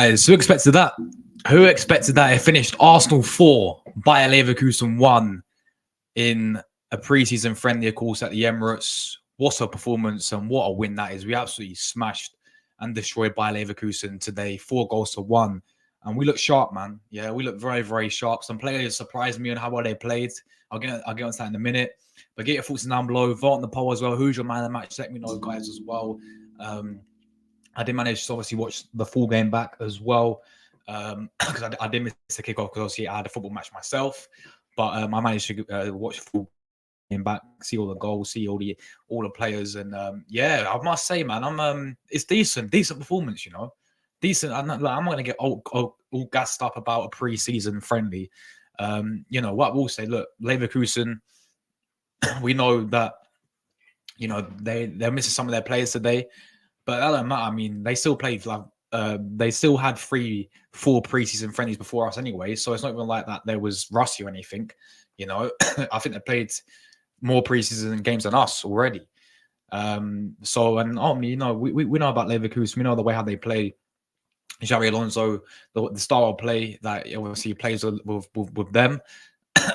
guys, who expected that? Who expected that? It finished Arsenal 4, Bayer Leverkusen 1 in a preseason friendly, of course, at the Emirates. What a performance and what a win that is. We absolutely smashed and destroyed Bayer Leverkusen today, 4-1. And we look sharp, man. Yeah, we look very, very sharp. Some players surprised me on how well they played. I'll get on that in a minute. But get your thoughts down below. Vote on the poll as well. Who's your man of the match? Let me know, guys, as well. I did manage to obviously watch the full game back as well, because I did miss the kickoff because obviously I had a football match myself. But I managed to watch the full game back, see all the goals, see all the players, and yeah, I must say, man, it's decent performance, you know, decent. I'm not gonna get all gassed up about a pre-season friendly. You know what we'll say. Look, Leverkusen, we know that, you know, they're missing some of their players today. But that don't matter. I mean, they still played like they still had 3-4 preseason friendlies before us anyway. So it's not even like that there was rusty or anything. You know, I think they played more preseason games than us already. So and you know, we know about Leverkusen. We know the way how they play. Xabi Alonso, the style of play that obviously plays with them,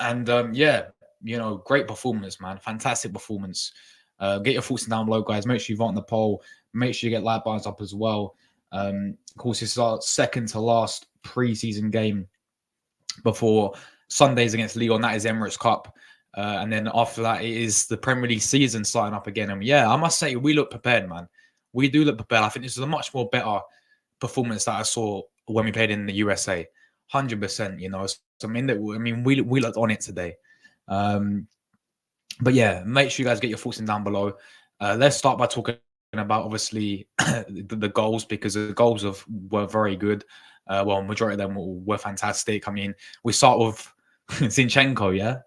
and yeah, you know, great performance, man, fantastic performance. Get your thoughts down below, guys. Make sure you vote on the poll. Make sure you get like buttons up as well. Of course, this is our second to last preseason game before Sundays against Lyon. That is Emirates Cup. And then after that, it is the Premier League season starting up again. And yeah, I must say, we look prepared, man. We do look prepared. I think this is a much more better performance that I saw when we played in the USA. 100%, you know. So, I mean, we looked on it today. But yeah, make sure you guys get your thoughts down below. Let's start by talking about obviously the goals, because the goals were very good. Well, majority of them were fantastic. I mean, we start with Zinchenko, yeah.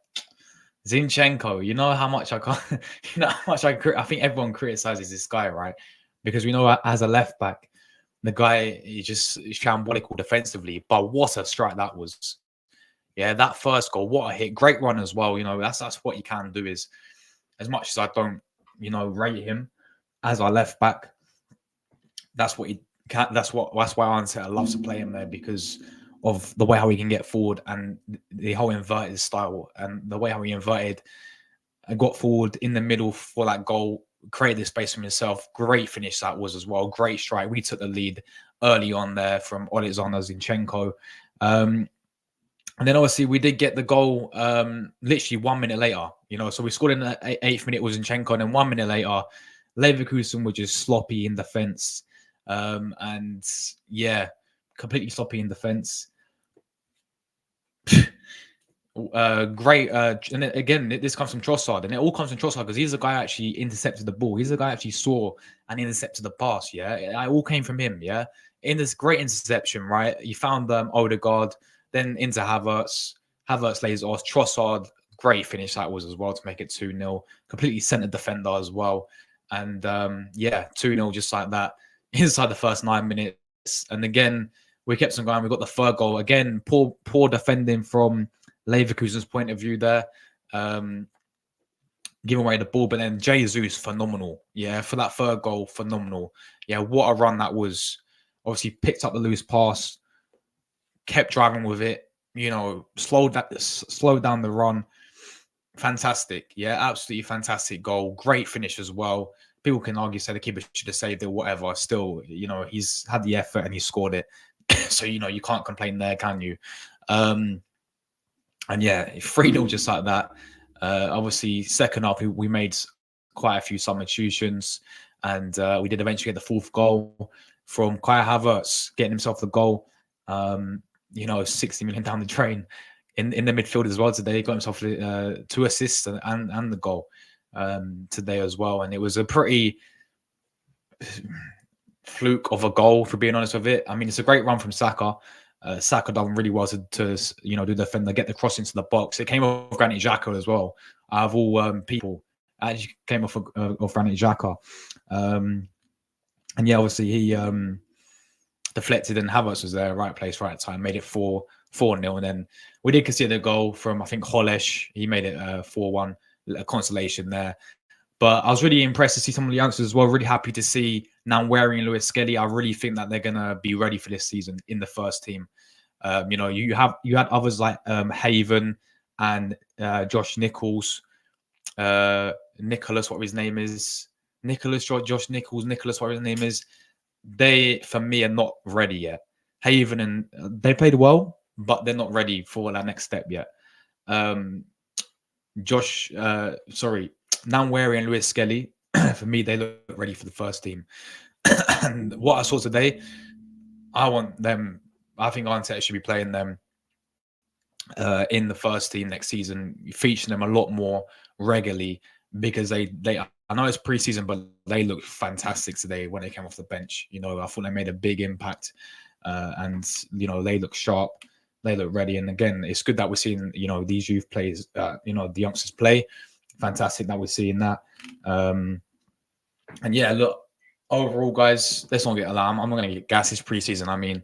Zinchenko, you know how much I think everyone criticizes this guy, right? Because we know as a left back, the guy is just shambolical defensively. But what a strike that was! Yeah, that first goal, what a hit! Great run as well. You know, that's what you can do. Is as much as I don't, you know, rate him as our left back, that's what he can. That's why Arteta loves to play him there, because of the way how he can get forward and the whole inverted style and the way how he inverted and got forward in the middle for that goal, created space for himself. Great finish that was as well. Great strike. We took the lead early on there from Alexander Zinchenko. And then obviously we did get the goal literally 1 minute later, you know. So we scored in the 8th minute with Zinchenko, and then 1 minute later, Leverkusen were just sloppy in defense. And yeah, completely sloppy in defense. Great. And again, this comes from Trossard, and it all comes from Trossard because he's the guy who actually intercepted the ball. He's the guy who actually saw and intercepted the pass. Yeah, it all came from him. Yeah, in this great interception, right? He found Odegaard. Then into Havertz. Havertz lays off. Trossard, great finish that was as well to make it 2-0. Completely centered defender as well. And yeah, 2-0 just like that inside the first 9 minutes. And again, we kept on going. We got the third goal. Again, poor defending from Leverkusen's point of view there. Giving away the ball. But then Jesus, phenomenal. Yeah, for that third goal, phenomenal. Yeah, what a run that was. Obviously picked up the loose pass, kept driving with it, you know, slowed down the run. Fantastic. Yeah, absolutely fantastic goal. Great finish as well. People can argue, say the keeper should have saved it, whatever. Still, you know, he's had the effort and he scored it. So, you know, you can't complain there, can you? And yeah, 3-0 just like that. Obviously, second half, we made quite a few substitutions, and we did eventually get the fourth goal from Kai Havertz, getting himself the goal. You know, 60 million down the drain in the midfield as well today. He got himself 2 assists and the goal today as well. And it was a pretty fluke of a goal, for being honest with it. I mean, it's a great run from Saka. Saka done really well to you know, do the defender, get the cross into the box. It came off Granit Xhaka as well. Out of all people, actually came off Granit Xhaka. And yeah, obviously he deflected, and Havertz was there, right place, right time, made it 4-0. And then we did consider a goal from, I think, Holesh. He made it 4-1, a consolation there. But I was really impressed to see some of the youngsters as well. Really happy to see Now wearing Lewis Skelly, I really think that they're gonna be ready for this season in the first team. You had others like Haven and Josh Nichols, Nicholas, what his name is, Josh Nichols, Nicholas, what his name is. They, for me, are not ready yet. Haven and they played well, but they're not ready for that next step yet. Nanwary and Lewis Skelly, for me, they look ready for the first team. And what I saw today, I want them. I think Arteta should be playing them in the first team next season, featuring them a lot more regularly because they I know it's preseason, but they looked fantastic today when they came off the bench. I thought they made a big impact, and they look sharp, they look ready. And again, it's good that we're seeing these youth players, the youngsters play. Fantastic that we're seeing that. And yeah, look, overall, guys, let's not get alarmed. I'm not going to get gas this preseason. I mean,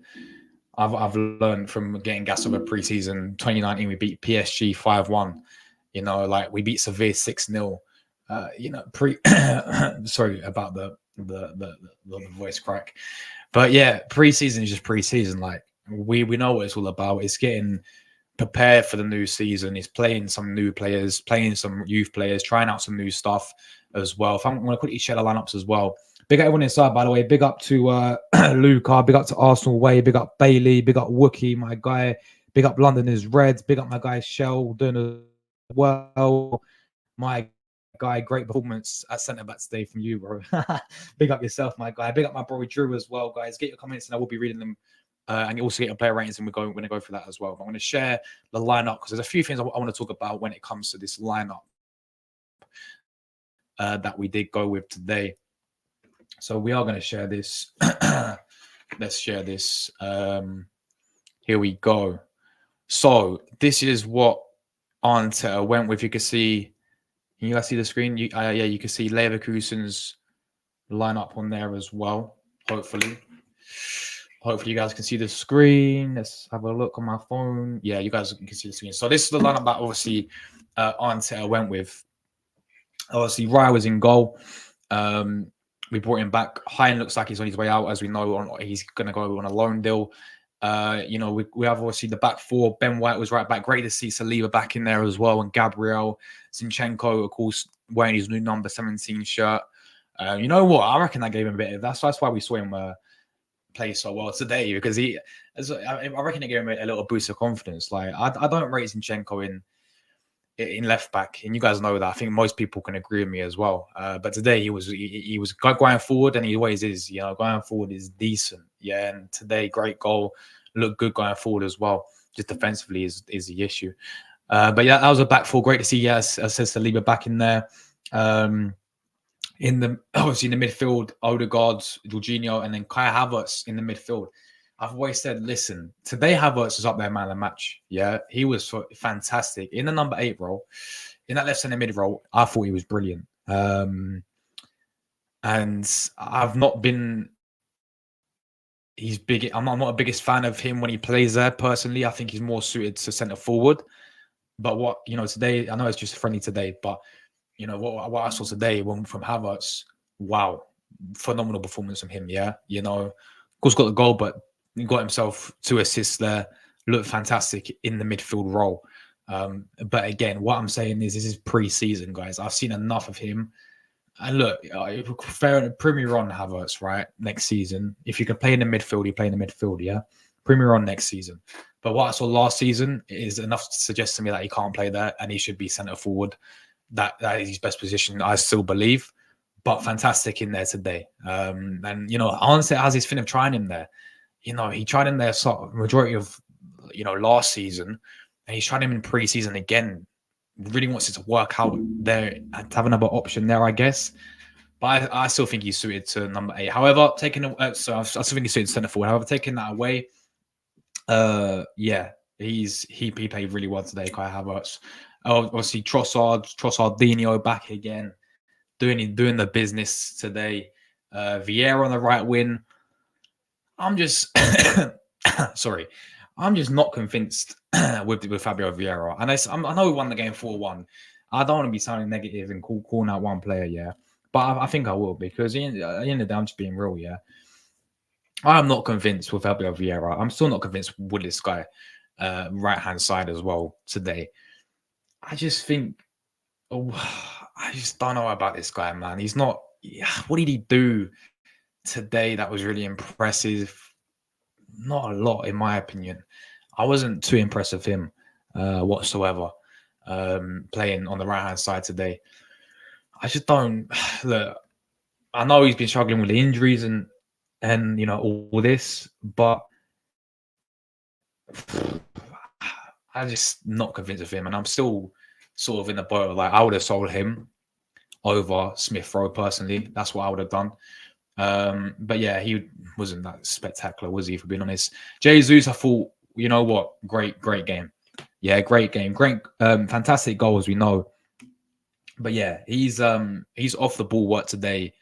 I've learned from getting gas over preseason. 2019, we beat PSG 5-1. We beat Sevilla 6-0. Sorry about the voice crack, but yeah, preseason is just preseason. Like we know what it's all about. It's getting prepared for the new season. It's playing some new players, playing some youth players, trying out some new stuff as well. If I'm going to quickly share the lineups as well. Big up everyone inside, by the way. Big up to Luca. Big up to Arsenal Way. Big up Bailey. Big up Wookie, my guy. Big up London is Reds. Big up my guy Shell doing as well. My guy, great performance at centre back today from you, bro. Big up yourself, my guy. Big up my bro Drew as well, guys. Get your comments and I will be reading them. And you also get your player ratings, and we're going to go through that as well. But I'm going to share the lineup because there's a few things I want to talk about when it comes to this lineup that we did go with today. So we are going to share this. Let's share this. Here we go. So this is what Arteta went with. You can see. Can you guys see the screen? You can see Leverkusen's lineup on there as well. Hopefully you guys can see the screen. Let's have a look on my phone. Yeah, you guys can see the screen. So this is the lineup that obviously Arteta went with. Obviously, Raya was in goal. We brought him back. Hein looks like he's on his way out, as we know. He's going to go on a loan deal. We have obviously the back four. Ben White was right back. Great to see Saliba back in there as well. And Gabriel Zinchenko, of course, wearing his new number 17 shirt. You know what? I reckon that gave him a bit of... That's why we saw him play so well today, because I reckon it gave him a little boost of confidence. Like, I don't rate Zinchenko in left back, and you guys know that. I think most people can agree with me as well. But today he was going forward, and he always is. Going forward is decent. Yeah, and today great goal, looked good going forward as well. Just defensively is the issue. But yeah, that was a back four. Great to see. Yes, as says Saliba back in there. Obviously in the midfield, Odegaard, Jorginho, and then Kai Havertz in the midfield. I've always said, listen, today Havertz was up there man of the match. Yeah, he was fantastic in the number 8 role, in that left centre mid role. I thought he was brilliant. And I've not been. He's big. I'm not a biggest fan of him when he plays there. Personally, I think he's more suited to centre forward. But today, I know it's just friendly today, but what I saw today from Havertz, wow, phenomenal performance from him. Yeah, of course got the goal, but he got himself 2 assists there. Looked fantastic in the midfield role. But again, what I'm saying is this is pre-season, guys. I've seen enough of him. And look, fair Premier on Havertz, right? Next season, if you can play in the midfield, you play in the midfield, yeah. Premier on next season. But what I saw last season is enough to suggest to me that he can't play there and he should be centre forward. That is his best position, I still believe. But fantastic in there today. And Arteta has his thing of trying him there. He tried him there sort of majority of last season, and he's tried him in pre-season again. Really wants it to work out there and to have another option there, I guess. But I still think he's suited to number 8. However, I still think he's suited to centre forward. However, taking that away, he played really well today, Kai Havertz. Obviously, Trossardinho back again, doing the business today. Vieira on the right wing. I'm just sorry. I'm just not convinced with Fabio Vieira. And I know we won the game 4-1. I don't want to be sounding negative and calling out one player, yeah. but I think I will, because at the end of the day, I'm just being real. Yeah, I'm not convinced with Fabio Vieira. I'm still not convinced with this guy, right hand side as well today. I just think, oh, I just don't know about this guy, man. He's not. Yeah, what did he do today that was really impressive? Not a lot, in my opinion. I wasn't too impressed with him whatsoever. Playing on the right hand side today, I just don't look. I know he's been struggling with the injuries and all this, but I'm just not convinced of him, and I'm still sort of in the boat of, like, I would have sold him over Smith Rowe personally. That's what I would have done. But yeah, he wasn't that spectacular, was he? For being honest, Jesus, I thought, you know what, great game. Yeah, great game, great, fantastic goals. We know, but yeah, he's off the ball work today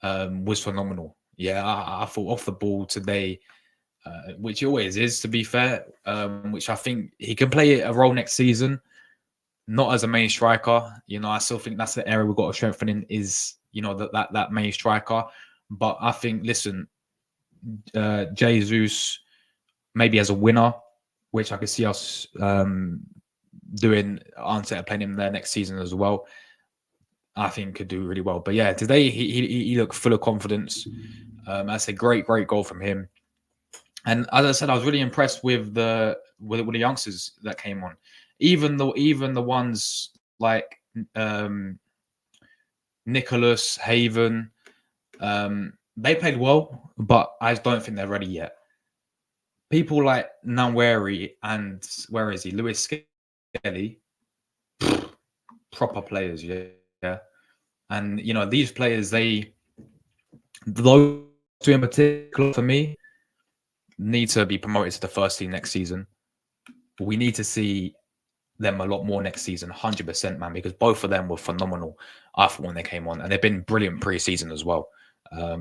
was phenomenal. Yeah, I thought off the ball today, which he always is, to be fair. Which I think he can play a role next season, not as a main striker. I still think that's the area we've got to strengthen in, is that main striker. But I think, listen, Jesus maybe as a winner, which I could see us doing, Arteta playing him there next season as well. I think could do really well. But yeah, today he looked full of confidence. That's a great goal from him. And as I said, I was really impressed with the youngsters that came on, even the ones like Nicholas Haven. They played well, but I just don't think they're ready yet. People like Nanweri and where is he, Lewis Skelly, proper players, yeah. And these players, those two in particular, for me, need to be promoted to the first team next season. We need to see them a lot more next season, 100%, man, because both of them were phenomenal, I thought, when they came on, and they've been brilliant pre-season as well.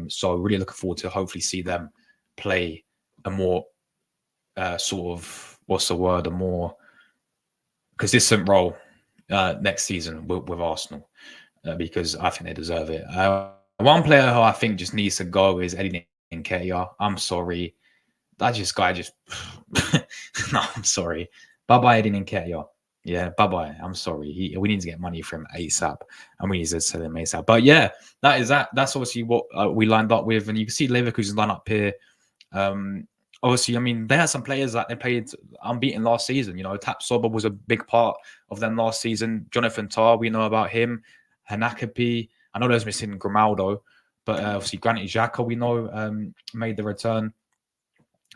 So really looking forward to hopefully see them play a more sort of, a more consistent role next season with Arsenal, because I think they deserve it. One player who I think just needs to go is Eddie Nketiah. I'm sorry. That guy just no, I'm sorry. Bye-bye, Eddie Nketiah. Yeah, bye-bye. I'm sorry. We need to get money from ASAP, and we need to sell him ASAP. But yeah, that's obviously what we lined up with. And you can see Leverkusen line up here. Obviously, I mean, they had some players that they played unbeaten last season. Tap Soba was a big part of them last season. Jonathan Tah, we know about him. Hanakapi. I know there's missing Grimaldo, but obviously Granit Xhaka, we know, made the return.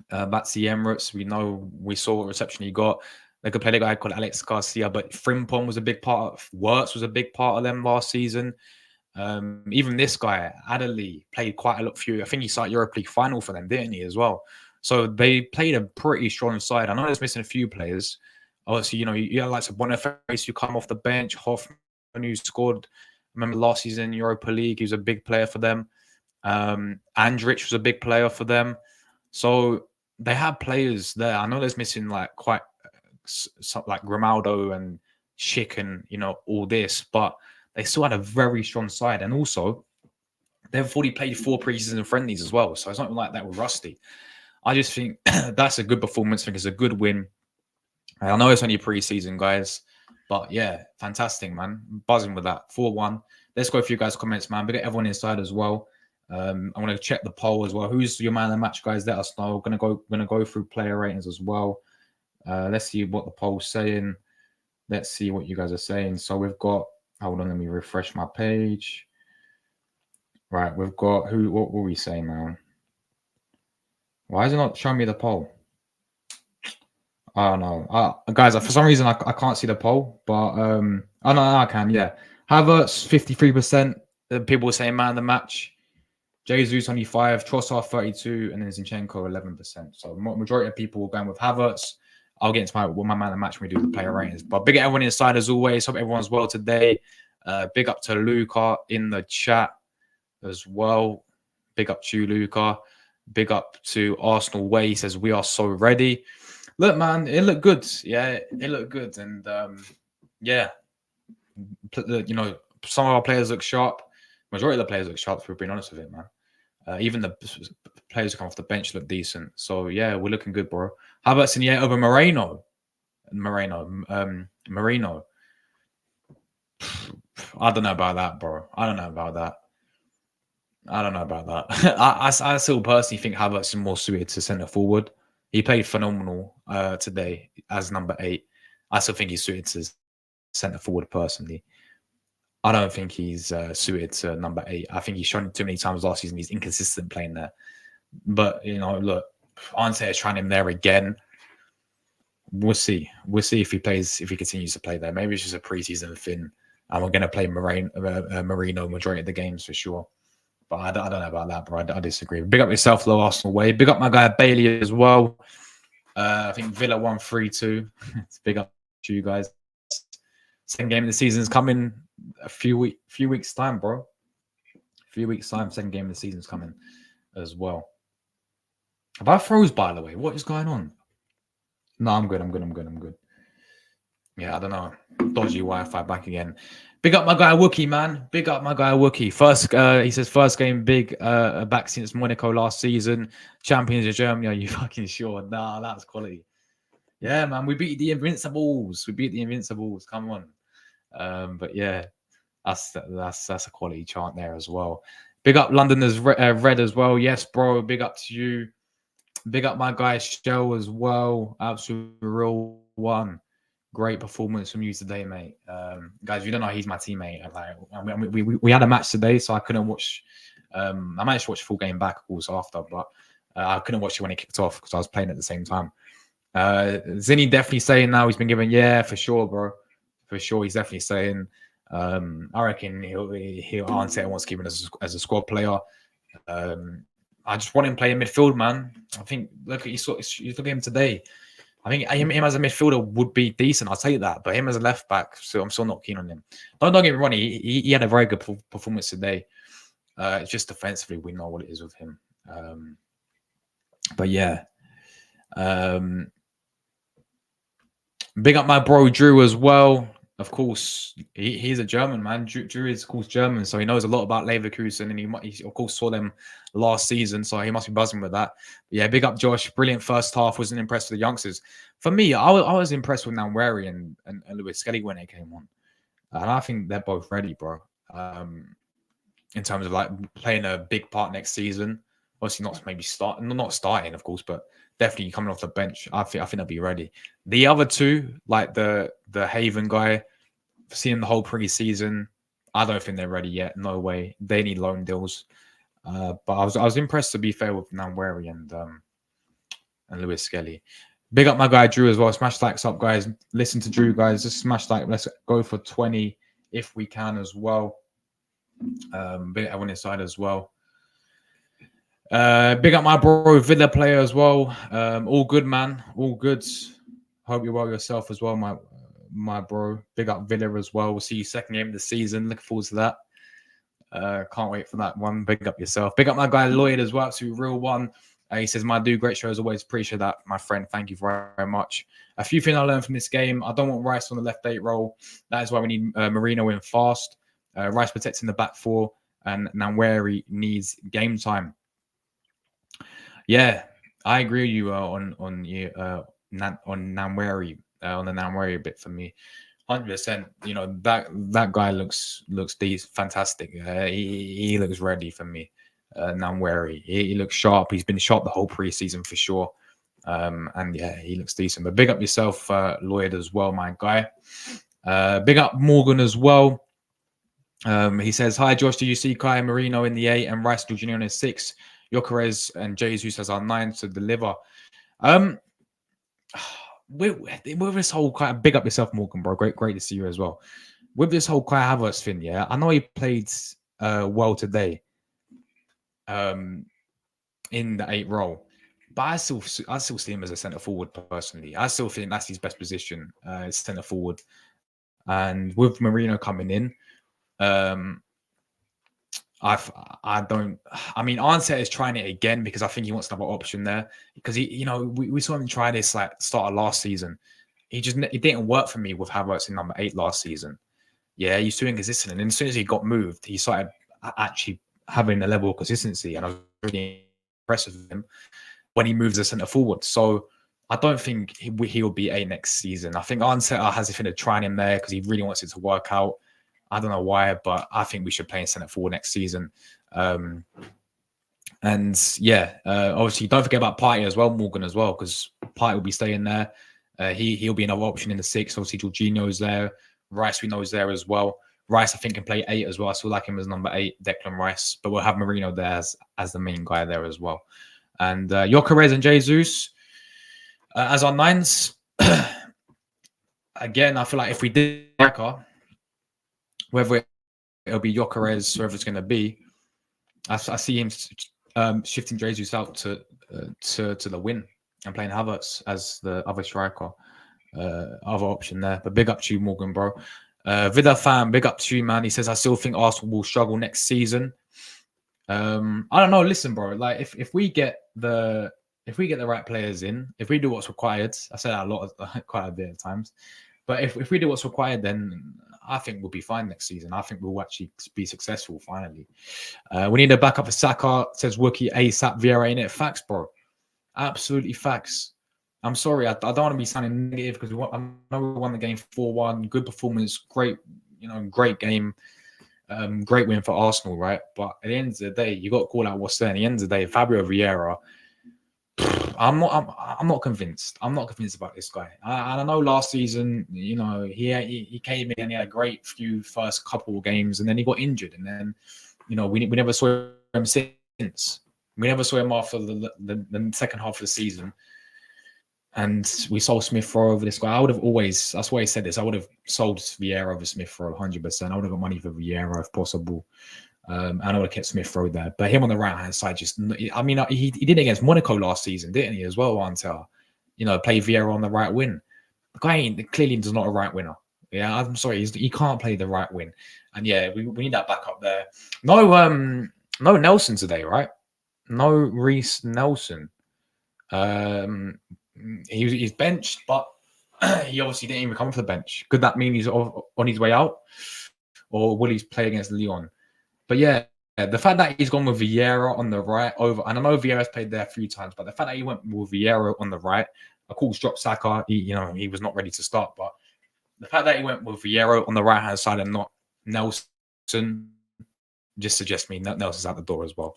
That's the Emirates. We saw what reception he got. They could play a guy called Alex Garcia, but Frimpong was a big part of Wirtz was a big part of them last season. Even this guy, Adderley, played quite a lot few. I think he started Europa League final for them, didn't he, as well? So they played a pretty strong side. I know there's missing a few players. Obviously, you had like Boniface who come off the bench, Hoffman who scored. I remember last season in Europa League, he was a big player for them. Andrich was a big player for them. So they have players there. I know there's missing like quite like Grimaldo and Schick and all this, but they still had a very strong side. And also, they've already played 4 preseason friendlies as well, so it's not like that with rusty. I just think that's a good performance. I think it's a good win. I know it's only preseason, guys, but yeah, fantastic, man. Buzzing with that. 4-1. Let's go through you guys' comments, man. We got everyone inside as well. I want to check the poll as well. Who's your man of the match, guys? Let us know. We're gonna go through player ratings as well. Let's see what the poll's saying. Let's see what you guys are saying. So we've got, hold on, let me refresh my page. Right, we've got what were we saying now? Why is it not showing me the poll? Oh no. Guys, for some reason I can't see the poll, but oh no, I can, yeah. Havertz 53%. People were saying man of the match. Jesus only 5, Trossard 32, and then Zinchenko 11%. So majority of people were going with Havertz. I'll get into my man of the match when we do the player ratings. But big up everyone inside as always. Hope everyone's well today. Big up to Luca in the chat as well. Big up to you, Luca. Big up to Arsenal Way. He says we are so ready. Look, man, it looked good. Yeah, it looked good, and yeah, some of our players look sharp. Majority of the players look sharp, if we're being honest with it, man. Even the players who come off the bench look decent. So yeah, we're looking good, bro. How about Signet over Moreno? Marino. I don't know about that, bro. I don't know about that. I still personally think Havertz is more suited to centre forward. He played phenomenal today as number 8. I still think he's suited to centre forward personally. I don't think he's suited to number 8. I think he's shown too many times last season he's inconsistent playing there. But, look, Ante is trying him there again. We'll see. We'll see if he continues to play there. Maybe it's just a preseason thing. And we're going to play Marino majority of the games for sure. But I don't know about that, bro. I disagree. Big up yourself, low Arsenal way. Big up my guy Bailey as well. I think Villa won 3-2. It's big up to you guys. Second game of the season is coming a few weeks time, bro. A few weeks time. Second game of the season is coming as well. Have I froze, by the way? What is going on? No, I'm good. Yeah, I don't know. Dodgy Wi-Fi back again. Big up my guy Wookie, man. Big up my guy Wookie. He says first game big back since Monaco last season. Champions of Germany. Are you fucking sure? Nah, that's quality. Yeah, man. We beat the Invincibles. Come on. But yeah, that's a quality chant there as well. Big up Londoners Red as well. Yes, bro. Big up to you. Big up my guy Shell as well. Absolute real one. Great performance from you today, mate. Guys, you don't know he's my teammate. We had a match today, so I couldn't watch. I managed to watch full game back, of course, after, but I couldn't watch it when it kicked off because I was playing at the same time. Zinni definitely saying now he's been given, yeah, for sure, bro. For sure, he's definitely saying. I reckon he'll answer and wants to keep him as a squad player. I just want him playing midfield, man. I think look at him today. I think him as a midfielder would be decent. I'll tell you that. But him as a left back, so I'm still not keen on him. Don't get me wrong. He had a very good performance today. It's just defensively, we know what it is with him. But yeah. Big up my bro Drew as well. Of course, he's a German, man. Drew is, of course, German, so he knows a lot about Leverkusen, and he of course, saw them last season, so he must be buzzing with that. But yeah, big up Josh. Brilliant first half. Wasn't impressed with the youngsters. For me, I was impressed with Nwaneri and Lewis Skelly when they came on. And I think they're both ready, bro. In terms of like playing a big part next season. Obviously, not starting, of course, but definitely coming off the bench. I think they'll be ready. The other two, like the Haven guy, seeing the whole pre-season, I don't think they're ready yet. No way. They need loan deals. But I was impressed, to be fair, with Nwaneri and Lewis Skelly. Big up my guy Drew as well. Smash likes up, guys. Listen to Drew, guys. Just smash like. Let's go for 20 if we can as well. Big up on his side as well. Big up my bro Villa player as well. All good, man. All good. Hope you're well yourself as well, my bro. Big up Villa as well. We'll see you second game of the season. Looking forward to that. Can't wait for that one. Big up yourself. Big up my guy Lloyd as well. To real one. He says, "My dude, great show as always. Appreciate that, my friend. Thank you very much." A few things I learned from this game. I don't want Rice on the left 8 role. That is why we need Marino in fast. Rice protecting the back 4, and Nwaneri needs game time. Yeah, I agree with you on Nwaneri, on the Nwaneri bit for me. 100%. You know, that guy looks fantastic. He looks ready for me. Nwaneri, he looks sharp. He's been sharp the whole preseason for sure. And yeah, he looks decent. But big up yourself, Lloyd, as well, my guy. Big up Morgan as well. He says, "Hi Josh, do you see Kai Marino in the 8 and Rice Jr. in 6? Gyökeres and Jesus as our 9 to deliver." With this whole kind of, big up yourself, Morgan, bro. Great to see you as well. With this whole Kai Havertz thing, yeah, I know he played well today. In the 8 role, but I still see him as a centre forward personally. I still think that's his best position, centre forward. And with Marino coming in, Arnett is trying it again because I think he wants another option there. Because we saw him try this like start of last season. It didn't work for me with Havertz in number 8 last season. Yeah, he's too inconsistent, and as soon as he got moved, he started actually having a level of consistency, and I was really impressed with him when he moves the centre forward. So I don't think he'll be a next season. I think Arteta has a thing of trying him there because he really wants it to work out. I don't know why, but I think we should play in centre forward next season. And yeah, obviously don't forget about Partey as well, Morgan as well, because Partey will be staying there. He'll be another option in the 6. Obviously Jorginho's there. Rice we know is there as well. Rice I think can play 8 as well. I still like him as number 8, Declan Rice, but we'll have Marino there as the main guy there as well. And Gyökeres and Jesus as our 9s. Again, I feel like if we did whether it'll be Gyökeres, whoever it's going to be, I see him shifting Jesus out to the wing and playing Havertz as the other striker, other option there. But big up to you, Morgan, bro. Vida fan, big up to you, man. He says, I still think Arsenal will struggle next season. I don't know. Listen, bro. Like if we get the right players in, if we do what's required, I say that quite a bit of times. But if we do what's required, then I think we'll be fine next season. I think we'll actually be successful finally. We need a backup for Saka, says Wookie ASAP Vieira, ain't it? Facts, bro. Absolutely facts. I'm sorry, I don't want to be sounding negative because I know we won the game 4-1. Good performance, great game. Great win for Arsenal, right? But at the end of the day, you got to call out what's there. At the end of the day, Fabio Vieira, I'm not convinced. I'm not convinced about this guy. I know last season, he came in and he had a great few first couple of games, and then he got injured, and then we never saw him since. We never saw him after the second half of the season. And we sold Smith Rowe over this guy. I would have always, that's why I said this, I would have sold Vieira over Smith Rowe 100%. I would have got money for Vieira if possible. And I would have kept Smith Rowe there. But him on the right-hand side, he did it against Monaco last season, didn't he, as well, until, play Vieira on the right wing. The guy clearly is not a right winner. Yeah, I'm sorry, he can't play the right wing. And yeah, we need that back up there. No Nelson today, right? No Reece Nelson. He's benched, but he obviously didn't even come off the bench. Could that mean he's on his way out, or will he play against Lyon? But yeah, the fact that he's gone with Vieira on the right over, and I know Vieira's played there a few times, but the fact that he went with Vieira on the right, of course, dropped Saka. He was not ready to start, but the fact that he went with Vieira on the right hand side and not Nelson just suggests me that Nelson's out the door as well.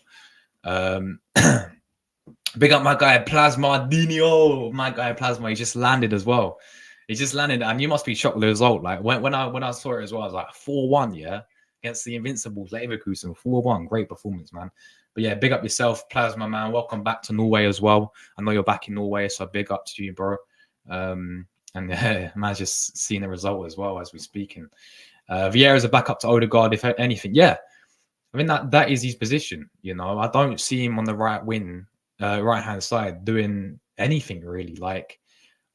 Big up my guy Plasma Dino. My guy Plasma, he just landed as well. He just landed, and you must be shocked with the result. Like when I saw it as well, I was like 4-1, yeah, against the Invincibles, Leverkusen, 4-1. Great performance, man. But yeah, big up yourself, Plasma, man. Welcome back to Norway as well. I know you're back in Norway, so big up to you, bro. And yeah, man's just seeing the result as well as we're speaking. Vieira's a backup to Odegaard, if anything. Yeah, I mean that is his position. I don't see him on the right wing. Right hand side doing anything really. Like,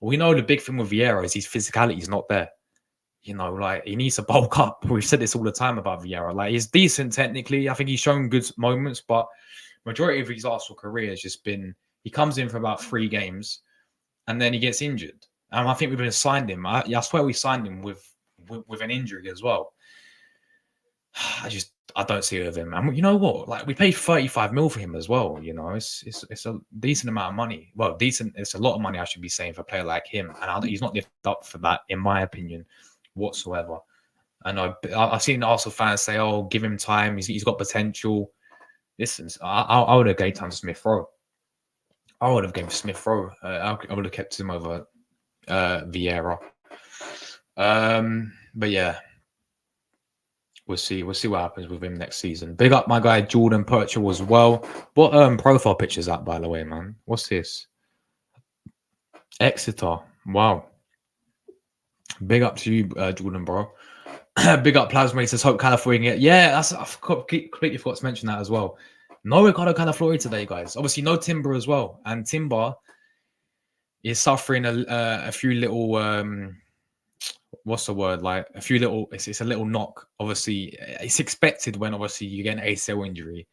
we know the big thing with Vieira is his physicality is not there. Like he needs to bulk up. We've said this all the time about Vieira. Like, he's decent technically. I think he's shown good moments, but majority of his Arsenal career has just been he comes in for about 3 games and then he gets injured. And I think we've been signed him. I swear we signed him with an injury as well. I don't see it with him. And you know what? Like, we paid 35 mil for him as well. It's a decent amount of money. Well, decent. It's a lot of money, I should be saying, for a player like him. And he's not lived up for that, in my opinion, whatsoever. And I've seen Arsenal fans say, "Oh, give him time. He's got potential." Listen, I would have gave time to Smith Rowe. I would have given Smith Rowe. I would have kept him over Vieira. But yeah. We'll see what happens with him next season. Big up my guy Jordan Purchell as well. What profile picture's that, by the way, man? What's this? Exeter. Wow. Big up to you, Jordan, bro. Big up Plasma. He says, hope California. Yeah, I completely forgot to mention that as well. No Ricardo Califuori today, guys. Obviously, no Timber as well. And Timber is suffering a few little... what's the word? Like a few little, it's a little knock. Obviously, it's expected when obviously you get an ACL injury.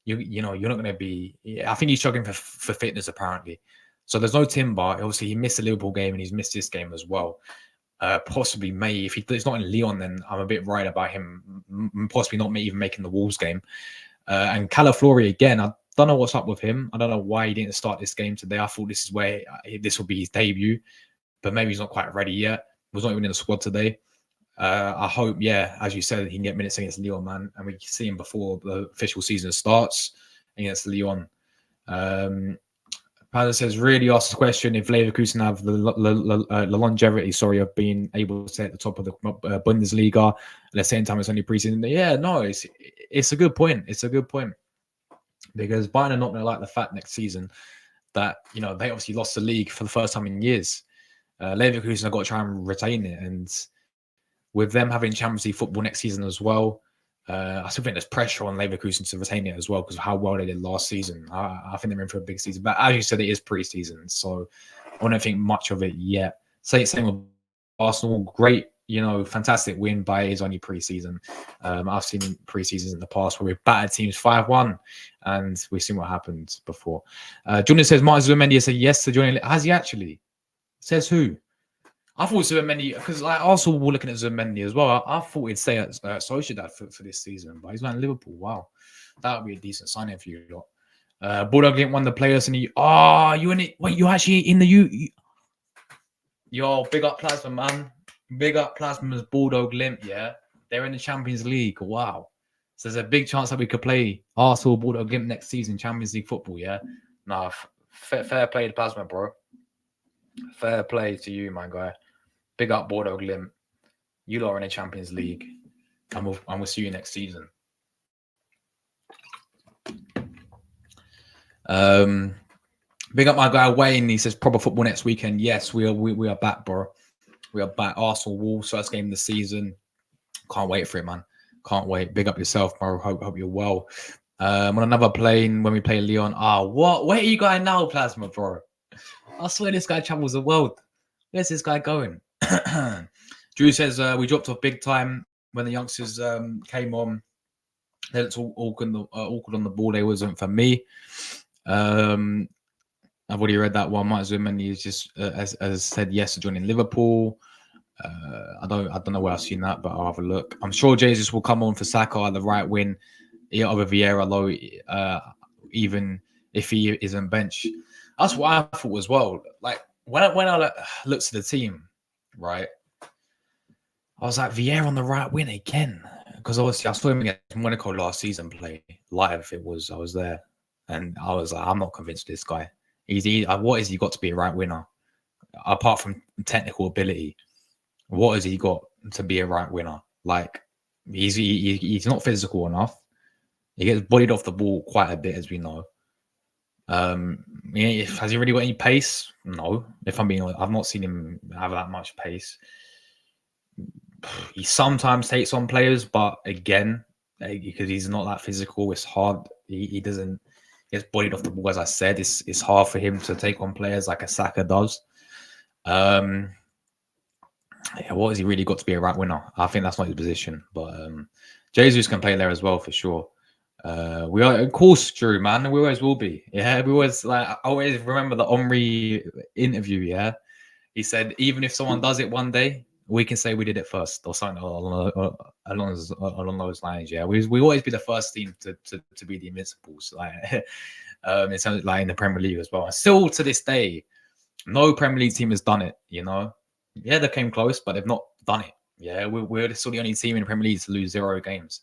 You're not going to be. I think he's struggling for fitness apparently. So there's no Timber. Obviously, he missed the Liverpool game and he's missed this game as well. Possibly May. If he's not in Lyon, then I'm a bit worried about him. Possibly not even making the Wolves game. And Calaflori again. I don't know what's up with him. I don't know why he didn't start this game today. I thought this is where this will be his debut, but maybe he's not quite ready yet. Was not even in the squad today. I hope, yeah, as you said, he can get minutes against Lyon, man, and we can see him before the official season starts against Lyon. Panda says, really asked the question if Leverkusen have the longevity, of being able to stay at the top of the Bundesliga. At the same time, it's only preseason. Yeah, no, it's a good point. It's a good point because Bayern are not going to like the fact next season that, they obviously lost the league for the first time in years. Leverkusen have got to try and retain it, and with them having Champions League football next season as well, I still think there's pressure on Leverkusen to retain it as well because of how well they did last season. I think they're in for a big season. But as you said, it is pre-season, so I don't think much of it yet. Same with Arsenal. Great, fantastic win, but it is only pre-season. I've seen pre-seasons in the past where we've battered teams 5-1, and we've seen what happened before. Jordan says, Martin Zubimendi said yes to joining. Has he actually? Says who? I thought Zubimendi, because Arsenal were looking at Zubimendi as well. I thought he'd stay at Sociedad for this season, but he's going to Liverpool. Wow, that would be a decent signing for you lot. Bulldog didn't won the players, and you in it? Wait, you actually in the Yo, big up Plasma, man. Big up Plasma's Bulldog Limp. Yeah, they're in the Champions League. Wow, so there's a big chance that we could play Arsenal Bulldog Limp next season, Champions League football. Yeah, nah, fair play to Plasma, bro. Fair play to you, my guy. Big up Bordeaux Limp. You lot are in the Champions League. And we'll see you next season. Big up my guy Wayne. He says proper football next weekend. Yes, we are back, bro. We are back. Arsenal Wolves, first game of the season. Can't wait for it, man. Can't wait. Big up yourself, bro. Hope you're well. On another plane when we play Lyon. What? Where are you going now, Plasma, bro? I swear this guy travels the world. Where's this guy going? Drew says we dropped off big time when the youngsters came on. They looked awkward on the ball. They wasn't for me. I've already read that one. Martin Zubimendi is just as said yes to joining Liverpool. I don't know where I've seen that, but I'll have a look. I'm sure Jesus will come on for Saka at the right win over Vieira, though, even if he isn't bench. That's what I thought as well. Like when I looked at the team, right, I was like, Vieira on the right wing again, because obviously I saw him against Monaco last season play live. I was there, and I was like, I'm not convinced of this guy. What has he got to be a right winner, apart from technical ability? What has he got to be a right winner? Like he's not physical enough. He gets bodied off the ball quite a bit, as we know. Has he really got any pace? No. If I'm being honest, I've not seen him have that much pace. He sometimes takes on players, but again, because he's not that physical, it's hard. He doesn't. He gets bodied off the ball, as I said. It's hard for him to take on players like a Saka does. What has he really got to be a right winner? I think that's not his position, but Jesus can play there as well for sure. We are, of course, Drew, man. We always will be. Yeah, we always I always remember the Omri interview. Yeah, he said even if someone does it one day, we can say we did it first or something along those lines. Yeah, we always be the first team to be the Invincibles. Like it sounds like in the Premier League as well. And still to this day, no Premier League team has done it. Yeah, they came close, but they've not done it. Yeah, we're still the only team in the Premier League to lose 0 games.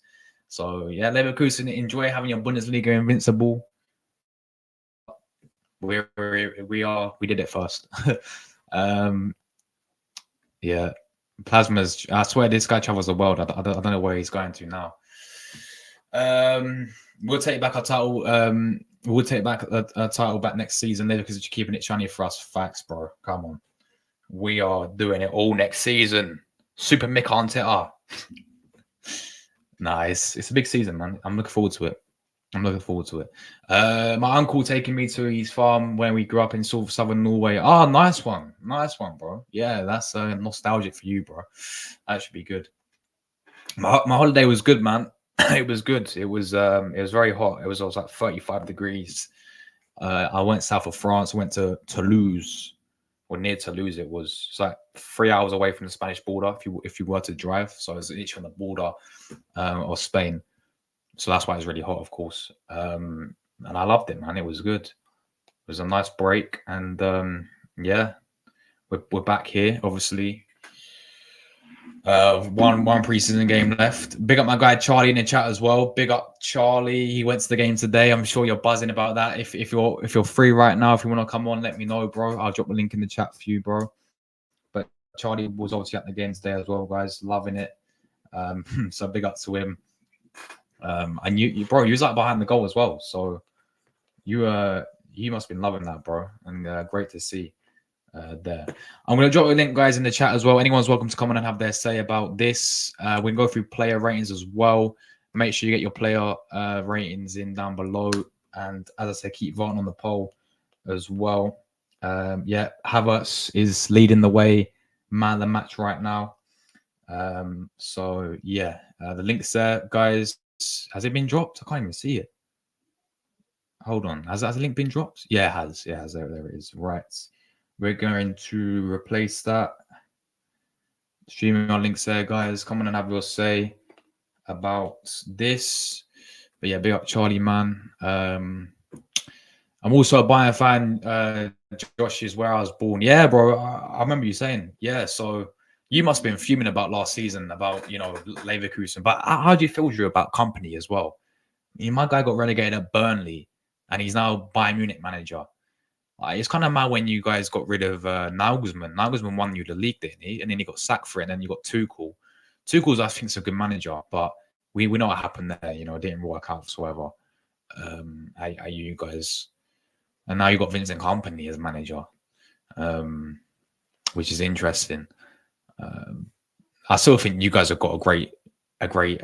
So yeah, Leverkusen, enjoy having your Bundesliga invincible. We did it first. Yeah, Plasma's. I swear this guy travels the world. I don't know where he's going to now. We'll take back our title. We'll take back a title back next season. Leverkusen are keeping it shiny for us. Facts, bro. Come on, we are doing it all next season. Super Mick Arteta. Nice. It's a big season, man. I'm looking forward to it. My uncle taking me to his farm where we grew up in sort of southern Norway. Nice one, bro. Yeah, that's nostalgic for you, bro. That should be good. My holiday was good, man. It was good. It was very hot. It was like 35 degrees. I went south of France. I went to Toulouse. or near to lose it. It's like 3 hours away from the Spanish border if you were to drive. So it's literally on the border of Spain. So that's why it's really hot, of course. And I loved it, man. It was good. It was a nice break, and yeah, we're back here, obviously. One preseason game left. Big up my guy Charlie in the chat as well. Big up Charlie. He went to the game today. I'm sure you're buzzing about that. If you're free right now, if you want to come on, let me know, bro. I'll drop a link in the chat for you, bro. But Charlie was obviously at the game today as well, guys. Loving it. So big up to him. And you, bro, you was like behind the goal as well. So you must have been loving that, bro. And great to see. There. I'm going to drop a link, guys, in the chat as well. Anyone's welcome to come on and have their say about this. We can go through player ratings as well. Make sure you get your player ratings in down below. And as I said, keep voting on the poll as well. Yeah, Havertz is leading the way, man of the match right now. So, yeah, the link's there, guys. Has it been dropped? I can't even see it. Hold on. Has the link been dropped? Yeah, it has. Yeah, it has. There it is. Right. We're going to replace that. Streaming our links there, guys. Come on and have your say about this. But yeah, big up Charlie, man. I'm also a Bayern fan. Josh is where I was born. Yeah, bro. I remember you saying. Yeah, so you must have been fuming about last season about, Leverkusen. But how do you feel, Drew, about company as well? My guy got relegated at Burnley, and he's now Bayern Munich manager. It's kind of mad when you guys got rid of Nagelsmann. Nagelsmann won you the league, didn't he? And then he got sacked for it. And then you got Tuchel. Tuchel's, I think, is a good manager, but we know what happened there. It didn't work out whatsoever. Are you guys? And now you got Vincent Kompany as manager, which is interesting. I still think you guys have got a great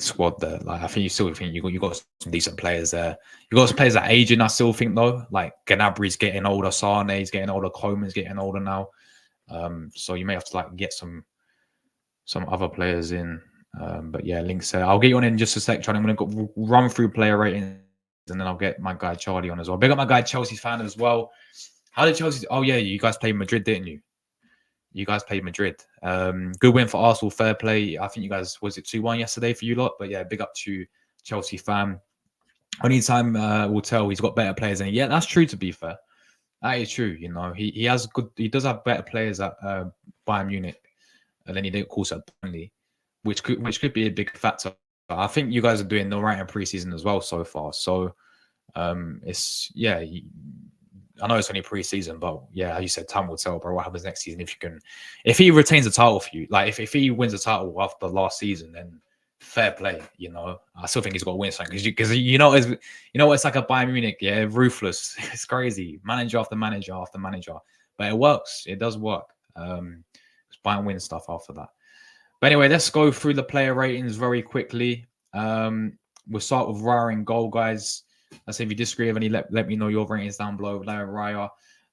squad there. Like, I think you got some decent players there. You got some players that are aging. I still think though, like Gnabry's getting older, Sane's getting older, Coman's getting older now. So you may have to like get some other players in. But yeah, links there. I'll get you on in just a sec, Charlie. I'm gonna run through player ratings, and then I'll get my guy Charlie on as well. Big up my guy Chelsea fan as well. How did Chelsea? Oh yeah, you guys played Madrid, didn't you? You guys played Madrid. Good win for Arsenal. Fair play. I think you guys, was it 2-1 yesterday for you lot? But yeah, big up to Chelsea fan. Only time will tell. He's got better players than yeah, that's true. To be fair, that is true. He has good. He does have better players at Bayern Munich than he did, of course, at Burnley, which could be a big factor. But I think you guys are doing all right in preseason as well so far. So it's yeah. I know it's only pre-season, but yeah, as you said, time will tell, bro. What happens next season if he retains the title for you, like if he wins the title after the last season, then fair play. I still think he's got to win something because it's like a Bayern Munich, yeah, ruthless. It's crazy, manager after manager after manager, but it works. It does work. Bayern win stuff after that. But anyway, let's go through the player ratings very quickly. We'll start with Raya in goal, guys. I say if you disagree with any, let me know your ratings down below. Raya.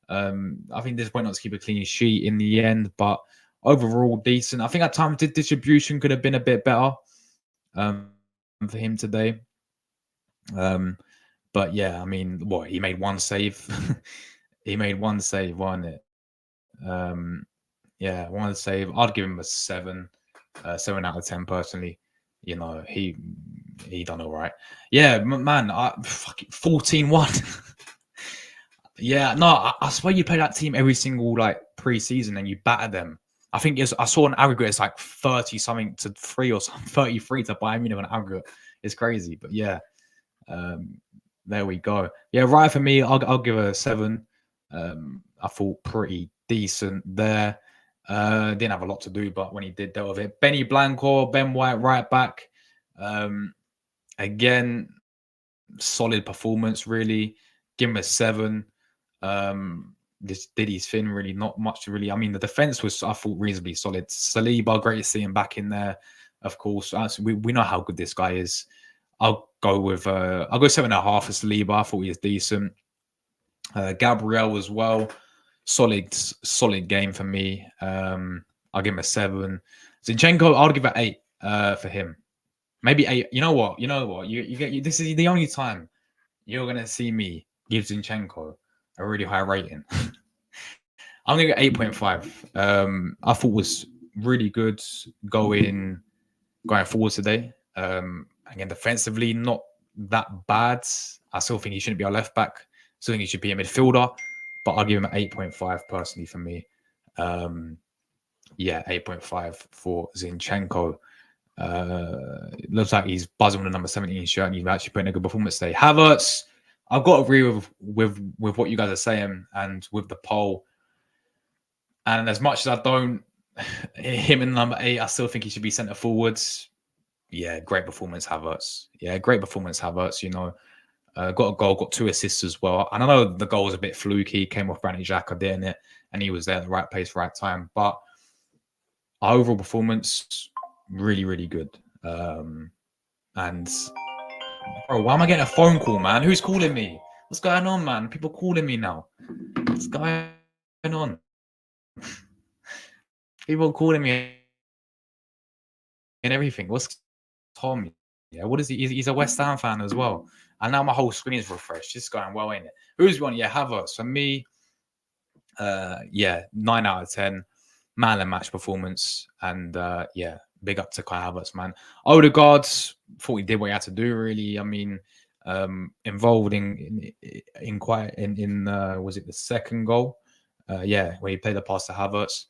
I think this went on to keep a clean sheet in the end, but overall decent. I think at times the distribution could have been a bit better for him today. But yeah, I mean, he made one save. He made one save, wasn't it? Yeah, one save. I'd give him a 7 out of 10 personally. He done all right. Yeah, man, 14-1. Yeah, no, I swear you play that team every single pre-season and you batter them. I think I saw an aggregate, it's like 30 something to 3 or something, 33 to Bayern Munich on aggregate. It's crazy, but yeah, there we go. Yeah, right for me, I'll give it a 7. I thought pretty decent there. Didn't have a lot to do, but when he did, dealt with it. Benny Blanco, Ben White, right back. Again, solid performance, really. Give him a 7. This did his thing, really. Not much to really. I mean, the defense was, I thought, reasonably solid. Saliba, great to see him back in there. Of course, we know how good this guy is. I'll go 7.5 for Saliba. I thought he was decent. Gabriel as well. Solid game for me. I'll give him a 7. Zinchenko, I'll give it 8 for him. Maybe 8. You know what? This is the only time you're gonna see me give Zinchenko a really high rating. I'm gonna get 8.5. I thought was really good going forward today. Again, defensively, not that bad. I still think he shouldn't be our left back. Still think he should be a midfielder, but I'll give him an 8.5 personally for me. Yeah, 8.5 for Zinchenko. It looks like he's buzzing on the number 17 shirt and he's actually putting a good performance today. Havertz, I've got to agree with what you guys are saying and with the poll. And as much as I don't him in number 8, I still think he should be centre forwards. Yeah, great performance, Havertz. Yeah, great performance, Havertz. You know, got a goal, got 2 assists as well. And I know the goal was a bit fluky, came off Granit Xhaka, didn't it? And he was there at the right place, right time. But our overall performance, really, really good. And bro, why am I getting a phone call, man? Who's calling me? What's going on, man? People calling me now. What's going on? People calling me and everything. What's Tom? Yeah, what is he? He's a West Ham fan as well. And now my whole screen is refreshed. It's going well, ain't it? Who's one? Yeah, Havertz. For me, yeah, 9 out of 10. Man and match performance. And yeah, big up to Kai Havertz, man. Odegaard thought he did what he had to do, really. I mean, involved in was it the second goal? Yeah, where he played the pass to Havertz.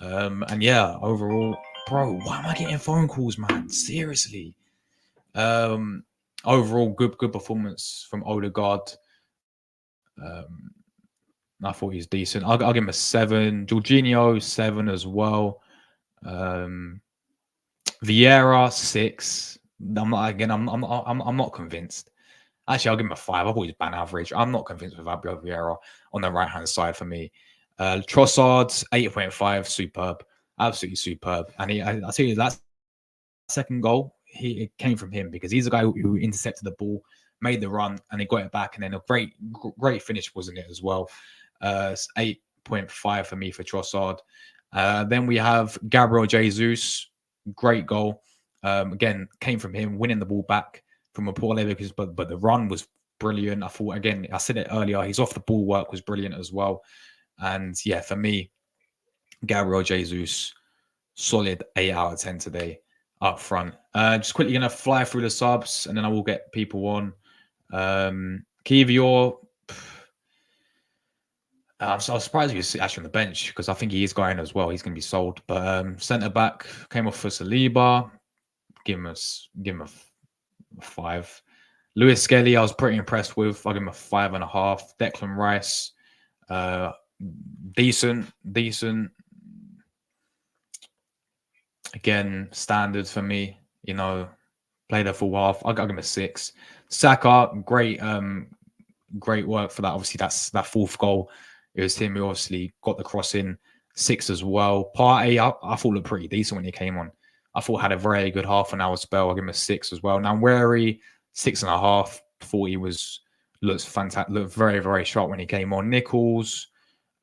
And yeah, overall, bro, why am I getting phone calls, man? Seriously. Overall, good performance from Odegaard. I thought he was decent. I'll give him a 7. Jorginho 7 as well. Vieira 6. I'm not convinced. Actually, I'll give him a 5. I thought he was bang average. I'm not convinced with Fabio Vieira on the right hand side for me. Trossard 8.5, superb, absolutely superb. And I tell you that second goal, it came from him because he's a guy who intercepted the ball, made the run, and he got it back, and then a great finish, wasn't it, as well? 8.5 for me for Trossard. Then we have Gabriel Jesus, great goal. Again, came from him, winning the ball back from a poor Leverkusen, but the run was brilliant. I thought, again, I said it earlier, his off the ball work was brilliant as well. And yeah, for me, Gabriel Jesus, solid 8 out of 10 today up front. Just quickly going to fly through the subs and then I will get people on. Kivior, I was surprised he was actually on the bench because I think he is going as well. He's going to be sold. But centre back came off for Saliba. Give him a 5. Lewis Skelly, I was pretty impressed with. I'll give him a 5.5. Declan Rice, decent. Again, standard for me. You know, played a full half. I'll give him a 6. Saka, great work for that. Obviously, that's that 4th goal. It was him who obviously got the cross in. 6 as well. Partey, I thought looked pretty decent when he came on. I thought had a very good half an hour spell. I'll give him a 6 as well. Now, Wary, 6.5. Thought he looked fantastic. Looked very, very sharp when he came on. Nicholas,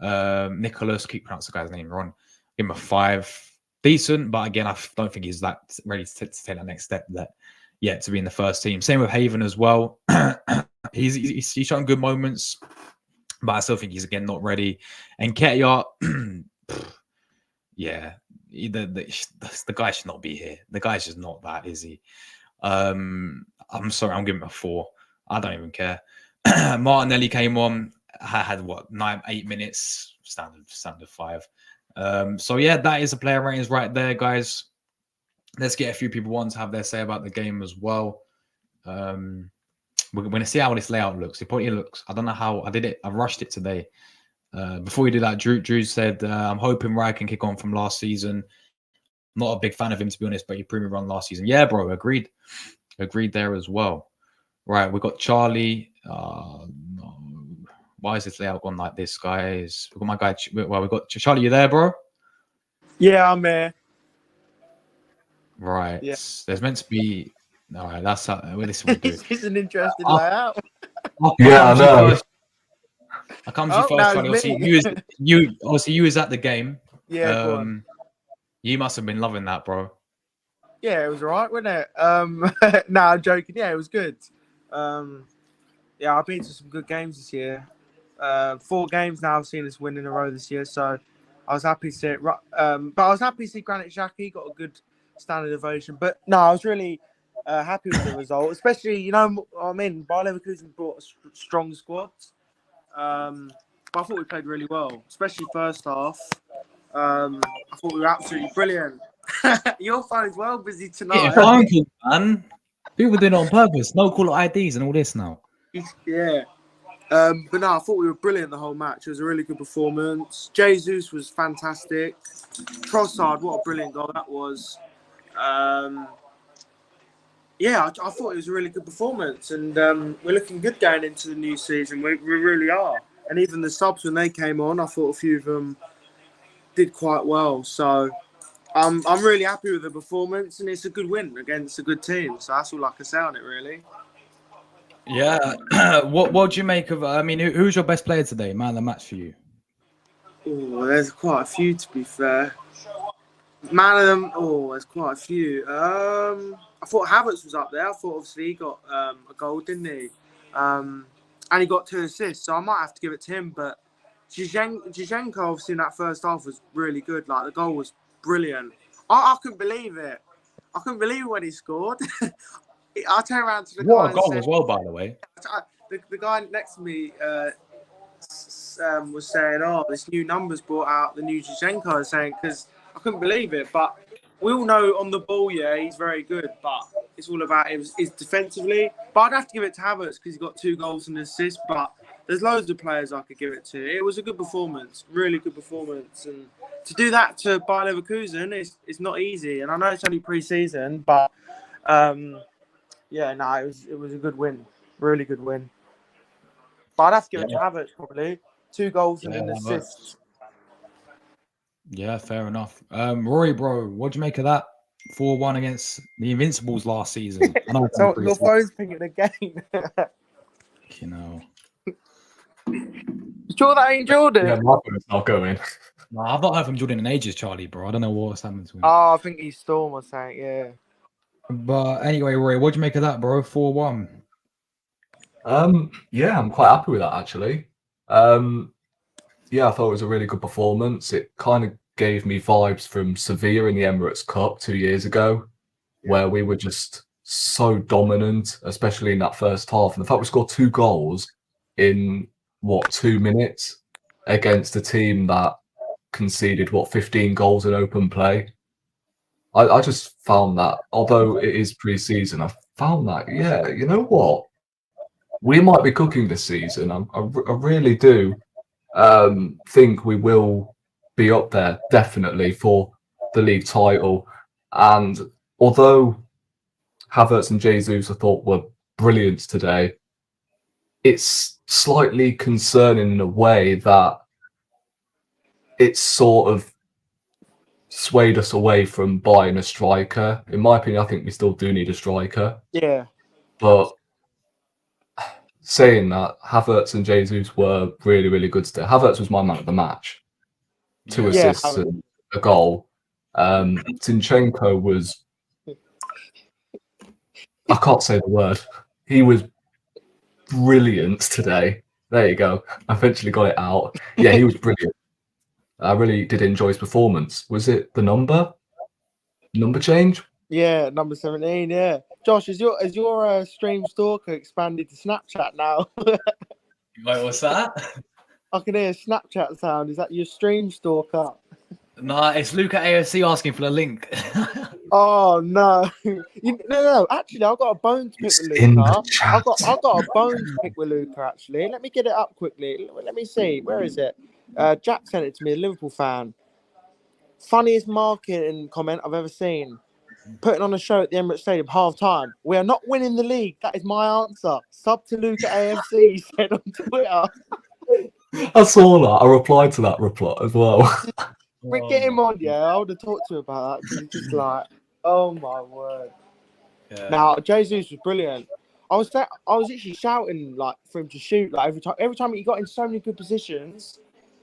keep pronouncing the guy's name wrong. Give him a 5. Decent, but again, I don't think he's that ready to take that next step yet to be in the first team. Same with Haven as well. he's shown good moments, but I still think he's again not ready. And Ketia, yeah, the guy should not be here. The guy's just not that, is he? I'm sorry, I'm giving him a 4. I don't even care. Martinelli came on, had what 8 minutes, standard 5. So yeah, that is the player ratings right there, guys. Let's get a few people on to have their say about the game as well. We're going to see how this layout looks. It probably looks. I don't know how I did it. I rushed it today. Before we do that, Drew said, "I'm hoping Ryan can kick on from last season. Not a big fan of him, to be honest, but he proved me wrong last season." Yeah, bro, agreed there as well. Right, we got Charlie. No. Why is this layout gone like this, guys? We got my guy. Well, we got Charlie. You there, bro? Yeah, I'm there. Right. Yeah. There's meant to be. All right. That's how. Well, this will do. It's an interesting layout. Yeah, I know. I come to you first, Charlie. Obviously, you was at the game. Yeah. You must have been loving that, bro. Yeah, it was alright, wasn't it? I'm joking. Yeah, it was good. Yeah, I've been to some good games this year. 4 games now I've seen us win in a row this year, so I was happy to see it. But I was happy to see Granit Xhaka got a good standard ovation. But no, I was really happy with the result, especially, you know, I mean, Bayer Leverkusen brought a strong squad. But I thought we played really well, especially first half. I thought we were absolutely brilliant. Your phone's well busy Yeah, tonight. phone call, man. People doing it on purpose. No caller IDs and all this now. Yeah. But no, I thought we were brilliant the whole match. It was a really good performance. Jesus was fantastic. Trossard, what a brilliant goal that was. Yeah, I thought it was a really good performance, and we're looking good going into the new season. We really are. And even the subs, when they came on, I thought a few of them did quite well. So I'm really happy with the performance, and it's a good win against a good team. So that's all I can say on it, really. Yeah. What do you make of? I mean, who's your best player today? Man of the match for you? Oh, there's quite a few, to be fair. Man of them. Oh, there's quite a few. I thought Havertz was up there. I thought obviously he got a goal, didn't he? And he got 2 assists, so I might have to give it to him. But Zinchenko, obviously, in that first half was really good. Like, the goal was brilliant. I couldn't believe it. I couldn't believe it when he scored. I turned around to the guy What a and goal said, as well, by the way. the guy next to me was saying, "Oh, this new number's brought out the new Zinchenko," saying, because I couldn't believe it. But we all know on the ball, yeah, he's very good. But it's all about his defensively. But I'd have to give it to Havertz because he got 2 goals and an assist. But there's loads of players I could give it to. It was a good performance, really good performance, and to do that to Bayer Leverkusen, it's not easy. And I know it's only pre-season, but yeah, no, it was a good win, really good win. But I'd have to give it to Havertz probably. 2 goals and an assist. Yeah, fair enough. Rory, bro, what'd you make of that 4-1 against the Invincibles last season? I know So your phone's pinging again. You know. You sure that ain't Jordan? Yeah, my phone's not going. No, I've not heard from Jordan in ages, Charlie, bro. I don't know what's happened to him. Oh, I think he's Storm or something, yeah. But anyway, Rory, what'd you make of that, bro? 4-1. Yeah, I'm quite happy with that actually. Yeah, I thought it was a really good performance. It kind of gave me vibes from Sevilla in the Emirates Cup 2 years ago, where we were just so dominant, especially in that first half. And the fact we scored 2 goals in 2 minutes against a team that conceded 15 goals in open play. I just found that, although it is pre-season, I found that, yeah, you know what? We might be cooking this season. I really do think we will be up there, definitely, for the league title. And although Havertz and Jesus I thought were brilliant today, it's slightly concerning in a way that it's sort of swayed us away from buying a striker. In my opinion, I think we still do need a striker. Yeah. But saying that, Havertz and Jesus were really, really good today. Havertz was my man of the match. 2 assists and a goal. Zinchenko was... I can't say the word. He was brilliant today. There you go. I eventually got it out. Yeah, he was brilliant. I really did enjoy his performance. Was it the number change? Yeah, number 17. Yeah, Josh, is your stream stalker expanded to Snapchat now? Wait, what's that? I can hear a Snapchat sound. Is that your stream stalker? Nah, it's Luca AFC asking for the link. Oh no! No. Actually, I've got a bone to pick with Luca. I've got a bone to pick with Luca. Actually, let me get it up quickly. Let me see. Where is it? Jack sent it to me. A Liverpool fan. Funniest marketing comment I've ever seen. Putting on a show at the Emirates Stadium, half time. We are not winning the league. That is my answer. Sub to Luca AFC, he said on Twitter. I saw that. I replied to that reply as well. We get him on, yeah. I would have talked to him about that because he's just like, oh my word. Yeah. Now, Jesus was brilliant. I was literally shouting like for him to shoot like every time he got in so many good positions.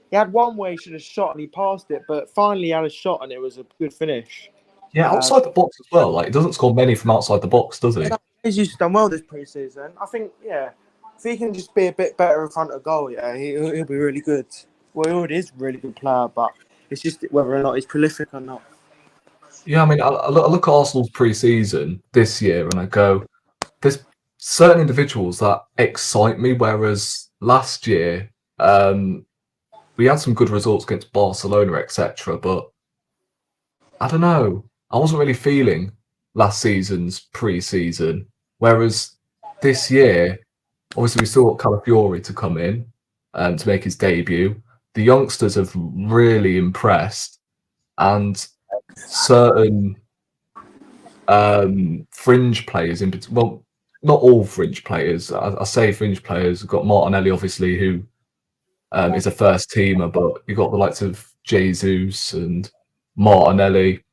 He had one where he should have shot and he passed it, but finally he had a shot and it was a good finish. Yeah, outside the box as well. Like, he doesn't score many from outside the box, does he? Jesus done well this pre-season. I think, yeah. if he can just be a bit better in front of goal, yeah, he'll be really good. Well, he already is a really good player, but it's just whether or not he's prolific or not. Yeah, I mean, I look at Arsenal's pre-season this year and I go, there's certain individuals that excite me, whereas last year we had some good results against Barcelona, etc. But I don't know, I wasn't really feeling last season's pre-season, whereas this year, obviously we still got Calafiori to come in to make his debut. The youngsters have really impressed, and certain fringe players well, not all fringe players. I say fringe players. We've got Martinelli, obviously, who is a first teamer, but you've got the likes of Jesus and Martinelli.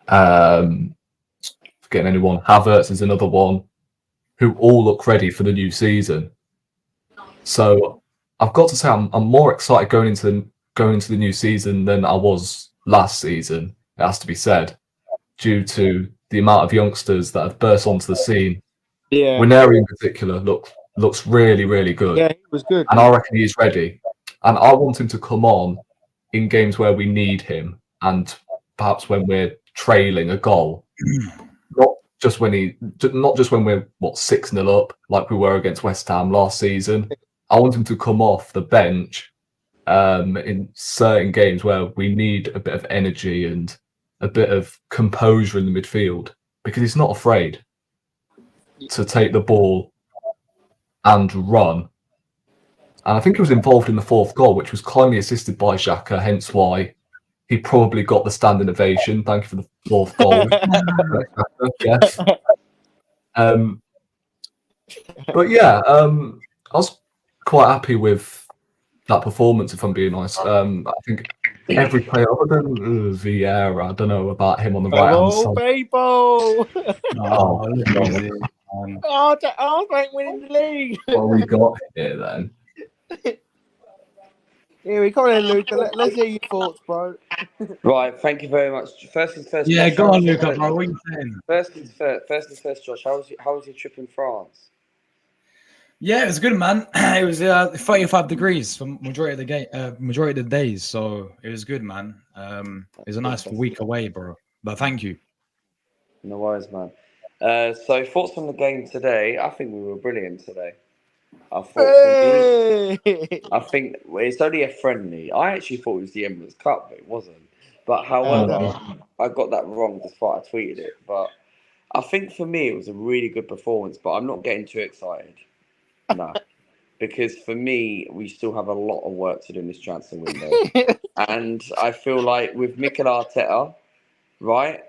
Forgetting anyone, Havertz is another one, who all look ready for the new season. So I've got to say, I'm more excited going into the new season than I was last season. It has to be said, due to the amount of youngsters that have burst onto the scene. Yeah, Wineri in particular looks really, really good. yeah, he was good. And I reckon he's ready. And I want him to come on in games where we need him, and perhaps when we're trailing a goal. Not just when we're 6-0 up like we were against West Ham last season. I want him to come off the bench in certain games where we need a bit of energy and a bit of composure in the midfield, because he's not afraid to take the ball and run. And I think he was involved in the fourth goal, which was kindly assisted by Xhaka, hence why he probably got the standing ovation. Thank you for the fourth goal. Yes. But yeah, I was quite happy with that performance, if I'm being honest. I think every player other than Vieira, I don't know about him on the right hand side. People! Oh, look at God. this, man. Arsenal ain't winning the league. What we got here then? Here we come in, Luca. Let's hear your thoughts, bro. Right, thank you very much. First things first. Yeah, Josh, go how on, was your Luca, trip? bro. What are you saying? First things first, Josh. How was your trip in France? Yeah, it was good, man. It was 35 degrees for majority of the days, so it was good, man. It was a nice week away, bro. But thank you. No worries, man. So thoughts on the game today? I think we were brilliant today. I thought for me, I think it's only a friendly. I actually thought it was the Emirates Cup, but it wasn't. But however, I got that wrong despite I tweeted it. But I think for me, it was a really good performance. But I'm not getting too excited. No, because for me, we still have a lot of work to do in this transfer window, and I feel like with Mikel Arteta, right?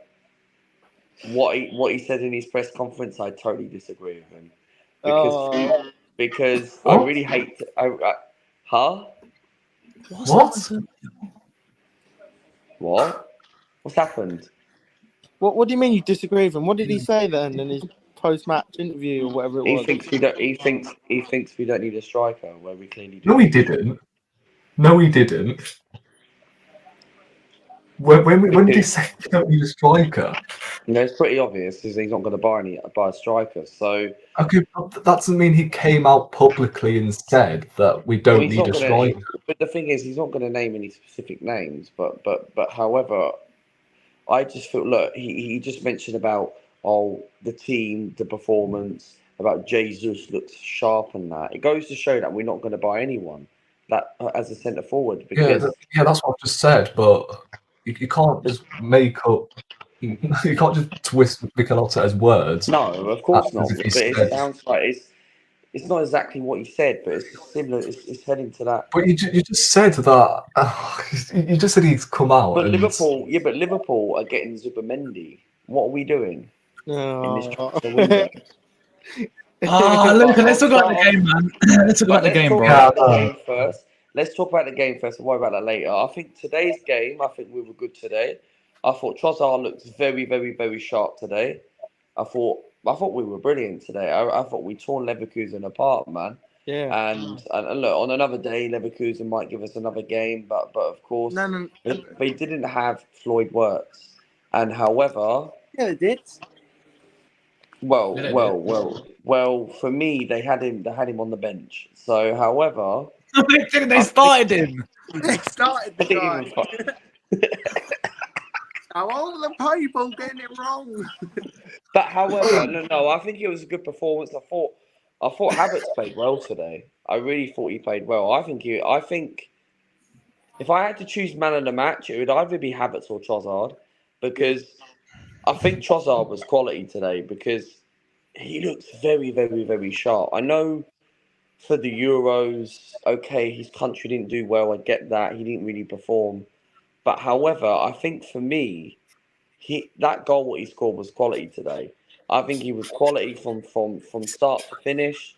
What he said in his press conference, I totally disagree with him because I really hate. Huh? What? What? What's happened? What do you mean you disagree with him? What did he say then in his post-match interview or whatever it He was? thinks we don't. He thinks we don't need a striker where we clearly do. No, he didn't. No, he didn't. When did he say we don't need a striker? You know, it's pretty obvious because he's not going to buy a striker. So Okay, but that doesn't mean he came out publicly and said that we don't need a striker. But the thing is, he's not going to name any specific names. But however, I just feel, look, he just mentioned about the team, the performance, about Jesus looks sharp and that. It goes to show that we're not going to buy anyone that as a centre forward because Yeah, that's what I've just said. But you can't just make up. You can't just twist Mikel Arteta's words. no, of course not. As if he But it said. sounds like it's not exactly what he said, but it's similar. It's heading to that. But you just said that. You just said he's come out. But and... Liverpool are getting Zubimendi. What are we doing in this transfer window? Luca, let's talk about the game, man. Let's talk about the game, bro. Let's talk about the game first and worry about that later. I think today's game, we were good today. I thought Trossard looked very, very, very sharp today. I thought we were brilliant today. I thought we tore Leverkusen apart, man. Yeah. And look, on another day, Leverkusen might give us another game, but of course, they didn't have Floyd Wirtz. And however, yeah, they did. Well, Yeah, they well, did. well, well. For me, they had him. They had him on the bench. So, however, They I think started him. They started I the didn't guy. even. Now all the people getting it wrong. But however, no, I think it was a good performance. I thought Havertz played well today. I really thought he played well. I think if I had to choose man of the match, it would either be Havertz or Trossard, because I think Trossard was quality today because he looks very, very, very sharp. I know for the Euros, okay, his country didn't do well. I get that he didn't really perform, but however, I think for me, that goal what he scored was quality today. I think he was quality from start to finish.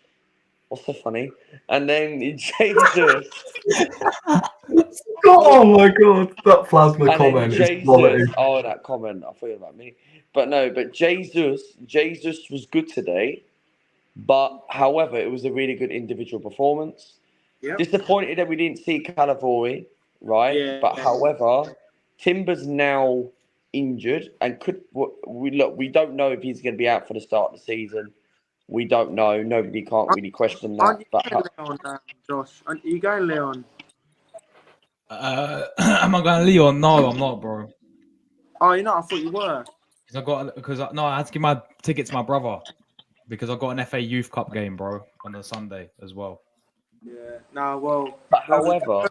What's so funny? And then Jesus, Oh my god, that plasma and then comment is quality. Jesus. Oh, that comment. I thought about me, but no. But Jesus was good today. But however, it was a really good individual performance. Yep. Disappointed that we didn't see Calavori, right? Yeah. But however, Timber's now injured and we don't know if he's going to be out for the start of the season. We don't know. Nobody can't really question Aren't that. you But going Leon, Josh? Aren't you going Leon? Am I going Leon? No, I'm not, bro. Oh, you know, I thought you were. I had to give my ticket to my brother because I got an FA Youth Cup game, bro, on the Sunday as well. Yeah. No, well, but however,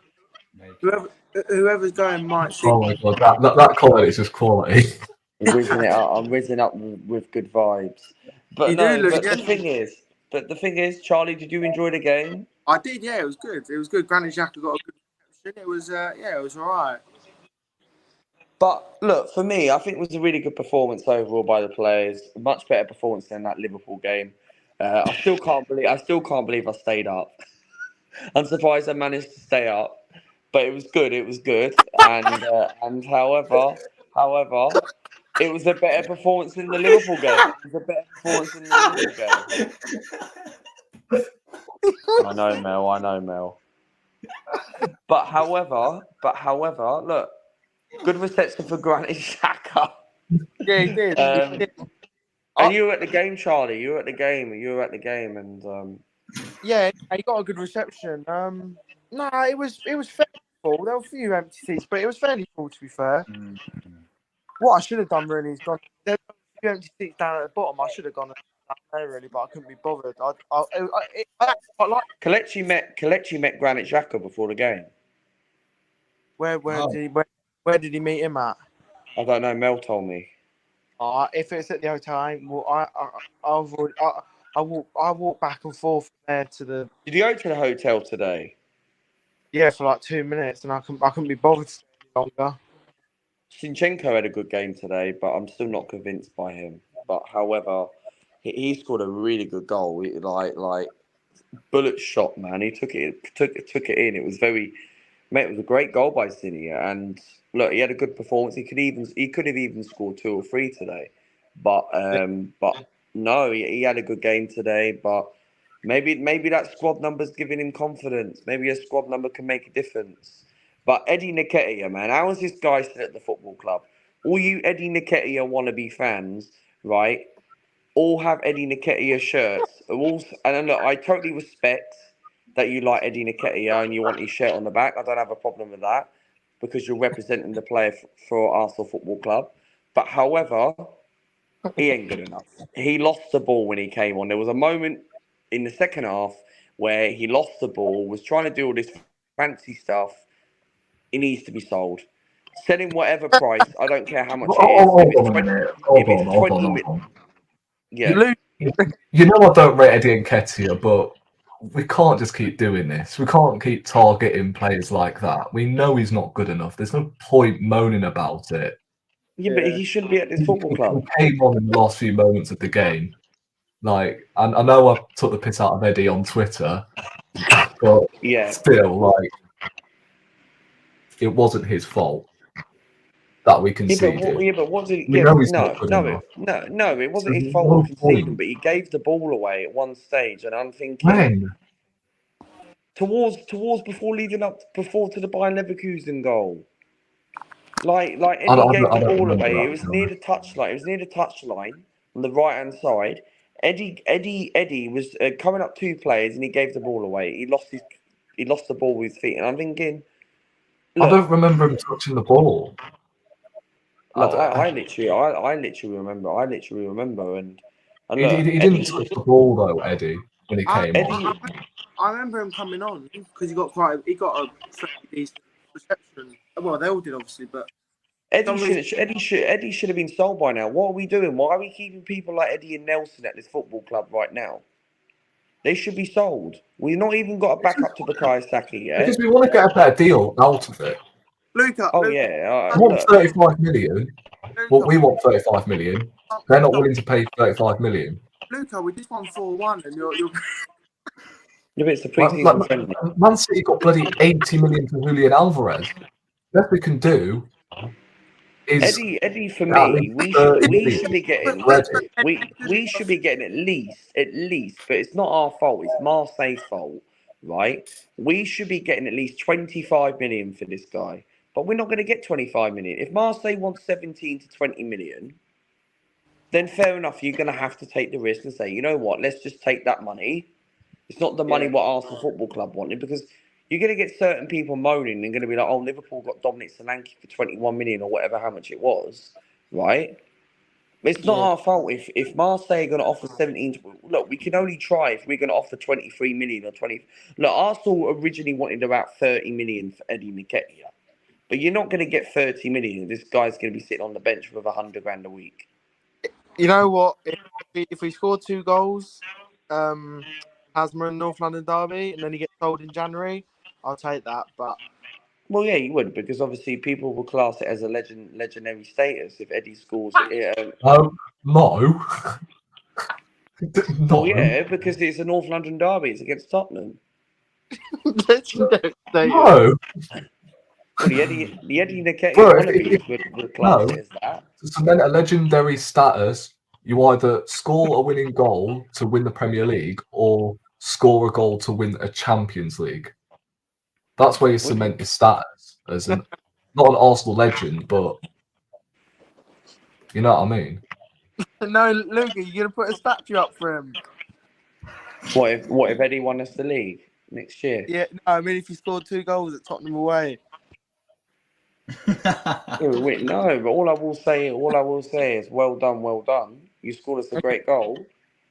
whoever, whoever's going might see. Oh my god, that comment is just quality. I'm rizzing up with good vibes. But You do no, look. but Yeah. the thing is, Charlie, did you enjoy the game? I did. Yeah, it was good. It was good. Granit Xhaka got a good reception. It was. Yeah, it was all right. But look, for me, I think it was a really good performance overall by the players. A much better performance than that Liverpool game. I still can't believe I stayed up. I'm surprised I managed to stay up, but it was good. It was good, and however, it was a better performance than the Liverpool game. It was a better performance than the Liverpool game. I know, Mel. But however, look, good reception for Granit Xhaka. Yeah, he did. He did. And you were at the game, Charlie. You were at the game, and Yeah, he got a good reception. No, it was fairly full. There were a few empty seats, but it was fairly full to be fair. What I should have done really is gone. There were a few empty seats down at the bottom. I should have gone down there really, but I couldn't be bothered. I actually quite like. Kelechi met Granit Xhaka before the game. Where where did he meet him at? I don't know. Mel told me. If it's at the hotel, I walk back and forth there to the Did you go to the hotel today? for like 2 minutes, and I couldn't be bothered to stay any longer. Zinchenko had a good game today, but I'm still not convinced by him. But however, he scored a really good goal. Like bullet shot, man. He took it in. It was it was a great goal by Zinnia. And look, he had a good performance. He could have even scored 2 or 3 today. But no, he had a good game today. But maybe that squad number's giving him confidence. Maybe a squad number can make a difference. But Eddie Nketiah, man, how is this guy still at the football club? All you Eddie Nketiah wannabe fans, right? All have Eddie Nketiah shirts. And look, I totally respect that you like Eddie Nketiah and you want his shirt on the back. I don't have a problem with that because you're representing the player for Arsenal Football Club. But however, he ain't good enough. He lost the ball when he came on. There was a moment in the second half where he lost the ball, was trying to do all this fancy stuff. He needs to be sold. Sell him whatever price. I don't care how much it is. Hold on a minute. Hold on. Yeah. You know I don't rate Eddie Nketiah, but we can't just keep doing this. We can't keep targeting players like that. We know he's not good enough. There's no point moaning about it. Yeah, but he shouldn't be at this football club. He came on in the last few moments of the game. Like, I know I took the piss out of Eddie on Twitter, but still, like, it wasn't his fault that we conceded. But what did we know he's not good enough. No, it wasn't his fault for conceding, but he gave the ball away at one stage, and I'm thinking when towards before leading up to the Bayern Leverkusen goal. Like Eddie gave the ball away. It was near the touchline. on the right hand side. Eddie was coming up 2 players and he gave the ball away. He lost the ball with his feet, and I'm thinking, I look, don't remember him touching the ball. look, I literally remember, and He look, didn't touch the ball though, Eddie, when he came on. I remember him coming on because he got a fairly decent reception. Well, they all did obviously, but Eddie should have been sold by now. What are we doing? Why are we keeping people like Eddie and Nelson at this football club right now? They should be sold. We've not even got a backup to Bukayo Saka yet. Because we want to get a better deal out of it. Luca. Oh Luca, yeah, We want 35 million. Luca, Well, we want 35 million. They're not willing to pay 35 million. Luca, we just won 4-1, and you're Yeah, but it's the pre-season friendly. Man City got bloody 80 million for Julian Alvarez. The best we can do is Eddie for me, we should be getting we should be getting at least, but it's not our fault. It's Marseille's fault, right? We should be getting at least 25 million for this guy, but we're not going to get 25 million. If Marseille wants 17 to 20 million, then fair enough. You're going to have to take the risk and say, you know what? Let's just take that money. It's not the money what Arsenal Football Club wanted, because you're going to get certain people moaning and going to be like, oh, Liverpool got Dominic Solanke for 21 million or whatever, how much it was, right? It's not our fault if Marseille are going to offer 17. Look, we can only try if we're going to offer 23 million or 20. Look, Arsenal originally wanted about 30 million for Eddie Nketiah, but you're not going to get 30 million. This guy's going to be sitting on the bench with 100 grand a week. You know what? If we score 2 goals, Hasma and North London derby, and then he gets sold in January, I'll take that. But well, yeah, you would, because obviously people will class it as a legendary status if Eddie scores. No. Well, yeah, because it's a North London derby. It's against Tottenham. legendary status. No. Well, the Eddie Nketiah wannabes would class it as that. To cement a legendary status, you either score a winning goal to win the Premier League or score a goal to win a Champions League. That's where you cement your status as not an Arsenal legend, but you know what I mean. No, Luca, you're gonna put a statue up for him. What if Eddie won us the league next year? Yeah, no, I mean if he scored 2 goals at Tottenham away. No, but all I will say is well done. You scored us a great goal,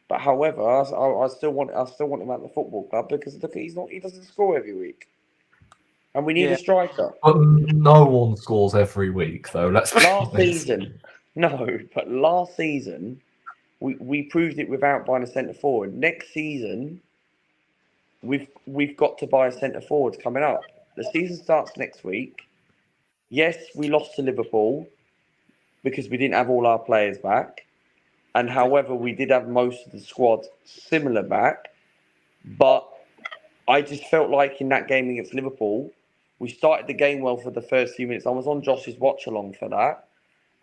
but however, I still want him at the football club, because look, he doesn't score every week, and we need a striker. But no one scores every week, though. Last season, we proved it without buying a centre forward. Next season, we've got to buy a centre forward coming up. The season starts next week. Yes, we lost to Liverpool because we didn't have all our players back. And however, we did have most of the squad similar back. But I just felt like in that game against Liverpool, we started the game well for the first few minutes. I was on Josh's watch along for that.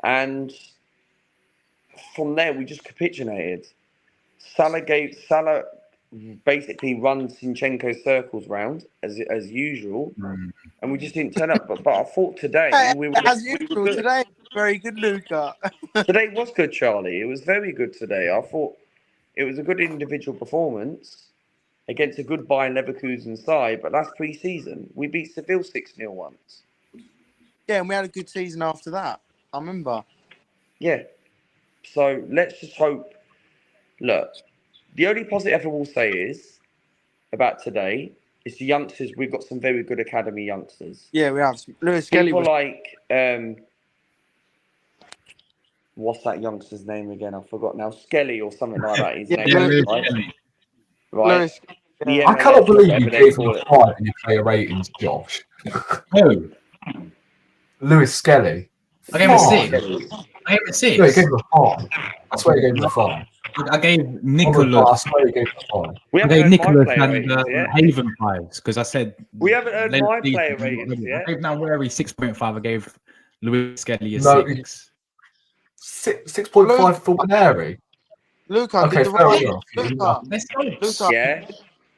And from there, we just capitulated. Salah basically runs Zinchenko's circles round as usual, and we just didn't turn up. But I thought today we were as usual. Today, very good, Luca. Today was good, Charlie. It was very good today. I thought it was a good individual performance against a good Bayern Leverkusen side. But that's pre-season. We beat Seville 6-0 once. Yeah, and we had a good season after that. I remember. Yeah. So let's just hope. Look. The only positive I will say is about today is the youngsters. We've got some very good academy youngsters. Yeah, we have. Lewis Kelly People like what's that youngster's name again? I forgot now. Skelly or something like that. His name, right? Lewis, I cannot believe you gave him a 5 in your player ratings, Josh. Who? Lewis Skelly. I gave him a 6. I gave him a 6. No, he gave him a 5. I swear he gave him a 5. I gave Nicholas. I swear he gave him a 5. We I haven't gave heard Nicholas my player and ratings, Haven 5s because I said we haven't heard my player ratings yet. I gave Nawari 6.5. I gave Lewis Skelly a 6. 6.5 for Waneri. Luca, Okay, fair enough. Luca, Yeah.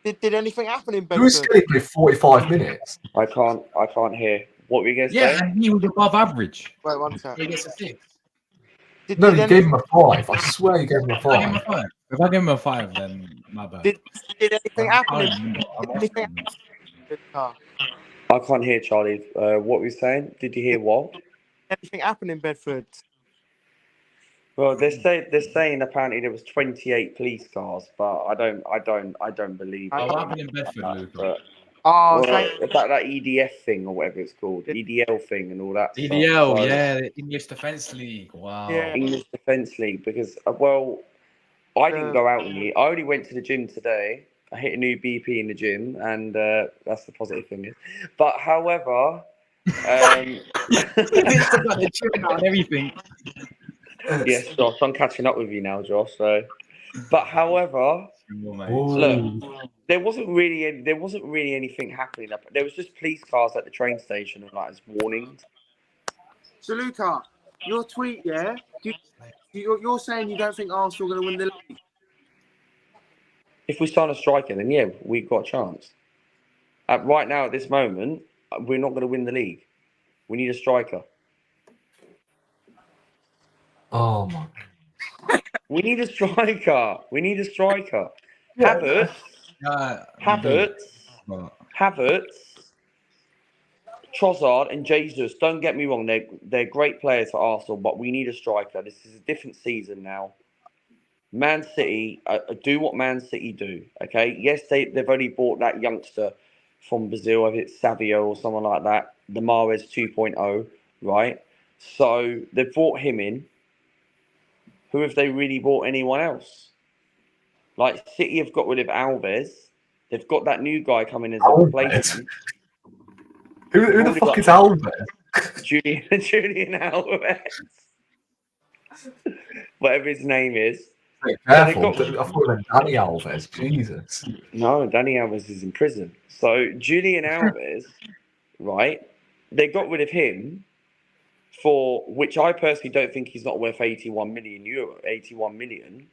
Did anything happen in Benton? Lewis Skelly played 45 minutes. I can't hear. What were you going to say? Yeah, and he was above average. Wait, one second. He gets a 6. No, you gave him a 5. I swear you gave him a If I give him a 5. 5, if I give him a 5, then my bad. Did anything happen? I'm Anything Arsenal. Luca? I can't hear Charlie. What were you saying? Did you hear what? Anything happen in Bedford? Well, they're saying apparently there was 28 police cars, but I don't believe Oh, it. What happened in Bedford, Luca? But, Oh, well, about that EDF thing or whatever it's called, EDL thing and all that EDL, stuff. So, yeah, the English Defence League. Wow. Yeah. English Defence League, because well, I didn't go out in it. I only went to the gym today. I hit a new BP in the gym, and that's the positive thing. But however, It's about the gym now and everything. yes, Josh, I'm catching up with you now, Josh. So, but however, Ooh. there wasn't really anything happening. There was just police cars at the train station and like as warnings. So, Luca, your tweet, yeah? You're saying you don't think Arsenal are going to win the league? If we sign a striker, then yeah, we've got a chance. Right now, at this moment, we're not going to win the league. We need a striker. Oh my. We need a striker. We need a striker. Yeah. Havertz, Trossard, and Jesus. Don't get me wrong; they're great players for Arsenal, but we need a striker. This is a different season now. Man City do what Man City do. Okay, yes, they've only bought that youngster from Brazil. I think it's Savio or someone like that. The Mahrez 2.0, right? So they've brought him in. Who have they really bought anyone else? Like City have got rid of Alves. They've got that new guy coming as a Alves? replacement. Who the fuck is Alves? Julian Alves. Whatever his name is. Careful. I thought it was Danny Alves. Jesus. No, Danny Alves is in prison. So Julian Alves, right? They got rid of him for which I personally don't think he's not worth 81 million euro. 81 million.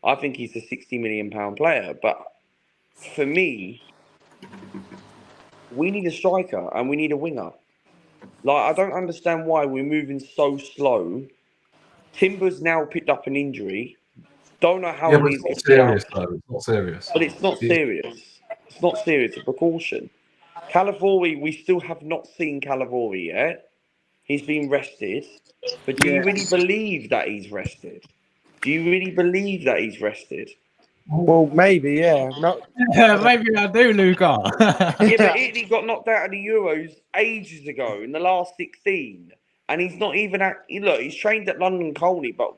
I think he's a 60 million pound player. But for me, we need a striker and we need a winger. Like, I don't understand why we're moving so slow. Timber's now picked up an injury. Don't know how long It's he's not going to be out. serious though. It's not serious. But it's not serious. It's not serious. It's a precaution. Calavori, we still have not seen Calavori yet. He's been rested. But do you really believe that he's rested? Do you really believe that he's rested? Well, maybe, yeah. No, Maybe I do, Luca. Yeah, but Italy got knocked out of the Euros ages ago in the last 16. And he's not even look, he's trained at London Colney, but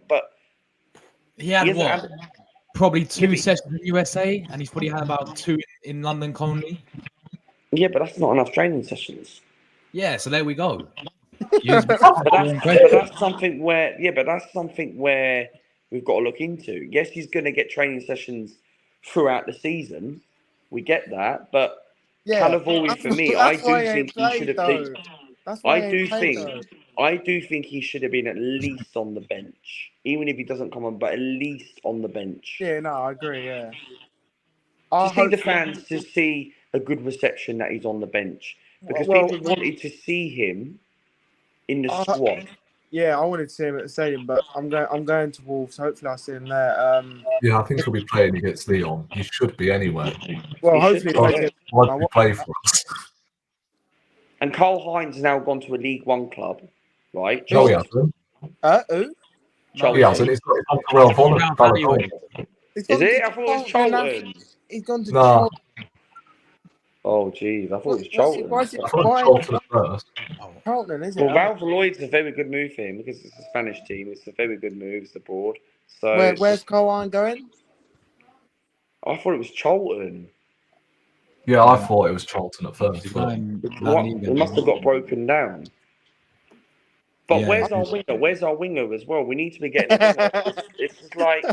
he had hasn't what? had- Probably 2 sessions in USA, and he's probably had about 2 in London Colney. yeah, but that's not enough training sessions. Yeah, so there we go. But that's something where we've got to look into. Yes, he's going to get training sessions throughout the season. We get that, but yeah. Calavori for me, I do think he should have been. That's why I do think he should have been at least on the bench, even if he doesn't come on, but at least on the bench. Yeah, no, I agree. Yeah. Just need the fans to see a good reception that he's on the bench, because people wanted to see him in the squad. Yeah, I wanted to see him at the stadium, but I'm going to Wolves. Hopefully, I see him there. Yeah, I think he'll be playing against Leon. He should be anyway. Well, hopefully, Why don't he play for us? And Karl Heinz now gone to a League One club, right? No, he hasn't. Who? He hasn't. He's gone to Real Valladolid. Is it? I thought it was Charlton. He's gone to No. Oh, jeez. I thought it was Charlton. I thought it was Charlton at first. Charlton, is it? Well, Valladolid's a very good move for him because it's a Spanish team. It's a very good move. It's the board. So where's Cowan going? I thought it was Charlton. Yeah, I thought it was Charlton at first. It must have got broken down. But where's our winger? Where's our winger as well? We need to be getting a winger. It's just like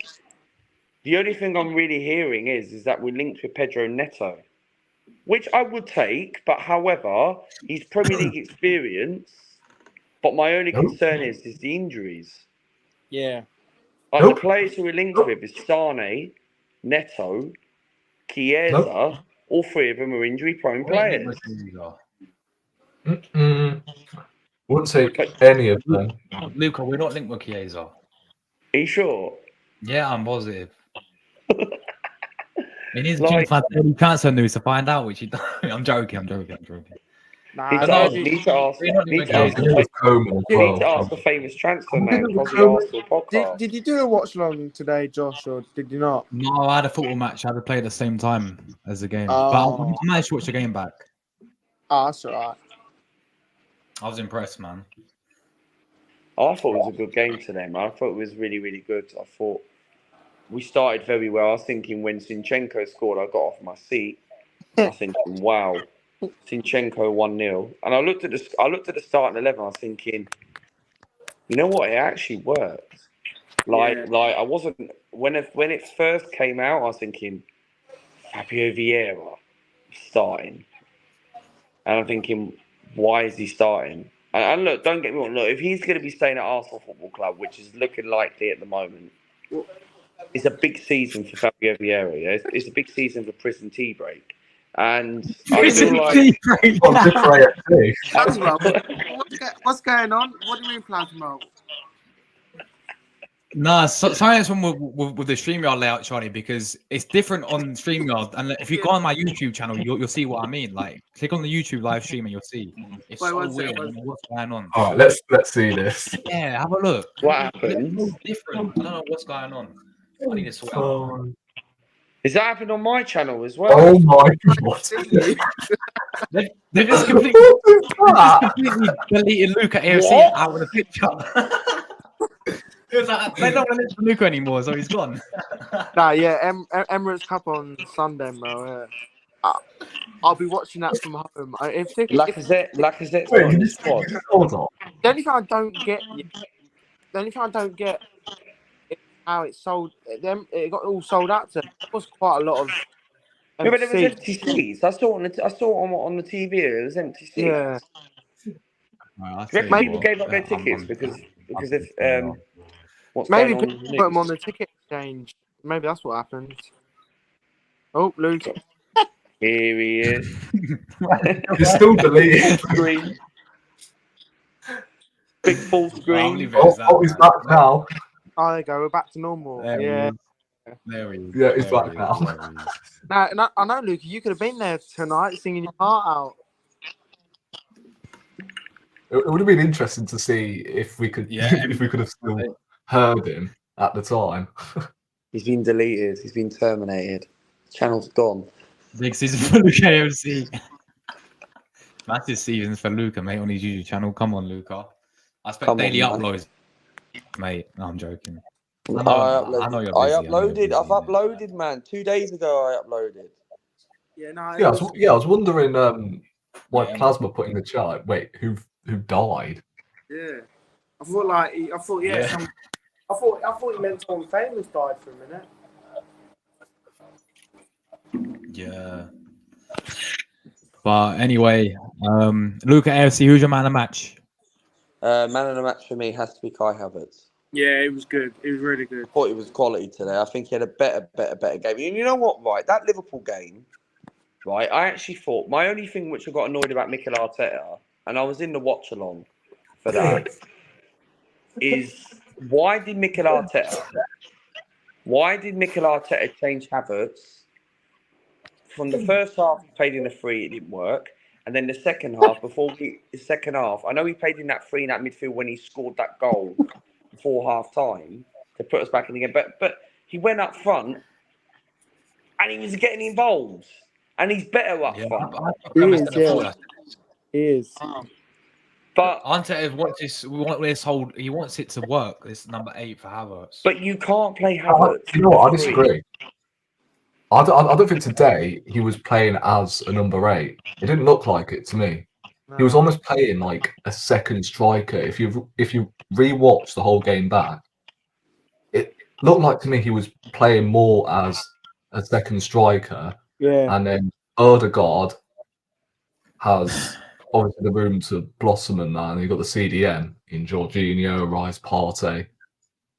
the only thing I'm really hearing is that we're linked with Pedro Neto, which I would take. But however, he's Premier League experience. But my only concern is the injuries. Yeah. The players who we're linked with is Sane, Neto, Chiesa. All three of them are injury-prone players. Wouldn't say any of them. Luca, we're not linked with Chiesa. Are you sure? Yeah, I'm positive. In his Like- like, had any transfer news to find out, which he I'm joking. Nah, Need to no, ask. Need to ask. we're not Need even to Yeah, ask. I think it was Coleman as You well. need to ask the famous transfer I'm man, thinking of Cosy Coleman. Arsenal podcast. did you do a watch along today, Josh, or did you not? No, I had a football match. I had to play at the same time as the game, Oh. but I managed to watch the game back. Oh, that's alright. I was impressed, man. I thought it was a good game today, man. I thought it was really, really good. I thought we started very well. I was thinking when Zinchenko scored, I got off my seat. I was thinking, wow, Zinchenko 1-0. And I looked at the starting 11. I was thinking, you know what? It actually worked. Like I wasn't when it first came out. I was thinking Fabio Vieira starting, and I'm thinking, why is he starting? And look, don't get me wrong. Look, if he's going to be staying at Arsenal Football Club, which is looking likely at the moment, it's a big season for Fabio Vieira. Yeah? It's a big season for Prison Tea Break, and I feel like Plasma, what's going on? What do you mean, Plasma? Nah, something's wrong with the StreamYard layout, Charlie, because it's different on StreamYard. And if you go on my YouTube channel, you'll see what I mean. Like, click on the YouTube live stream and you'll see. It's Wait, so one weird. second. I don't know what's going on? All right, let's see this. Yeah, have a look. what happened. It's different. I don't know what's going on. I need to sort out. Is that happened on my channel as well? Oh my god! They've just completely, deleted Luca AFC out of the picture. It was like, they don't want to listen to Luca anymore, so he's gone. Nah, yeah, Emirates Cup on Sunday, bro. Yeah. I'll be watching that from home. Lacazette's not Wait, in the you squad. hold on. The only thing I don't get is how it sold. It got all sold out to. There was quite a lot of. Yeah, but there was seats. empty seats. I saw it on the TV. There was empty seats. Yeah. Right, Do you reckon people gave up their tickets because if what's Maybe going on? people put them on the ticket exchange. Maybe that's what happened. Oh, Luke. Here he is. You're still deleted. Screen. Big full screen. Oh, he's back now. Oh, there you go. We're back to normal. There Yeah. There he is. Yeah, he's There back he is. now. There he is. Now, I know, Luke. You could have been there tonight, singing your heart out. It would have been interesting to see if we could, if we could have still heard him at the time. He's been deleted. He's been terminated. Channel's gone. Big season for Luca AFC. Massive seasons for Luca, mate, on his YouTube channel. Come on, Luca. I expect Come on, daily man. uploads, mate. No, I'm joking. I know you're busy. uploaded. I've uploaded, man. 2 days ago, I uploaded. Yeah, no. Yeah, I was wondering why Yeah. Plasma put in the chat. Wait, who died? Yeah. I thought Yeah. I thought you meant someone famous died for a minute. Yeah. But anyway, Luca AFC, who's your man of the match? Man of the match for me has to be Kai Havertz. Yeah, it was good. It was really good. I thought it was quality today. I think he had a better game. And you know what, right? That Liverpool game, right? I actually thought my only thing which I got annoyed about Mikel Arteta, and I was in the watch along for that, is why did Mikel Arteta change Havertz? From the first half, he played in a free, it didn't work. And then the second half, I know he played in that free in that midfield when he scored that goal before half time to put us back in the game. But he went up front and he was getting involved. And he's better up front. He is. But Arteta he wants it to work. This number 8 for Havertz. But you can't play Havertz. You know what? I disagree. I don't think today he was playing as a number 8. It didn't look like it to me. He was almost playing like a second striker. If you rewatch the whole game back, it looked like to me he was playing more as a second striker. Yeah. And then Odegaard has obviously the room to blossom and that, and you've got the CDM in Jorginho, Rice, Partey.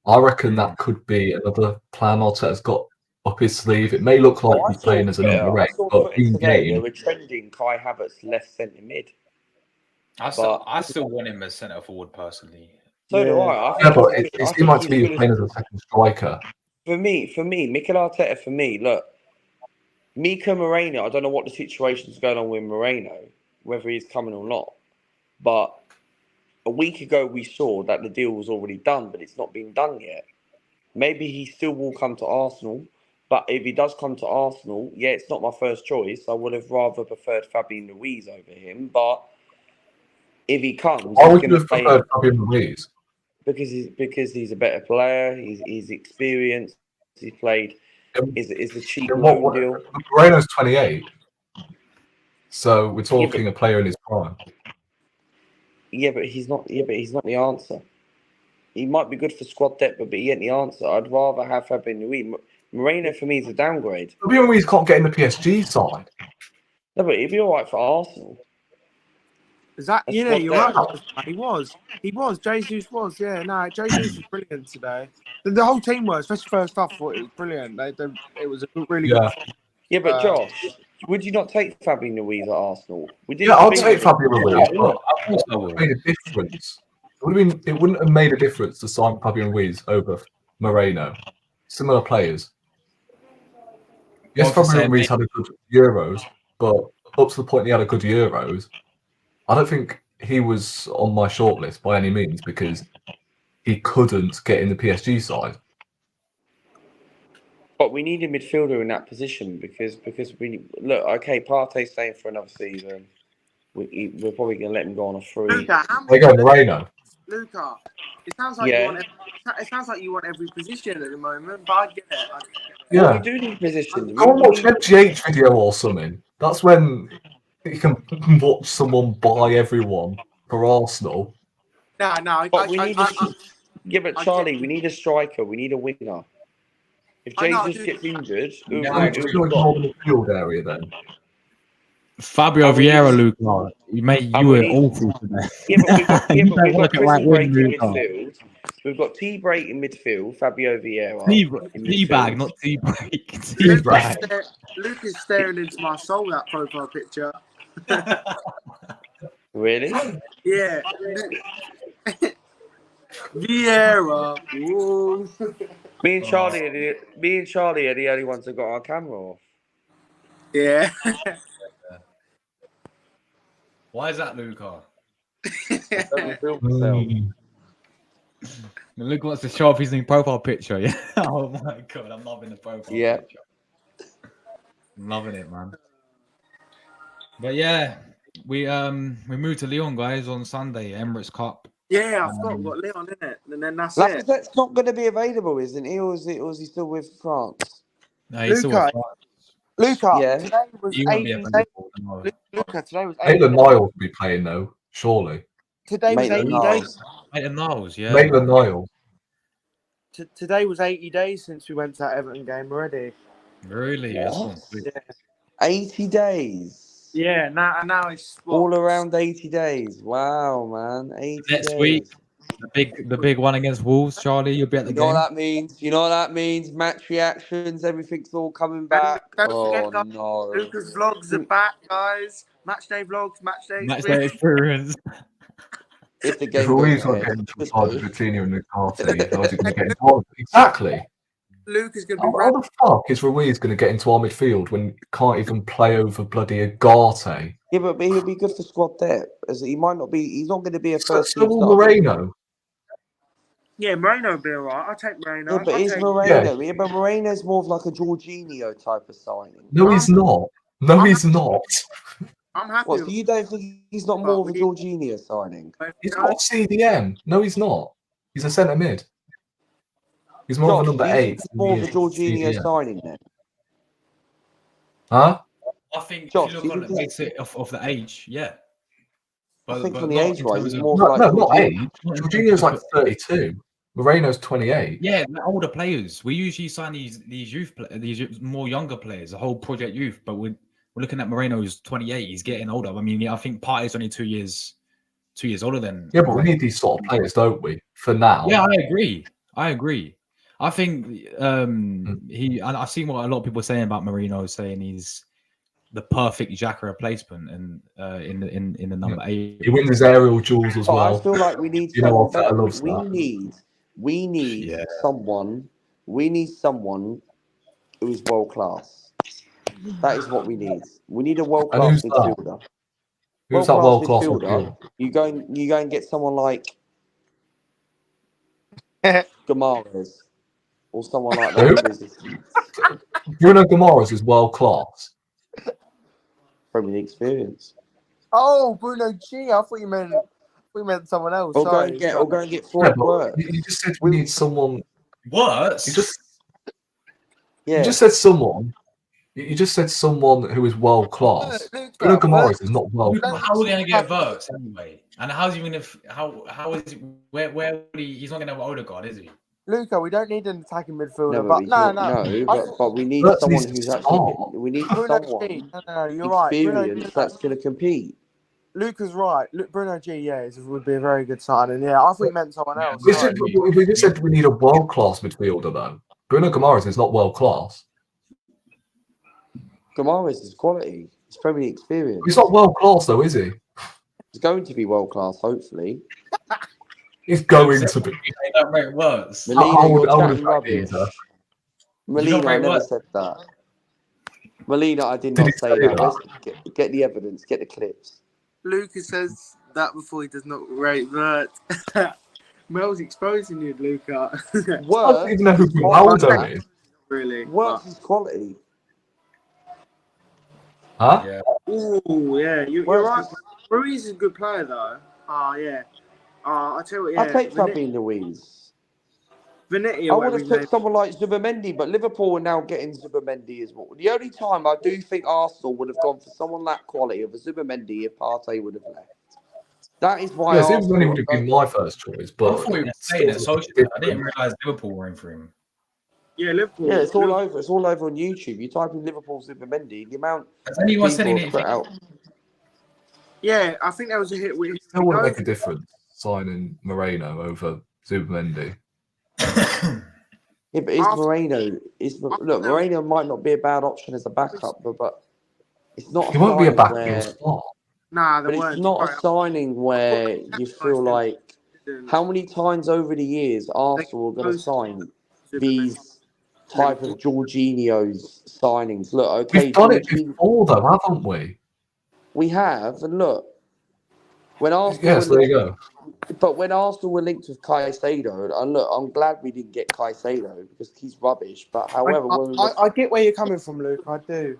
I reckon that could be another plan Arteta's got up his sleeve. It may look like he's playing as a number 8, but in They game, were trending Kai Havertz left centre mid. I still want him as centre forward personally. So do I. I Yeah, think but he's, it I seemed think like he's to me he good was as, playing as a second striker. for me, Mikel Arteta, for me, look, Mika Moreno, I don't know what the situation's going on with Moreno, whether he's coming or not. But a week ago, we saw that the deal was already done, but it's not been done yet. Maybe he still will come to Arsenal. But if he does come to Arsenal, yeah, it's not my first choice. I would have rather preferred Fabian Ruiz over him. But if he comes, Why he's would going you to have play preferred Fabian Ruiz? because he's a better player. He's experienced. He's played. In, Is a cheap in loan deal. Moreno's 28, so we're Yeah, talking a player in his prime. but he's not. Yeah, but he's not the answer. He might be good for squad depth, but he ain't the answer. I'd rather have Fabian Ruiz. Moreno for me is a downgrade. Fabian Ruiz can't get in the PSG side. No, but he'd be all right for Arsenal. Is that? That's Yeah, what you're that- right. He was. Jesus was. Yeah, no, Jesus was brilliant today. The whole team was, especially first half. I thought it was brilliant. It was a really Yeah. good. Yeah, but Josh, would you not take Fabian Ruiz at Arsenal? We didn't Yeah, I'll speak take of it. Fabian Ruiz, I but would. Of course I would. it made a difference. It wouldn't have made a difference to sign Fabian Ruiz over Moreno. Similar players. Yes, Both the Fabian same Ruiz had a good Euros, but up to the point he had a good Euros, I don't think he was on my shortlist by any means because he couldn't get in the PSG side. But we need a midfielder in that position because we look okay. Partey's staying for another season. We're probably going to let him go on a free. Luca, There you go, Moreno. Luca, it sounds like Yeah. it sounds like you want every position at the moment, but I get it. Well, Yeah. we do need positions. Go and watch We an need, MGH video or something. That's when you can watch someone buy everyone for Arsenal. No, but we need a. Yeah, but I Charlie, get- we need a striker. We need a winger. If I know, Jesus gets injured, who Yeah, So I you just agree. feel ignore the midfield area then. Fabio And we Vieira, need- Luca, and you we were need- awful today. Yeah, but we've got, You don't we've got look at right prison wing, break in Luca. midfield. We've got tea break in midfield. Fabio Vieira. in Tea bag, midfield. not tea break. Tea Luke, bag. Luke is staring into my soul. That profile picture. Really? Yeah. Vieira. Ooh. Me and Charlie are the only ones that got our camera off. Yeah. Why is that, Luca? Doesn't film himself. Luke wants to show off his new profile picture. Yeah. Oh my god, I'm loving the profile Yeah. picture. I'm loving it, man. But yeah, we moved to Lyon, guys, on Sunday, Emirates Cup. Yeah, I forgot what Leon in it, and then that's it. Lacazette's not going to be available, isn't he? Or is he still with France? No, he's still Luca, with Luca, Yeah. today was He won't be 80 days. available tomorrow. Luca, today was 80 Maitland days. Niles will be playing though, surely. Today was Maitland 80 Niles. days. Maitland Niles, yeah. Maitland Niles. Today was 80 days since we went to that Everton game already. Really? That's What? one quick. 80 days. Yeah, now it's All around 80 days. Wow, man. 80 Next days. week, the big one against Wolves, Charlie. You'll be at the You know what game. that means? You know what that means? Match reactions, everything's all coming back. Don't Oh, forget, guys, no. Luca's vlogs are back, guys. Matchday vlogs, matchday Match day experience. experience. If the If game Ruiz goes won't ahead. get into the side with Coutinho and McCarthy, how is he going to get into our... Exactly. Luke is going to be How the fuck is Ruiz going to get into our midfield when he can't even play over bloody Agarte? Yeah, but he'll be good for squad depth. As he might not be. He's not going to be a So first team will starter. Moreno. Yeah, Moreno will be alright. I'll take Moreno. Yeah, but I'll is take... Moreno? Yeah, but Moreno's more of like a Jorginho type of signing. No, he's not. No, he's not. I'm happy What? So with you don't think he's not more of a Jorginho signing? He's got a CDM. No, he's not. He's a centre mid. He's more of a Josh, number do you think 8. he's more of a than he is Jorginho CDM. signing then? Huh? I think Josh, if you do look you on think the base of the age, yeah. I think on the not age in wise, terms he's of- more No, like no, not Jorginho. age. Jorginho's like 32. Moreno's 28. Yeah, the older players. We usually sign these more younger players, the whole project youth. But we're looking at Moreno, who's 28. He's getting older. I mean, I think Partey's only 2 years older than. Yeah, but we Moreno. need these sort of players, don't we? For now. Yeah, I agree. I think I've seen what a lot of people are saying about Marino, saying the perfect Xhaka replacement in the number 8. He wins his aerial duels as But well. I feel like we need You know, someone. Arteta loves We that. need Yeah. someone. We need someone who is world class. That is what we need. We need a world And class who's that? midfielder. Who's that world-class midfielder? You go and get someone like Gamares or someone like Who? that. Bruno Guimaraes is world-class. Premier League experience. Oh, Bruno G. I thought you meant someone else. Or Sorry. go and get Yeah, Floyd but Wirtz. you just said we need someone. What? You just Yeah. You just said someone. You just said someone who is world class. Luca, Bruno Guimaraes is not world Luke, class. how are we going to get Verts anyway? And how's he going to? How is he? Where would he? He's not going to have Odegaard, is he? Luca, we don't need an attacking midfielder, No, but but we need Wirtz someone needs to who's actually. start. We need Bruno G. someone No, you're right. Bruno experienced that's going to compete. Luca's right. Bruno G. Yeah, would be a very good signing. Yeah, I thought you meant someone else. We Sorry. just said we need a world class midfielder, though. Bruno Guimaraes is not world class. Gamares is quality. It's Premier League experience. He's not world class, though, is he? He's going to be world class, hopefully. He's going to be. They don't rate Verts. Melina, you're old chatting is rubbish. that? Melina, I never what? said that. Melina, I did Did not he say say that. that? Let's get the evidence, get the clips. Lucas says that before he does not rate Vert. Mel's exposing you, Luca. I don't Wirtz even know who is Ronaldo is. Really. Wirtz is quality. Huh? Yeah. Oh, yeah. You're Wirtz right. is- Ruiz is a good player, though. Oh, yeah. I tell you what, yeah. I take Fabian Louise. Vanetti I or would whatever have his took name. someone like Zubimendi, but Liverpool are now getting Zubimendi as well. The only time I do think Arsenal would have gone for someone that quality of a Zubimendi if Partey would have left. That is why Yeah, Arsenal Zimmerman would have been my first choice, but I thought we were still saying it looks social. I didn't different. realise Liverpool were in for him. Yeah, Liverpool. Yeah, it's all over. It's all over on YouTube. You type in Liverpool Zubimendi, the amount Has anyone said people anything? put out. Yeah, I think that was a hit. With Still wouldn't make a difference signing Moreno over Zubimendi. Yeah, but is Moreno? Look, Moreno might not be a bad option as a backup, but it's not. He won't be a signing backup where- in start. Nah, But they it's weren't. not a signing where you feel like how many times over the years Arsenal are going to sign these type of Jorginho's signings. Look, okay, We've done it Jorginho, before, though, haven't we? we have, and look, when Arsenal Yes, were there you go. but when Arsenal were linked with Caicedo, and look, I'm glad we didn't get Caicedo because he's rubbish. But however, when we I get where you're coming from, Luke. I do.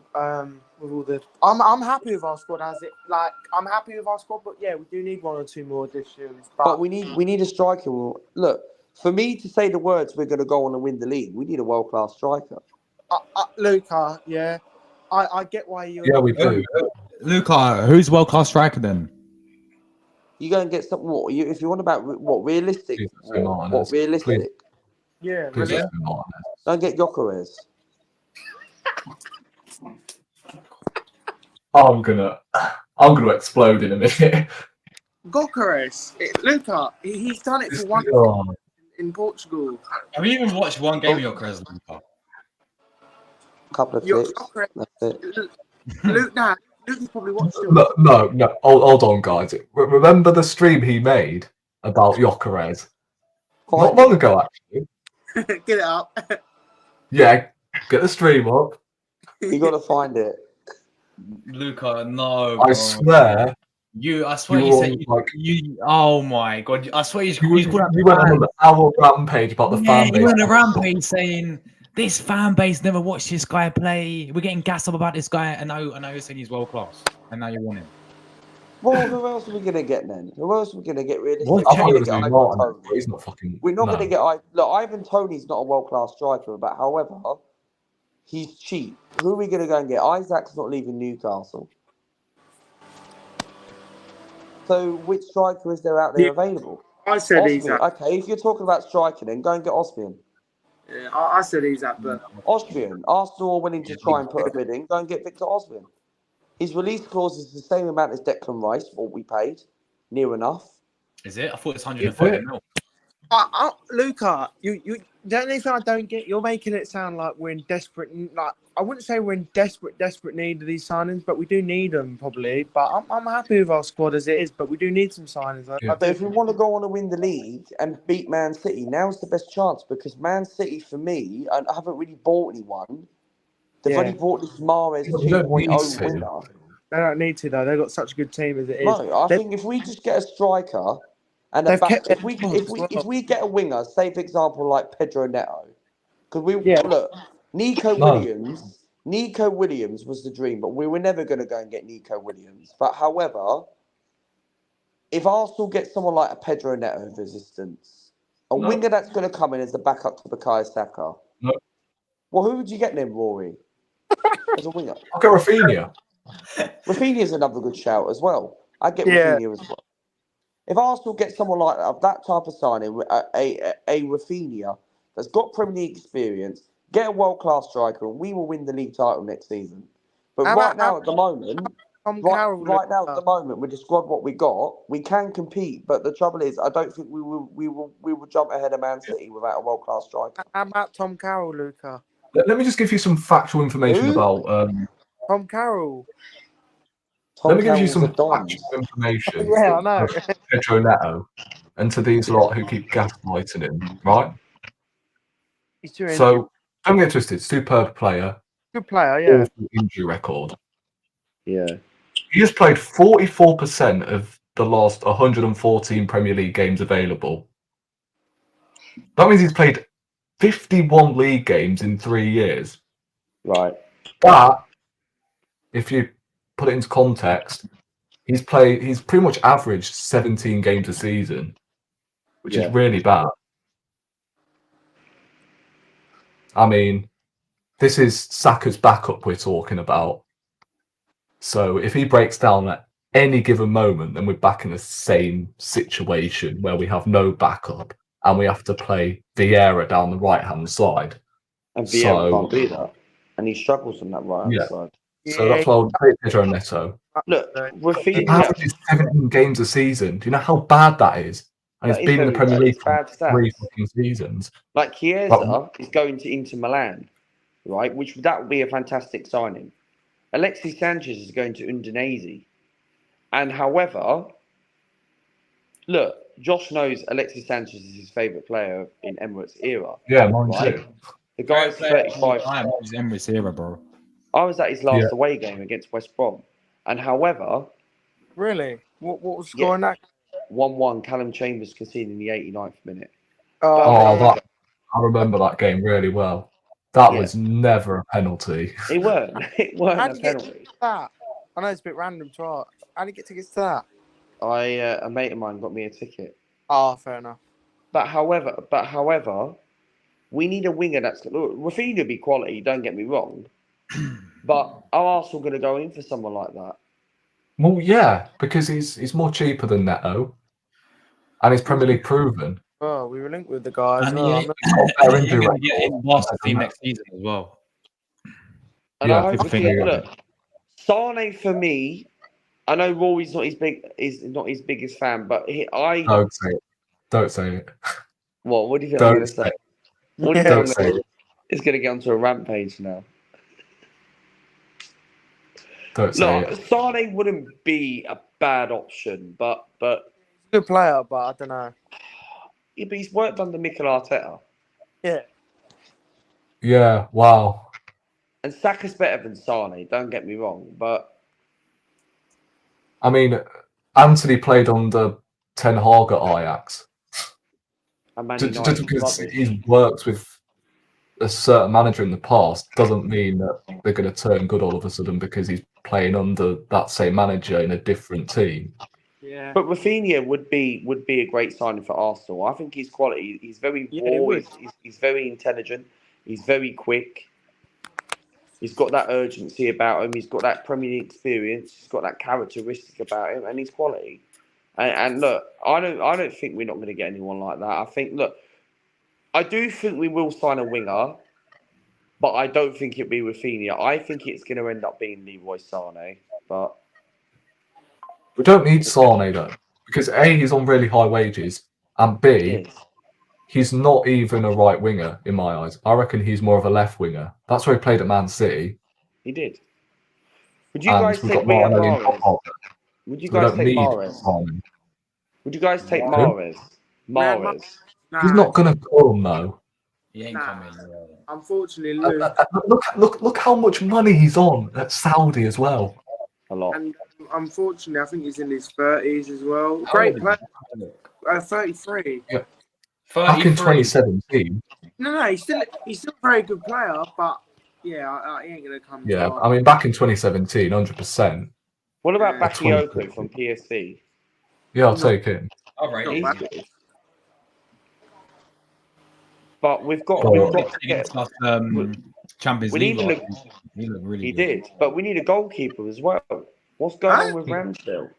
With all the, I'm happy with our squad as it. Like, I'm happy with our squad, but yeah, we do need one or two more additions. but we need a striker. Look, for me to say the words we're going to go on and win the league, we need a world class striker. Luca, yeah, I get why you. Yeah, we do. Luca, who's world class striker then? You go and get something. If you want about what realistic, Please don't say what Martinez. realistic? Yeah, Please really. don't say Martinez. Don't get Gyökeres. I'm gonna explode in a minute. Gokares, Luca, he's done it for one Oh, in Portugal. Have you even watched one game of your Crez, Luca? Couple of Your clips. Gokares, That's it. Luke has probably watched it. no. Hold on, guys. Remember the stream he made about Gyökeres? Not long ago, actually. Get it up. Yeah, get the stream up. You got to find it. Luca, no. I bro. swear. I swear you you were said on, like- you. Oh my god! I swear You went on an hour rampage about the fan base. You went on a rampage saying this fan base never watched this guy play. We're getting gassed up about this guy, and now you're saying he's world class, and now you want him. Well, who else are we going to get then? Who else are we going to get realistic? What? I thought We're it was gonna going get to be Ivan Martin, Toney. but he's not fucking. We're not no. going to get look. Ivan Tony's not a world class striker, but however, he's cheap. Who are we going to go and get? Isaac's not leaving Newcastle. So which striker is there out there Yeah. available? I said he's Osmian. up. Okay, if you're talking about striker, then go and get Osmian. Yeah, I said he's up, but Osmian. Arsenal are willing to try and put a bid in. Go and get Victor Osmian. His release clause is the same amount as Declan Rice, what we paid. Near enough. Is it? I thought it's 130 mil. Luca, you the only thing I don't get, you're making it sound like we're in desperate. Like I wouldn't say we're in desperate need of these signings, but we do need them probably. But I'm happy with our squad as it is, but we do need some signings. I But do. if we want to go on to win the league and beat Man City, now's the best chance because Man City, for me, and I haven't really bought anyone. They've Yeah. only bought this Mahrez We don't need 2.0 to. winger. They don't need to though. They've got such a good team as it is. No, I They, think if we just get a striker and a they've back, kept their if we form if as we if well. we get a winger, say for example like Pedro Neto, because we Yeah. look, No. Nico Williams was the dream, but we were never going to go and get Nico Williams. But however, if Arsenal get someone like a Pedro Neto of resistance, a No. winger that's going to come in as the backup to Bukayo Saka, No. well, who would you get then, Rory, as a winger? I'll go Rafinha. Rafinha's another good shout as well. I'd get Yeah. Rafinha as well. If Arsenal get someone like that type of signing, a Rafinha that's got Premier League experience, get a world class striker, and we will win the league title next season. But How right about now, at the moment, Tom Carroll? with the squad what we got, we can compete. But the trouble is, I don't think we will jump ahead of Man City without a world class striker. How about Tom Carroll, Luca? Let me just give you some factual information Who? about. Tom Carroll. Let me give you Carroll's some a Don. factual information Yeah, I know. of Pedro Neto and to these lot who keep gaslighting him, right? He's too injured. So don't get twisted. Superb player, Good player, yeah. awful injury record. Yeah. He has played 44% of the last 114 Premier League games available. That means he's played 51 league games in 3 years. Right. But if you put it into context, he's pretty much averaged 17 games a season, which is really bad. I mean, this is Saka's backup we're talking about. So if he breaks down at any given moment, then we're back in the same situation where we have no backup and we have to play Vieira down the right-hand side. And Vieira can't do that. And he struggles on that right-hand side. So that's why I would take Pedro Neto. Look, He Rafinha, averages 17 games a season. Do you know how bad that is? And That he's is been in the very Premier bad. League It's for bad stats. 3 fucking seasons. like Chiesa is going to Inter Milan, right? Which that would be a fantastic signing. Alexis Sanchez is going to Udinese. And however, look, Josh knows Alexis Sanchez is his favourite player in Emirates era. Yeah, mine Right? too. The guy's 35. He's Emirates era, bro. I was at his last away game against West Brom. And however, Really? What was scoring that? 1-1, Callum Chambers conceding in the 89th minute. I remember that game really well. That was never a penalty. It weren't. It weren't How a did you get penalty. to that? I know it's a bit random to ask. How did you get tickets to that? A mate of mine got me a ticket. Oh, fair enough. But however, we need a winger that's look, Rafinha would be quality. Don't get me wrong, but are Arsenal going to go in for someone like that? Well, yeah, because he's more cheaper than Neto, and he's Premier League proven. Oh, we were linked with the guys. And Oh, he's going to get in Barca team next season as well. And Yeah, I hope I we think keep, they look, Sane for me. I know Rory's not his biggest fan, but Don't say it. Don't say it. What do you think I'm going to say? What do you Don't think say it. It's going to get onto a rampage now. Don't say it. Sane wouldn't be a bad option, but good player, but I don't know. yeah, but he's worked under Mikel Arteta. Yeah. Yeah, wow. And Saka's better than Sane, don't get me wrong, but I mean, Anthony played under Ten Hag at Ajax. and Man Just United because rubbish. he's worked with a certain manager in the past doesn't mean that they're going to turn good all of a sudden because he's playing under that same manager in a different team. Yeah. But Rafinha would be a great signing for Arsenal. I think his quality. He's very raw. He's very intelligent. He's very quick. He's got that urgency about him. He's got that Premier League experience. He's got that characteristic about him, and his quality. And look, I don't think we're not going to get anyone like that. I think I do think we will sign a winger, but I don't think it'll be Rafinha. I think it's going to end up being Leroy Sané. But We don't need Sane though, because A, he's on really high wages, and B, he's not even a right winger in my eyes. I reckon he's more of a left winger. That's where he played at Man City. He did. Would you And guys we've take got Martinelli and Mahrez? Pogba. Would you We guys don't take need Mahrez? Varane. Would you guys take Who? Mahrez? Man, Mahrez. He's not going to come though. He ain't Nah. coming. Unfortunately, Luke, Look how much money he's on at Saudi as well. A lot. and unfortunately, I think he's in his 30s as well. Great player, 33. Back in 2017. No, he's still a very good player, but yeah, he ain't gonna come. Yeah, to I mean, back in 2017, 100%. What about Yeah. Bakayoko from PSV? Yeah, I'll take him. All right. He's bad. good. But we've got to get. Champions we League. need He looked really He good. did, but we need a goalkeeper as well. What's going Huh? on with Ramsdale?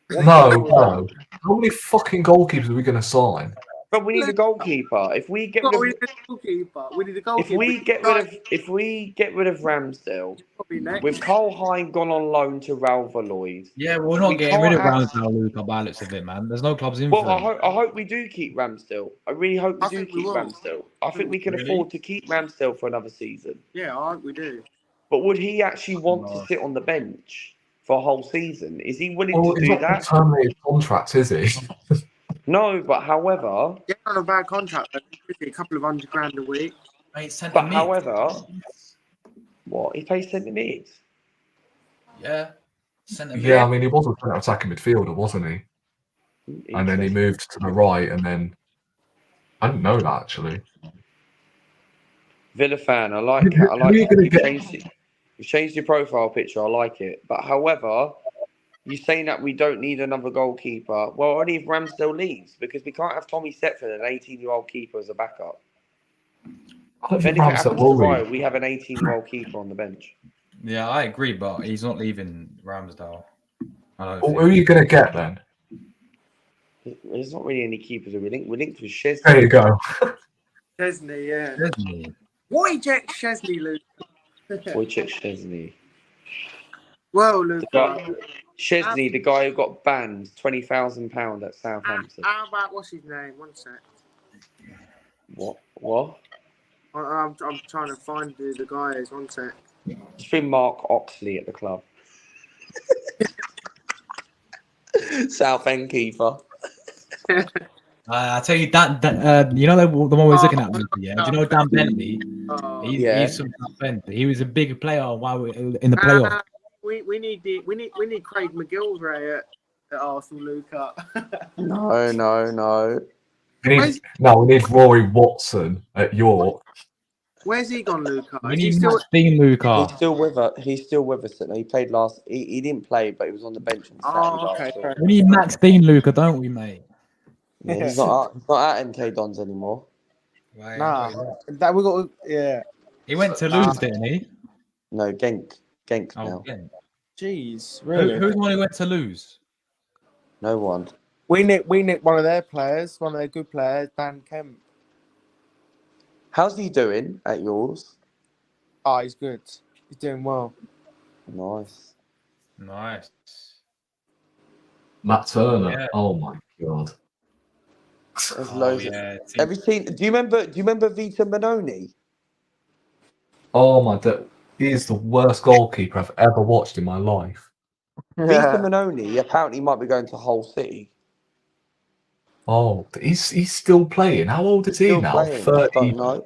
No. How many fucking goalkeepers are we going to sign? But we need a goalkeeper. If we get rid We of need a goalkeeper. We need a goalkeeper. if we get rid of Ramsdale, Probably next. with Cole Hine gone on loan to Real Valladolid. Yeah, we're not We getting rid of can't act- Ramsdale, Luca, by the looks of it, man. There's no clubs in Well, for him. I hope we do keep Ramsdale. I really hope we I do think we keep will. Ramsdale. I think we can Really? afford to keep Ramsdale for another season. Yeah, I think we do. But would he actually want No. to sit on the bench for a whole season? Is he willing Well, to he's do not that? terminated contract, is he? No, but however, Yeah, on a bad contract, but a couple of $100,000 a week. Mate, centre but mid. however, what he plays centre mid. Yeah. Centre mid. Yeah, I mean, he was a centre attacking midfielder, wasn't he? And then he moved to the right, and then I didn't know that actually. Villa fan, I like it. I like it. You've changed your profile picture. I like it. But however, you're saying that we don't need another goalkeeper. Well, only if Ramsdale leaves, because we can't have Tommy Setford, an 18-year-old keeper, as a backup. I don't If think anything Ramsdale happens will to leave. Ryan, we have an 18-year-old keeper on the bench. Yeah, I agree, but he's not leaving Ramsdale. I don't Well, think. who are you going to get then? There's not really any keepers that we linked. We're linked with Chesney. There you go. Chesney, yeah. Chesney. Why eject Chesney, Luke? Wojciech Chesney. Well, Luke. Chesney, the guy who got banned £20,000 at Southampton. How about what's his name? One sec. What? I'm trying to find who the guy is. One sec. It's been Mark Oxley at the club. Southend keeper. I tell you that you know the one we was looking at. Yeah, do you know Dan Bentley? He's from Southend. He was a big player while we in the playoff. We need Craig McGillvray at Arsenal, Luca. No. We need Rory Watson at York. Where's he gone, Luca? We Is he need still? Max Dean, Luca. He's still with us. He played last. He didn't play, but he was on the bench on Saturday. Oh, okay. last week. Fair We need Max Dean, Luca, don't we, mate? Yeah, he's not at MK Dons anymore. Nah, that we got. Yeah. He went to lose, didn't he? No, Genk Oh, now. yeah. Jeez, really? Who's the one who went to lose? No one. We nicked one of their players, one of their good players, Dan Kemp. How's he doing at yours? Oh, he's good. He's doing well. Nice. Matt Turner. Yeah. Oh my god. There's loads of yeah. everything. Do you remember Vita Benoni? Oh my god. He is the worst goalkeeper I've ever watched in my life. Vita Benoni apparently might be going to Hull City. Oh, he's still playing. How old is he Still now? playing. 30. Don't know.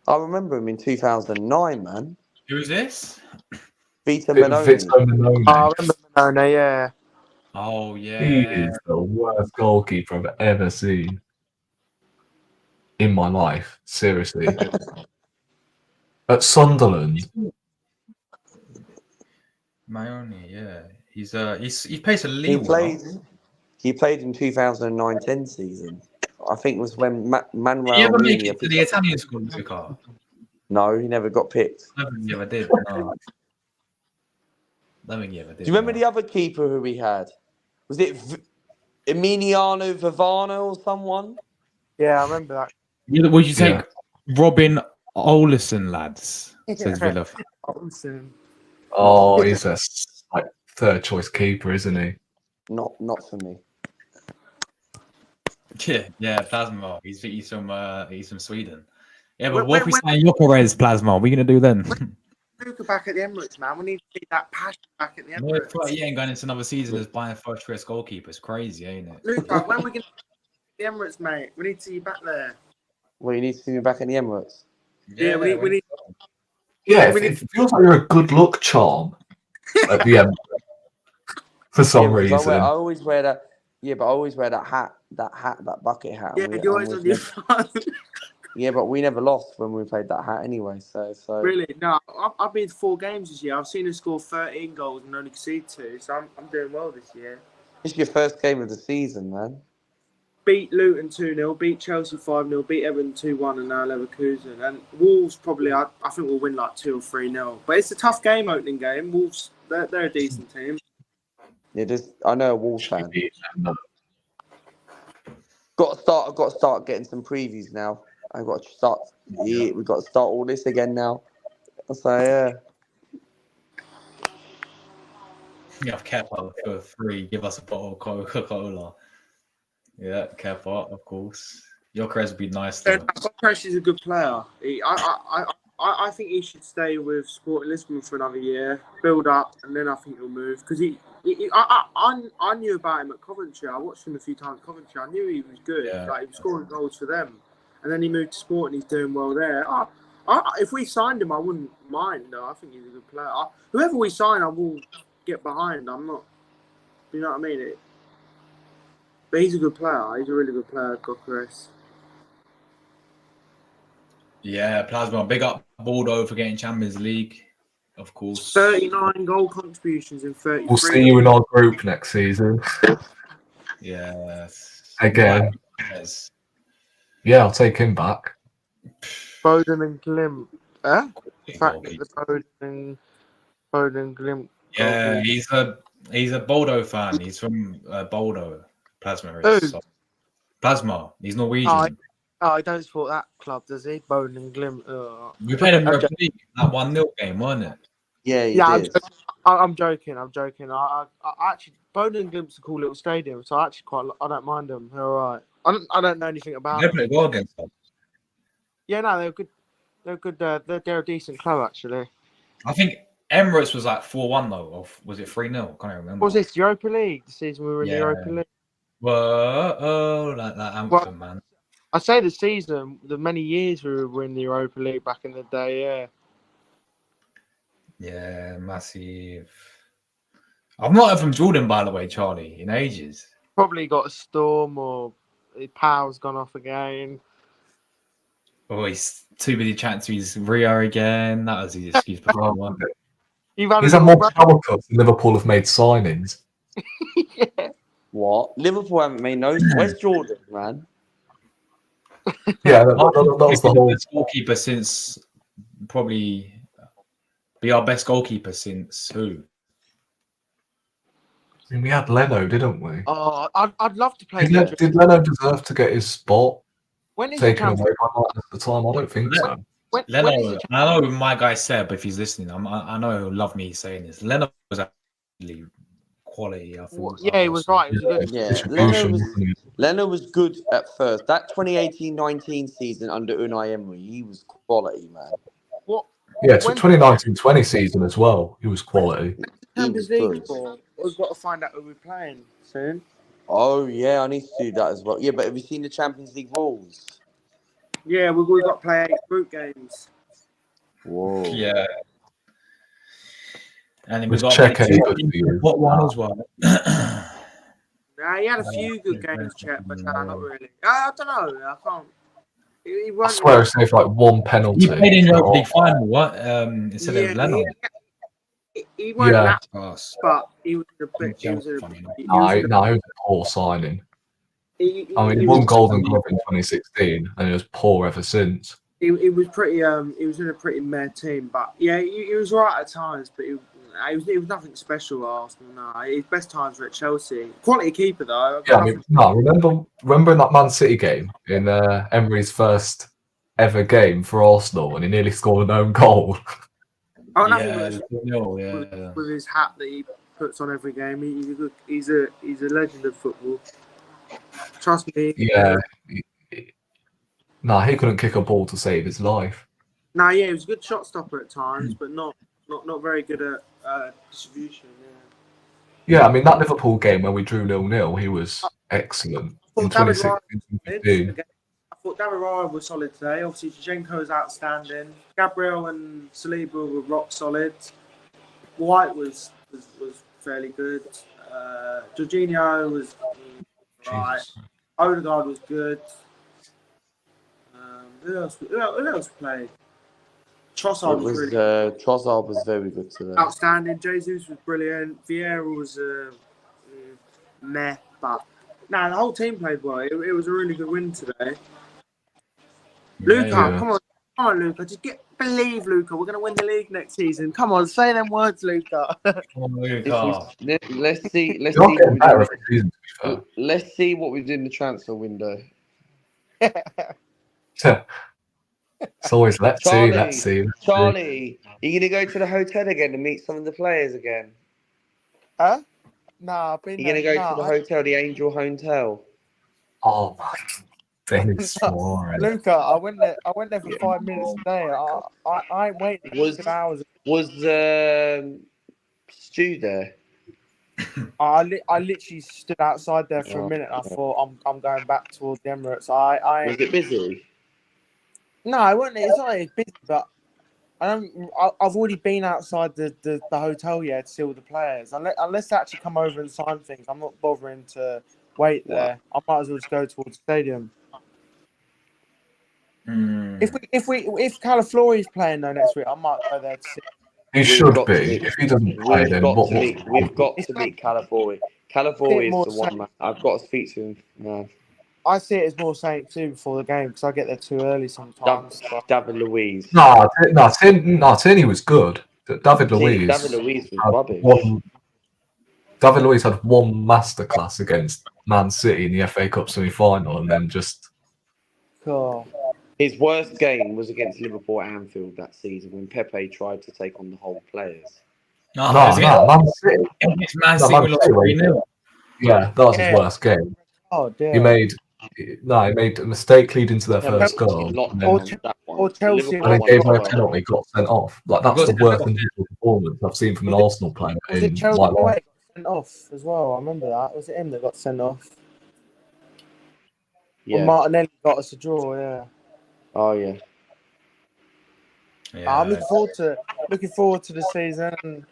I remember him in 2009, man. Who's this? Vita Benoni. Vito Minoni. Oh, I remember Mona, yeah. Oh, yeah. He is the worst goalkeeper I've ever seen in my life. Seriously. At Sunderland. Mayoni, yeah. He plays for Lille. He played in 2009-10 season. I think it was when Manuel. Did he ever make Mini it to the Italian squad, Luca? No, he never got picked. I don't think he ever did. No. Do you remember the other keeper who we had? Was it Emiliano Vivano or someone? Yeah, I remember that. Would you take Robin Olsen, lads? Says Villa. Awesome. Oh, he's a third choice keeper, isn't he? Not for me. Yeah, Plasma. He's from Sweden. Yeah, but When- what if we when- sign Jokeres Plasma? What are we gonna do then? Luca back at the Emirates, man. We need to see that passion back at the No, it's Emirates. like, yeah, and going into another season as buying first choice goalkeeper. It's crazy, ain't it? Luca, when are we going to the Emirates, mate? We need to see you back there. Well, you need to see me back in the Emirates. Yeah, we need. Yeah, it feels like you're a good luck charm at the end for some because reason. I always wear that. Yeah, but I always wear that hat, that bucket hat. Yeah, and you always on your phone. Yeah, but we never lost when we played that hat anyway. So Really? No, I've been to 4 games this year. I've seen us score 13 goals and only concede 2. So I'm doing well this year. it's your first game of the season, man. Beat Luton 2-0, beat Chelsea 5-0, beat Everton 2-1, and now Leverkusen. And Wolves probably, I think we'll win like 2 or 3-0. But it's a tough game, opening game. Wolves, they're a decent team. Yeah, I know a Wolves fan. I've got to start getting some previews now. I've got to start. Yeah, we've got to start all this again now. So yeah. You have Kepa for free. Give us a bottle of Coca-Cola. Yeah, Kepa, of course. Jokeres would be nice though. Jokeres is a good player. I think he should stay with Sporting Lisbon for another year, build up, and then I think he'll move. Because I knew about him at Coventry. I watched him a few times at Coventry. I knew he was good. Yeah. Like, he was scoring goals for them. And then he moved to Sporting. He's doing well there. If we signed him, I wouldn't mind, though. I think he's a good player. Whoever we sign, I will get behind. I'm not... You know what I mean? But he's a good player. He's a really good player, Jokeres. Yeah, Plasma. Big up Bordeaux for getting Champions League, of course. 39 goal contributions in 33. We'll see you in our group next season. Yes. Again. Yes. Yeah, I'll take him back. Bowden and Glim. Eh? The Big fact goalkeeper. that the Bowden Glim. Yeah, he's a Bordeaux fan. He's from Bordeaux. Plasma Who? is. So. Plasma. He's Norwegian. Oh, he don't support that club, does he? Bowden and Glim. We played in Europa League, that 1-0 game, wasn't it? Yeah, you Yeah, did. I'm joking. I actually Bowden and Glim's a cool little stadium, so I actually I don't mind them. They're all right. I don't know anything about They them. played well against us. Yeah, no, they're good. They're good. They're a decent club actually. I think Emirates was like 4-1 though, or was it 3-0? Can't even remember. What was this Europa League? The season we were in the Yeah. Europa League. Whoa, like that anthem, Well, man. I say the season, the many years we were in the Europa League back in the day. Yeah. Yeah, massive. I've not heard from Jordan, by the way, Charlie, in ages. Probably got a storm or his power's gone off again. Oh, he's too busy chatting to his Rio again. That was his excuse before one. You've had He's a had little more power cuts than Liverpool have made signings. yeah. What? Liverpool haven't made no. Where's Jordan, man? Yeah, that was the whole. Best goalkeeper since probably be our best goalkeeper since who? I mean, we had Leno, didn't we? Oh, I'd love to play. Did Leno deserve to get his spot When is the taken Champions? away by Martin at the time? I don't think so. When is Leno, the I know my guy said, but if he's listening, I know he'll love me saying this. Leno was actually quality. I thought. Yeah, he was right. He was a good. Yeah, Distribution, wasn't it? Leno was good at first. That 2018-19 season under Unai Emery, he was quality, man. What? Yeah, it's When- 2019-20 season as well. He was quality. Champions He was League good. for? We've got to find out who we're playing soon. Oh yeah, I need to do that as well. Yeah, but have you seen the Champions League rules? Yeah, we've got to play 8 group games. Whoa. Yeah. And then Was we got Czech any good for you? what one as well. Nah, he had a few good games, Chet, but nah, not really. I don't know. I can't. He I won't. swear, it's saved like one penalty. He played in Europa League final, what? Instead of Leno. He won't Yeah. lap, Us. but he was a bit. He was a, he No, was he was a poor signing. he He was- won Golden Glove in 2016, and he was poor ever since. He was pretty. He was in a pretty meh team, but yeah, he was right at times. But he was nothing special at Arsenal. No, his best times were at Chelsea. Quality keeper though. Yeah, I mean, no, remember in that Man City game in Emery's first ever game for Arsenal, and he nearly scored an own goal. Oh, no, Yeah. with his hat that he puts on every game. He's a legend of football. Trust me. Yeah. Nah, he couldn't kick a ball to save his life. Nah, yeah, he was a good shot stopper at times, but not very good at distribution. Yeah, I mean, that Liverpool game where we drew 0-0, he was excellent. I In thought David Raya 2016, was solid today. Obviously, Zinchenko is outstanding. Gabriel and Saliba were rock solid. White was fairly good. Jorginho was right. Jesus. Odegaard was good. Who else played? Trossard was really Trossard was very good today. outstanding. Jesus was brilliant. Vieira was meh, but the whole team played well. It was a really good win today. Luca, Yeah. come on, Luca. Just believe, Luca. We're gonna win the league next season. Come on, say them words, Luca. Let's see. You're getting better every season, to be fair. Let's see what we do in the transfer window. It's always let's see. Charlie, are you gonna go to the hotel again and meet some of the players again? Huh? Nah, I've been. You're gonna go to the hotel, the Angel Hotel. Oh my Dennis Suarez. Luca, I went there for 5 minutes a day. I ain't waiting 2 hours. Was Stu there? I literally stood outside there for a minute. I thought I'm going back towards the Emirates. Was it busy? No, it wasn't. It's not like it's busy, but I've already been outside the hotel to see all the players. Unless they actually come over and sign things, I'm not bothering to wait there. I might as well just go towards the stadium. If Calaflori's playing though next week, I might go there to see. He should be. If he doesn't play, then we've got to meet Calafori. Calafori is the one man. I've got to speak to him. No. I see it as more something to do before the game because I get there too early sometimes. David Luiz. Tierney was good. David Luiz was rubbish. David Luiz had one masterclass against Man City in the FA Cup semi-final, and then just. Cool. His worst game was against Liverpool at Anfield that season when Pepe tried to take on the whole players. Man City. Man City were like 3-0. Yeah, that was his worst game. Oh dear. He made a mistake leading to their first goal. Or Chelsea. And then gave away a penalty, got sent off. Like that's the worst individual performance I've seen from an Arsenal player in Chelsea my life. got sent off as well? I remember that. Was it him that got sent off? Yeah. Or Martinelli got us a draw. Yeah. Oh yeah. I'm looking forward to the season.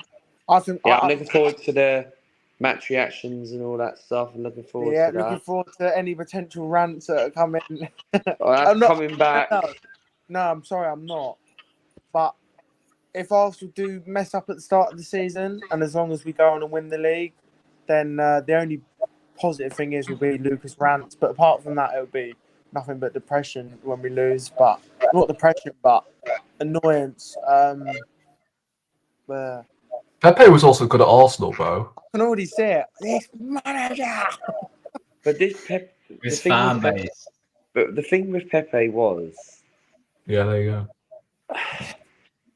I think. Yeah, I'm looking forward to the match reactions and all that stuff. I'm looking forward to that. Yeah, looking forward to any potential rants that are coming. I'm not coming back. No, I'm sorry, I'm not. But if Arsenal do mess up at the start of the season, and as long as we go on and win the league, then the only positive thing will be Lucas rants. But apart from that, it'll be nothing but depression when we lose. But not depression, but annoyance. Pepe was also good at Arsenal, bro. I can already see it. This manager. But his fan base. But the thing with Pepe was. Yeah, there you go.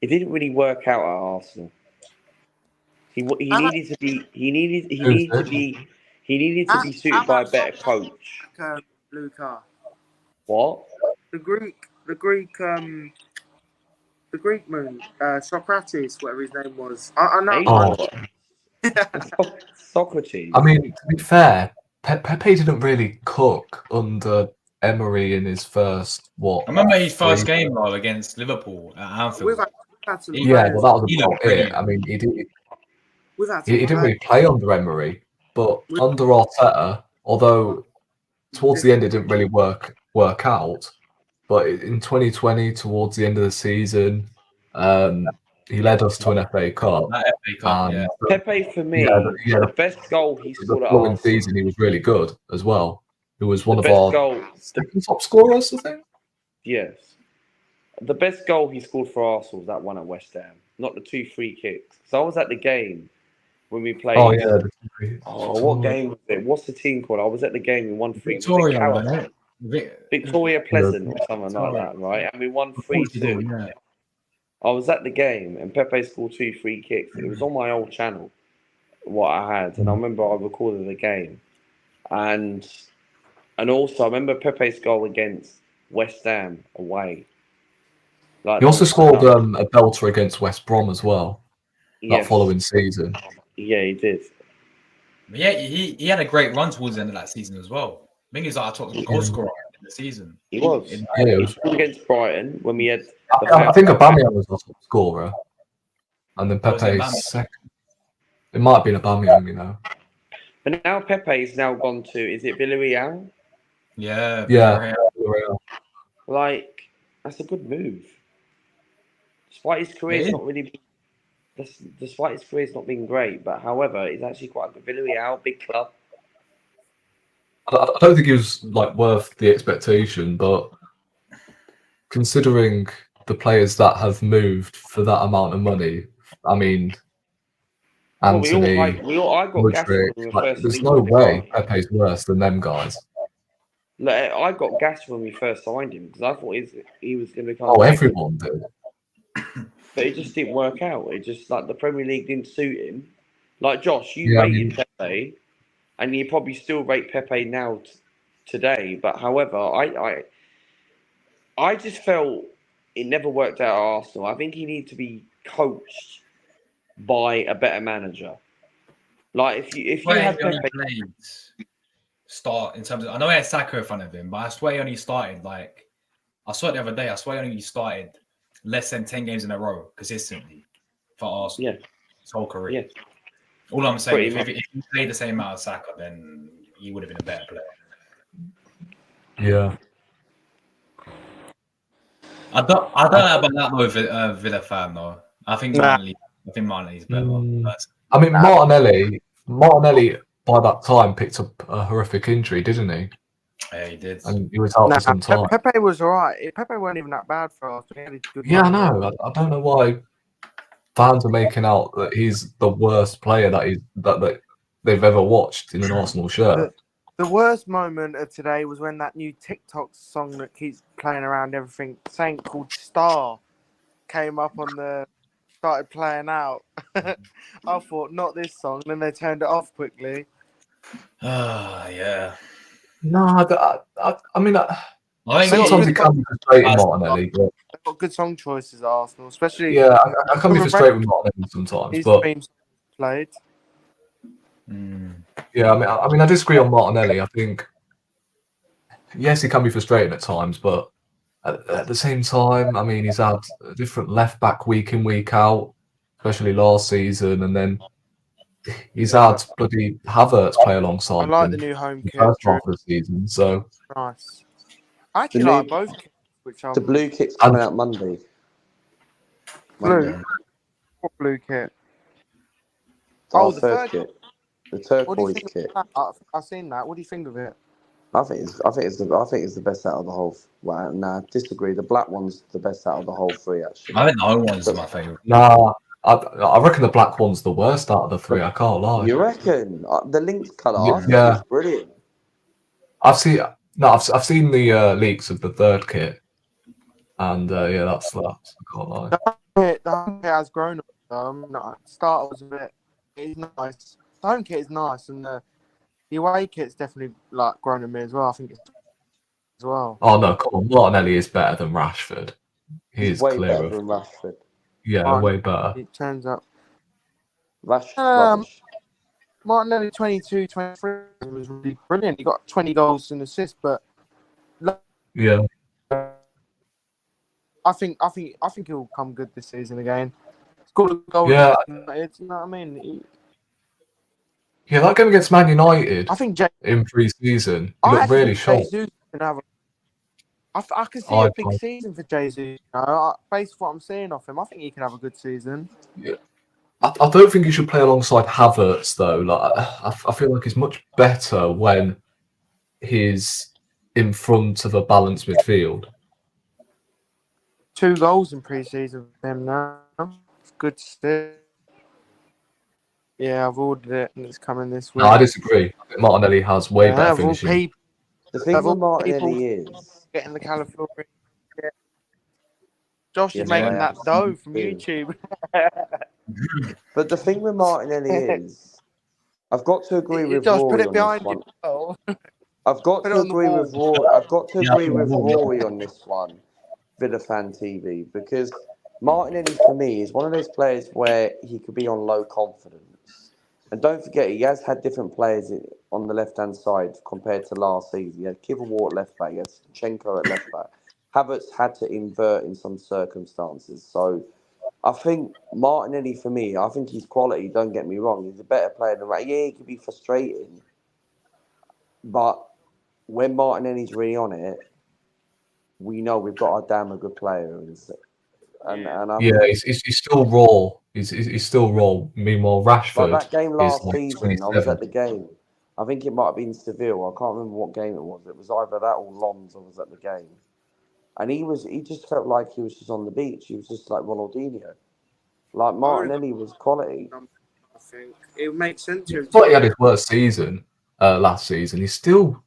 It didn't really work out at Arsenal. He needed to be suited by a better coach. Luca. What? The Greek moon, Socrates, whatever his name was. I know. Socrates. I mean, to be fair, Pepe didn't really cook under Emery in his first I remember his first game role against Liverpool at Anfield. Yeah, well, that was about it. I mean, he didn't really play under Emery, but under Arteta, although towards the end it didn't really work out. But in 2020, towards the end of the season, he led us to an FA Cup. Yeah. Pepe, for me, the best goal he scored at Arsenal. Season, he was really good as well. He was one of our second top scorers, I think. Yes. The best goal he scored for Arsenal was that one at West Ham, not the 2 free kicks. So I was at the game when we played. Oh, yeah. What game was it? What's the team called? I was at the game in 1-3. Victoria Pleasant or something like that, right? And we won 3-2. Yeah. I was at the game and Pepe scored 2 free kicks. It was on my old channel, what I had. And I remember I recorded the game. And And also, I remember Pepe's goal against West Ham away. Like He also scored a belter against West Brom as well that yes. following season. Yeah, he did. But yeah, he had a great run towards the end of that season as well. I think he's like a top goal scorer in the season. He was. In- Yeah, it He was, scored against Brighton when we had. I think Aubameyang was the top scorer, and then Was it Pepe's second. It might have been Aubameyang, you know. But now Pepe's now gone to, is it Villarreal? Yeah, Yeah. Villarreal. Like, that's a good move. Despite his career's It is. not really been, despite his career's not been great, but however, it's actually quite a good Villarreal, big club. I don't think he was like worth the expectation, but considering the players that have moved for that amount of money, I mean, Well, Anthony, I got gassed when Mudryk, we were like, first there's linked no with the way guy. Pepe's worse than them guys. Like, I got gassed when we first signed him because I thought he was going to become. Oh, everyone did. But it just didn't work out. It just like the Premier League didn't suit him. Like Josh, you Yeah, I rated mean- Pepe, and you probably still rate Pepe now today. But however, I just felt it never worked out at Arsenal. I think he needs to be coached by a better manager. Like if you Where had he only Pepe, played start in terms of, I know he had Saka in front of him, but I swear he only started like, I saw it the other day, I swear he only started less than 10 games in a row consistently for Arsenal. Yeah. His whole career. Yeah. All I'm saying, Pretty if he played the same amount as Saka, then he would have been a better player. Yeah. I don't know about that though, Villa fan though. I think Martinelli's better. I mean, Martinelli by that time picked up a horrific injury, didn't he? Yeah, he did. And he was out for some time. Pepe was alright. Pepe weren't even that bad for us. He had a good Yeah, I run. know. I don't know why fans are making out that he's the worst player that they've ever watched in an Arsenal shirt. The worst moment of today was when that new TikTok song that keeps playing around everything, saying called Star, came up on started playing out. I thought, not this song. Then they turned it off quickly. Yeah. No, I mean, I think sometimes it can be frustrating, Martinelli. But They've got good song choices at Arsenal, especially yeah, I can be frustrated with Martinelli sometimes. his But teams played. yeah, I mean, I disagree on Martinelli. I think yes, he can be frustrating at times, but at the same time, I mean, he's had a different left back week in, week out, especially last season, and then he's had bloody Havertz play alongside I like him the new home the kit. first half of the season. So Nice. I actually The new- like both kits, which are the blue kit's coming out Monday. blue. What blue kit? Our Oh, the third third kit, the What do you turquoise think kit. of that? I've seen that. What do you think of it? I think it's the best out of the whole. Well, nah, disagree. The black one's the best out of the whole three, actually. I think the home one's my favourite. nah, I reckon the black one's the worst out of the three. I can't lie. You reckon the linked colour? Yeah. Is brilliant. I've seen the leaks of the third kit, and yeah, that's I can't lie. The home kit has grown on. No, starter was a bit. It's nice. The home kit is nice, and the away kit's definitely like grown on me as well. I think it's as well. Oh no, come on, Martinelli is better than Rashford. He He's is way clear better of, than Rashford. yeah, way better. It turns up. Rubbish. Martinelli 22, 23 was really brilliant. He got 20 goals and assists, but Yeah, I think he'll come good this season again. Scored a goal. Yeah. You know what I mean? yeah. That game against Man United I think in pre-season, he I looked actually really think sharp. Jesus can have I can see I- a big season for Jesus. You know, based on what I'm seeing of him, I think he can have a good season. I don't think he should play alongside Havertz though. Like I feel like he's much better when he's in front of a balanced midfield. 2 goals in pre-season for him now. Good still. Yeah, I've ordered it and it's coming this week. No, I disagree. I think Martinelli has way Yeah, better of all finishing. people The thing Of all with Martinelli people- is, getting the California. Yeah. Josh Yes, is making I that am. dough from Yeah. YouTube. but the thing with Martinelli is, I've got to agree with Josh, Rory put it on behind this one. you. Oh. I've got Put to it on the agree wall. with Rory. I've got to Yeah, agree put it on with the wall. Rory on this one, Villa Fan TV, because Martinelli for me is one of those players where he could be on low confidence. And don't forget, he has had different players on the left-hand side compared to last season. He had Kivior at left back, he had Chenko at left back. Havertz had to invert in some circumstances. So I think Martinelli, for me, I think he's quality, don't get me wrong. He's a better player than Rat. Yeah, he could be frustrating. But when Martinelli's really on it, we know we've got a damn good player. And I Yeah, think, he's still raw. He's still raw. Meanwhile, but Rashford that game is last like season, I was 27. at the game. I think it might have been Seville. I can't remember what game it was. It was either that or Lons. I was at the game. And he just felt like he was just on the beach. He was just like Ronaldinho. Like Martinelli was quality. I think it makes sense to him. But he had his worst season last season. He still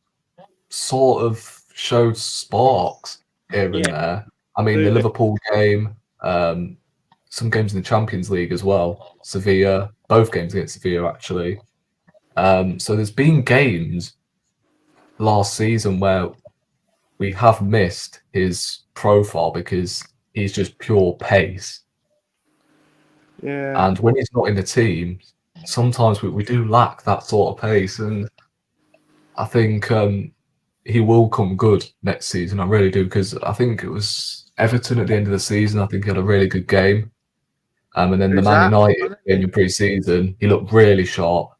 sort of showed sparks here and Yeah. there. I mean, the Liverpool game, some games in the Champions League as well. Sevilla, both games against Sevilla actually. So there's been games last season where we have missed his profile because he's just pure pace. Yeah. And when he's not in the team, sometimes we do lack that sort of pace. And I think he will come good next season. I really do, because I think it was Everton at the end of the season. I think he had a really good game. And then the Who's Man that? United game in pre-season, he looked really sharp,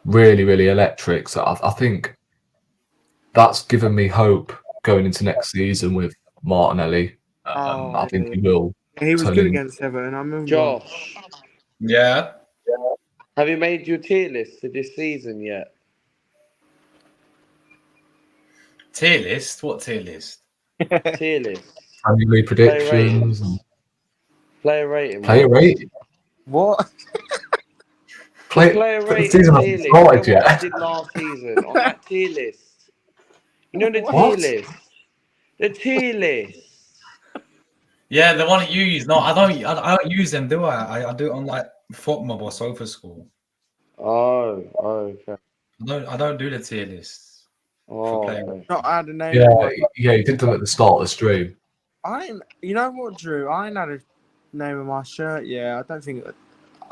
really, really electric. So I think that's given me hope going into next season with Martinelli. I think he will. He was turn good in- against Everton. I remember. Josh, Yeah. have you made your tier list for this season yet? Tier list? What tier list? Tier list. Premier League predictions, and Player rating. player rating. What? Player The rating season tier hasn't list. You know started what yet. I did last season on that tier list. You know the tier What? list. The tier list. Yeah, the one that you use. No, I don't use them, do I? I do it on like FotMob or Sofa School. Oh, okay. I don't do the tier lists for Oh, player. okay. Not add a name. Yeah, he did them at the start of the stream. You know what, Drew? I ain't had a name of my shirt. Yeah, I don't think.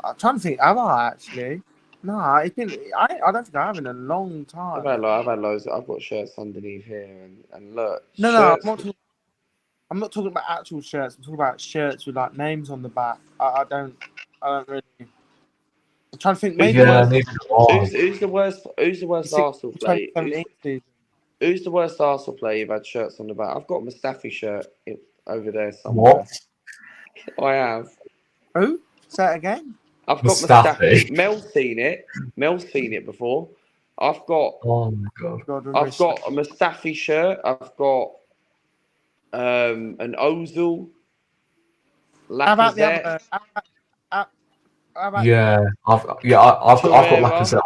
I'm trying to think. Have I actually? No, it's been. I don't think I have in a long time. I've had loads. I've got shirts underneath here, and look. No, shirts, I'm not talking about actual shirts. I'm talking about shirts with like names on the back. I don't really. I'm trying to think. Maybe Yeah, neither do I. Who's the worst? Who's the worst Arsenal player? 2017 season. Who's the worst Arsenal player you've had shirts on the back? I've got a Mustafi shirt over there somewhere. What? I have. Who? Say it again. I've got Mustafi. Mustafi. Mel's seen it. Mel's seen it before. I've got Oh my god. God, I've got a Mustafi shirt. I've got an Ozil. How about the Lacazette. other? How about Yeah, I've got Lacazette.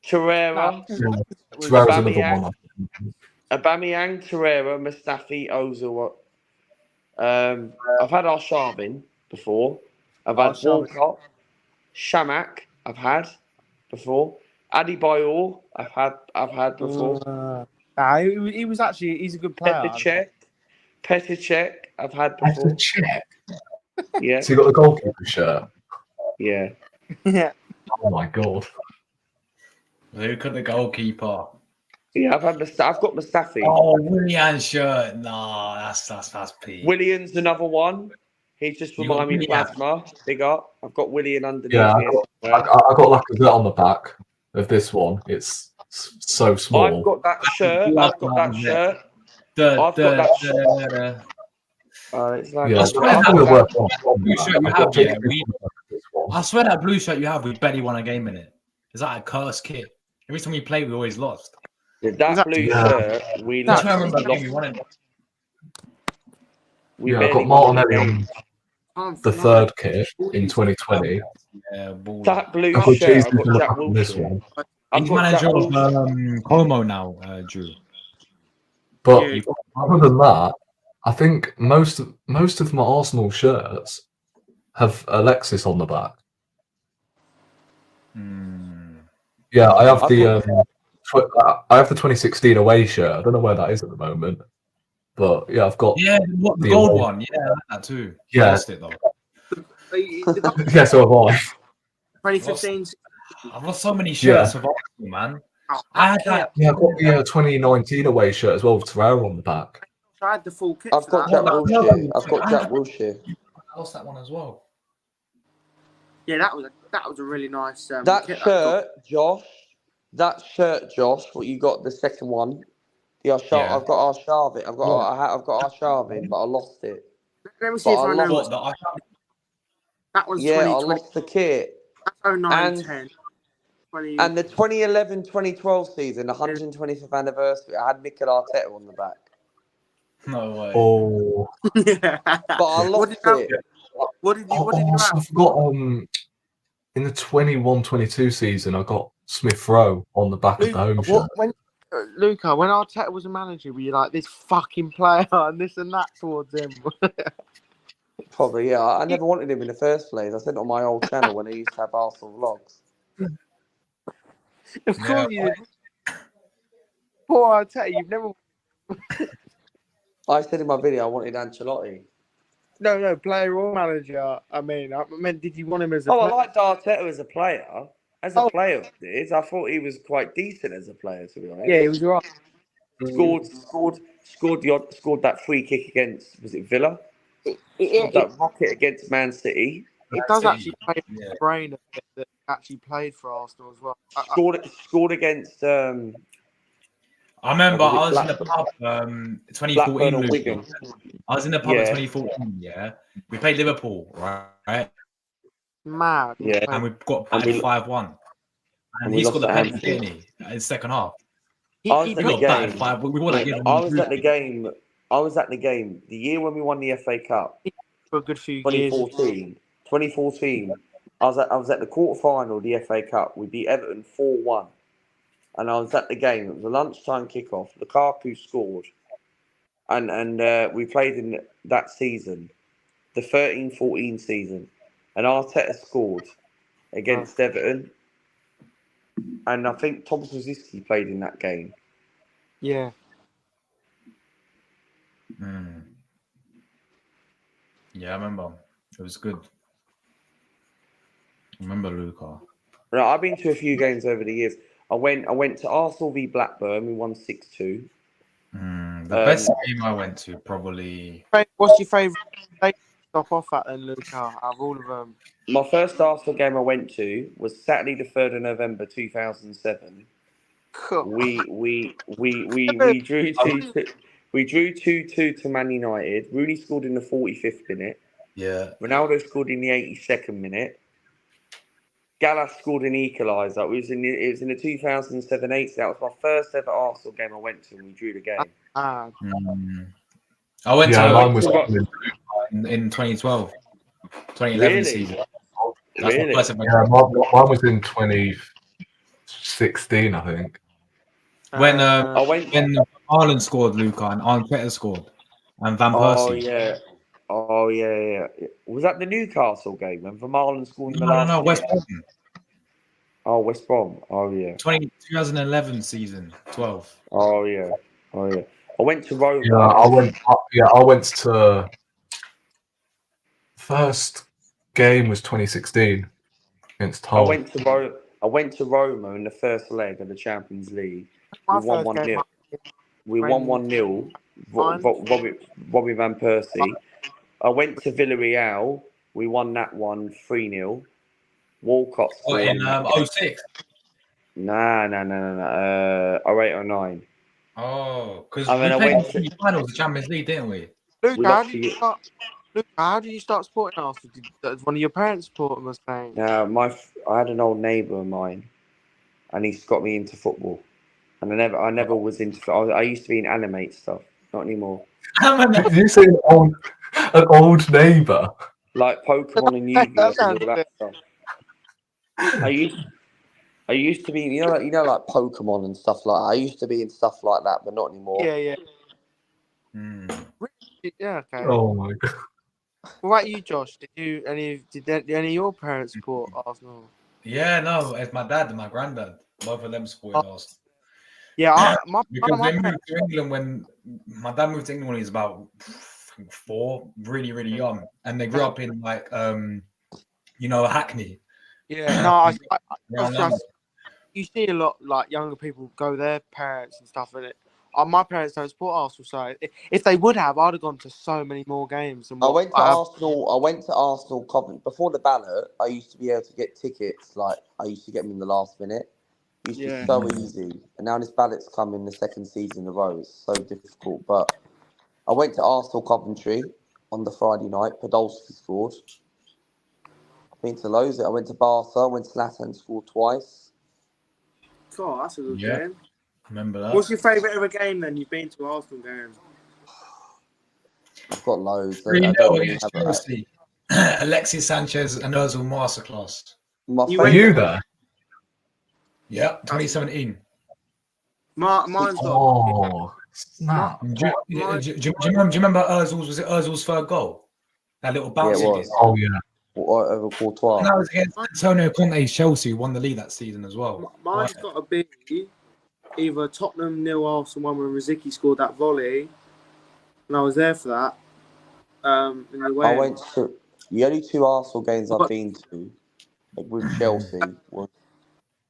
Torreira. Torreira's another one. Aubameyang, Torreira, Mustafi, Ozil. I've had Arshavin before. I've had Arshavin. Walcott, Shamak. I've had before. Adebayor. I've had before. he was actually. He's a good player. Petr Cech. I've had before. Yeah. So you got the goalkeeper shirt. Yeah. Yeah. Oh my god. Look at the goalkeeper. Yeah, I've got Mustafi. Oh, Willian shirt. No, that's P. Willian's another one. He just You got reminded me Willian. Plasma. Big up. I've got Willian underneath Yeah, here. I got Lacazette on the back of this one. It's so small. I've got that shirt. I've got that shirt. It's like Yeah, I swear I'm that gonna work blue shirt you I've have, got yeah, JP this one. I swear that blue shirt you have, we barely won a game in it. It's like a cursed kit. Every time we play, we always lost. that blue Yeah. shirt. We That's why I lost. remember that game we won it. We Yeah, I barely got won the Martinelli game. on the third kit in 2020. Yeah, ball. That blue I've got shirt. Jesus I've on the got Jack back on this Wilshere. one. I've He's got manager Jack of Wilshere. Como now, Drew. But Yeah. other than that, I think most of my Arsenal shirts have Alexis on the back. Hmm. Yeah, I have I've the got- I have the 2016 away shirt. I don't know where that is at the moment, but yeah, I've got Yeah, what the the gold away- one? Yeah, I like that too. Yeah. I lost it though. yeah, so have I. 2015. I've lost so many Yeah. shirts of Arsenal, man. Oh, I had that that. Yeah, I've got the 2019 away shirt as well with Terrell on the back. I had the full kit. I've for got that. Jack Wilshere. I've got Jack Wilshere. I lost that one as well. Yeah, that was a really nice. That kit shirt, Josh. That shirt, Josh. What you got? The second one. Yeah, Yeah. I've got Arshavin. I've got Arshavin, but I lost it. Let me see if But I I know. What What, the that was Yeah, I 2020. lost the kit. That's 09, And 10. 20, and the 2011-2012 season, 125th anniversary, I had Mikel Arteta on the back. no way. Oh, yeah. But I lost it. What did you so have? I've got in the 21-22 season, I got Smith Rowe on the back of the home shirt. Luca, when Arteta was a manager, were you like this fucking player and this and that towards him? Probably, yeah. I never wanted him in the first place. I said it on my old channel when I used to have Arsenal vlogs. Of Yeah, course you did. Poor Arteta, you've never. I said in my video I wanted Ancelotti. No, player or manager. I meant, did you want him as a Oh, I player? liked Arteta as a player. As a Oh. player, I thought he was quite decent as a player, to be honest. Yeah, he was right. Scored that free kick against, was it Villa? It That rocket against Man City. does actually play Yeah. the brain of it that actually played for Arsenal as well. Scored against I remember Was it I was in the Blackburn? pub 2014. Blackburn or Luke. Wigan. I was in the pub Yeah. in 2014. Yeah, we played Liverpool, right? Mad. Yeah. And we got And battered we- 5-1. And and we he scored lost the to penalty, Anfield. didn't he? In the second half. He I was We at the got battered game. 5. We won that game. I was at the game. The year when we won the FA Cup, for a good few years. 2014. 2014. I was at the quarter final of the FA Cup. We beat Everton 4-1, and I was at the game. It was a lunchtime kickoff. Lukaku scored, and we played in that season, the 13-14 season, and Arteta scored against Everton, and I think Thomas Rosicky played in that game. Yeah. Yeah, I remember. It was good. I remember Luca. Right, I've been to a few games over the years. I went to Arsenal v Blackburn. We won 6-2. The best game I went to probably. What's your favourite stop off at then, Luca, out of all of them? My first Arsenal game I went to was Saturday the 3rd of November 2007. We drew 2-2. We drew 2-2 to Man United. Rooney scored in the 45th minute. Yeah. Ronaldo scored in the 82nd minute. Gallas scored an equaliser. It was in the 2007-8. That was my first ever Arsenal game I went to, and we drew the game. Ah, I went mine was in 2012, 2011 Really? season. That's Really? my first ever. Yeah, mine was in 2016, I think. When I went. when Haaland scored, Luca, and Arteta scored, and Van Persie. Oh yeah. Was that the Newcastle game when Vermaelen scored in the last? No, West Brom. Oh, West Brom. Oh yeah. 2011 season 12. Oh yeah. I went to Rome. Yeah, I went to first game was 2016 against Hull. I went to Roma in the first leg of the Champions League. We won 1-0. We won 1-0. Robbie Van Persie. I went to Villarreal. We won that one 3-0. Walcott scored in 06. Nah. 08-09. Oh, because I mean, we I played went in the finals of the Champions League, didn't we? Luca, how lost did you start supporting Arsenal? Did one of your parents support them, was saying? I had an old neighbour of mine, and he's got me into football. And I never was into. I used to be in animate stuff, not anymore. Did you say an old neighbour? Like Pokemon and Yu-Gi-Oh and all that stuff. I used to be, you know, like Pokemon and stuff like that. I used to be in stuff like that, but not anymore. Yeah. Yeah, okay. Oh my god. What about you, Josh? Did any of your parents support Arsenal? Yeah, no, it's my dad and my granddad. Both of them supported Arsenal. Yeah, Because my they moved to England when my dad moved to England when he was about 4, really, really young, and they grew up in like Hackney. yeah, no, I Around obviously London. you see a lot like younger people go their parents and stuff in it. My parents don't support Arsenal, so if they would have, I'd have gone to so many more games than I what went to I have. Arsenal. I went to Arsenal Coventry before the ballot. I used to be able to get tickets. Like I used to get them in the last minute. It used to Yeah. be so easy. And now this ballot's come in the second season in a row. It's so difficult. But I went to Arsenal Coventry on the Friday night. Podolski scored. I've been to loads. I went to Barca. Went to Zlatan, scored twice. God, that's a good Yeah. game. Remember that? What's your favourite ever game then? You've been to Arsenal game? I've got loads. I 3-0 don't really against have Chelsea. Alexis Sanchez and Ozil masterclass. my You Were went- you favourite. there? Yeah, 2017. Mine's got. Oh, snap. Do you remember Ozil's? Was it Ozil's third goal? That little Yeah, bounce it he was. did. Oh, yeah. Over Courtois. And that was against Antonio Conte's Chelsea, who won the league that season as well. Mine's got to be either Tottenham 0 Arsenal 1 when Rosicky scored that volley, and I was there for that. In the I way. went to the only 2 Arsenal games I've been to with Chelsea was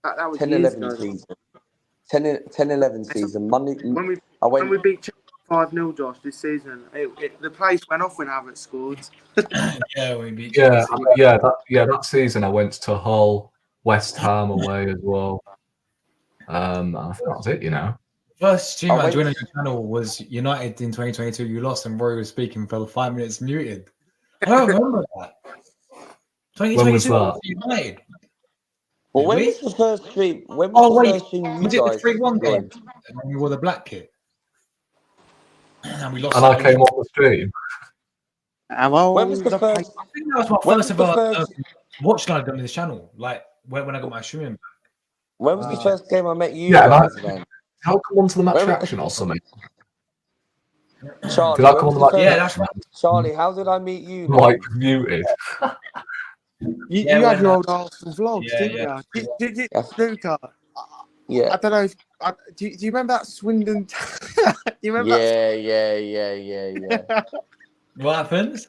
That was 10, years 11 ago. season. 10, 11 season. Monday. When I we went. beat Chelsea 5-0, Josh, this season, the place went off when Havertz scored. Yeah, we beat Yeah, Chelsea. that season I went to Hull, West Ham away as well. I think that was it, you know. First stream I went- joined on your channel was United in 2022. You lost and Roy was speaking for 5 minutes muted. I don't remember that. 2022 When was that? United. Well, Did when we? was the first stream? When was Oh the wait, first stream you was it the guys 3-1 game? joined? When we wore the black kit. And we lost. And I came on the stream. When was the first? I think that was my When first was the ever first? watch night on this channel. Like when I got my streaming. When was the first game I met you Yeah, guys then? Did I come onto the match When- reaction or something? Charlie, Did I when come was on the the first- Yeah, that's right. Charlie, how did I meet you? then? Like muted. You Yeah, had when your I- old Arsenal vlogs, Yeah, didn't yeah. you? Did Yes. Luca? Yeah. I don't know. Do you remember that Swindon? Do you remember Yeah. What happens?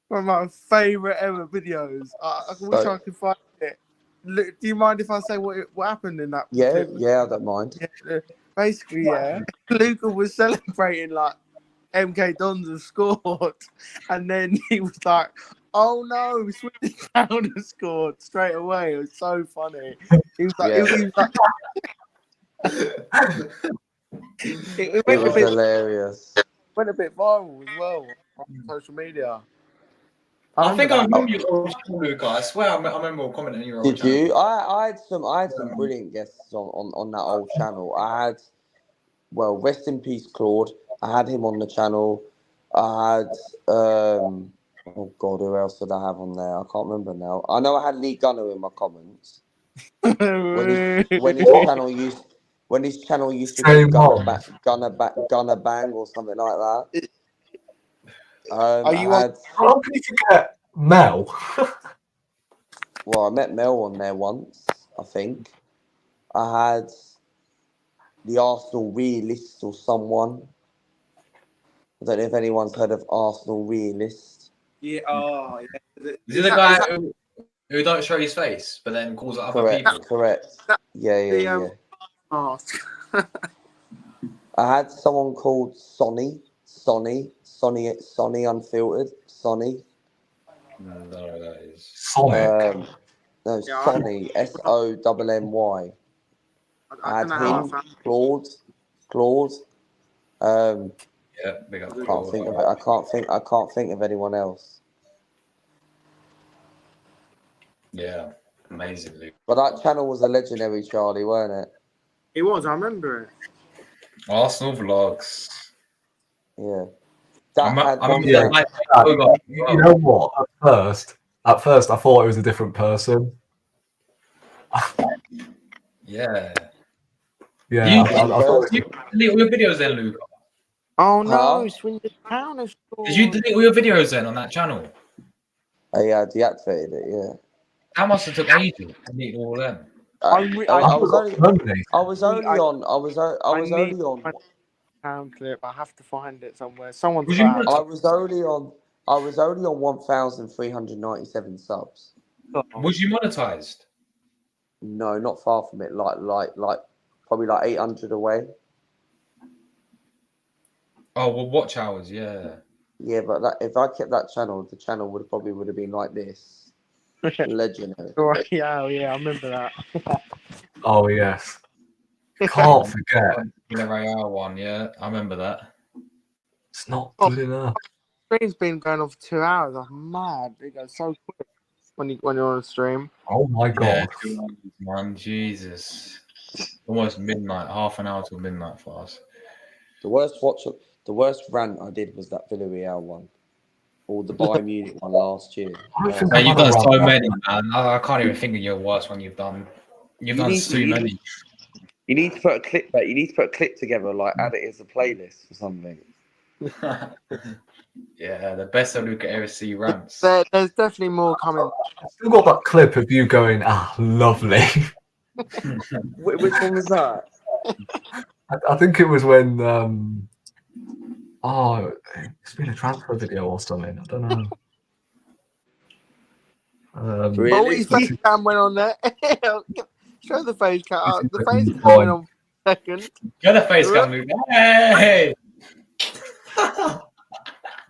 one of my favourite ever videos? I wish So- I could find it. Look, do you mind if I say what happened in that? Yeah, clip? I don't mind. Yeah, basically, yeah. Luca was celebrating like MK Dons have scored, and then he was like, "Oh no, Swindon Town has scored straight away." It was so funny. He was like, Yeah. he was like it It was hilarious. went a bit viral as well on social media. I think I remember remember your old channel, Luca. I swear I remember commenting on your old Did channel. you? I had some brilliant guests on that old channel. I had, well, rest in peace, Claude. I had him on the channel. I had oh God, who else did I have on there? I can't remember now. I know I had Lee Gunner in my comments when his channel used to Same go one. Gunner Bang or something like that. Are you I on- had, How can you forget Mel? well, I met Mel on there once, I think. I had the Arsenal Realist or someone. I don't know if anyone's heard of Arsenal Realist. Yeah, oh, yeah. Is he the guy who don't show his face, but then calls out other people? Correct. Yeah. mask? I had someone called Sonny Unfiltered. Sonny. No, I don't know who that is. Sonic. No, Yeah, Sonny. SONNY. I I had don't know how I him. found Claude. Yeah, big up. I can't think of it. I can't think of anyone else. Yeah, amazing, Luke. But that channel was a legendary, Charlie, weren't it? it was. I remember it. Arsenal vlogs. Yeah. I'm Yeah. like, You know what? At first, I thought it was a different person. yeah. Yeah, You- I thought Did you delete all your videos then, Luke? Oh no, Huh? Swindon Town has scored. Did you delete all your videos then on that channel? I deactivated it. Yeah. That must have took ages to delete all of them. I forgot to nominate. I was only on. I was need only on. sound clip. I have to find it somewhere. Someone's Was you found I was only on. I was only on 1,397 subs. it. Was you monetized? No, not far from it. Like probably like 800 away. Oh, well, watch hours, yeah. Yeah, but if I kept that channel, the channel would have been like this. Legendary. Right, yeah, I remember that. Oh yes, can't forget. The Royale one, yeah. I remember that. It's not good enough. Stream's been going on for 2 hours. I'm mad. It goes so quick when you're on a stream. Oh my Yeah, god. man, Jesus. Almost midnight, half an hour till midnight for us. The worst rant I did was that Villarreal one, or the Bayern Munich one last year. I don't think Man, I've you've had a done so rant. many, man. I can't even think of your worst one you've done. You've done too many. You need to put a clip back. You need to put a clip together, like add it as a playlist or something. Yeah, the best of Luca RC rants. There's definitely more coming. I've still got that clip of you going, lovely. Which one was that? I think it was when it's been a transfer video or something. I don't know. Really? Oh, his face cam went on there. Show the face cam. The face cam went on second. Get the face cam, Luca. Hey!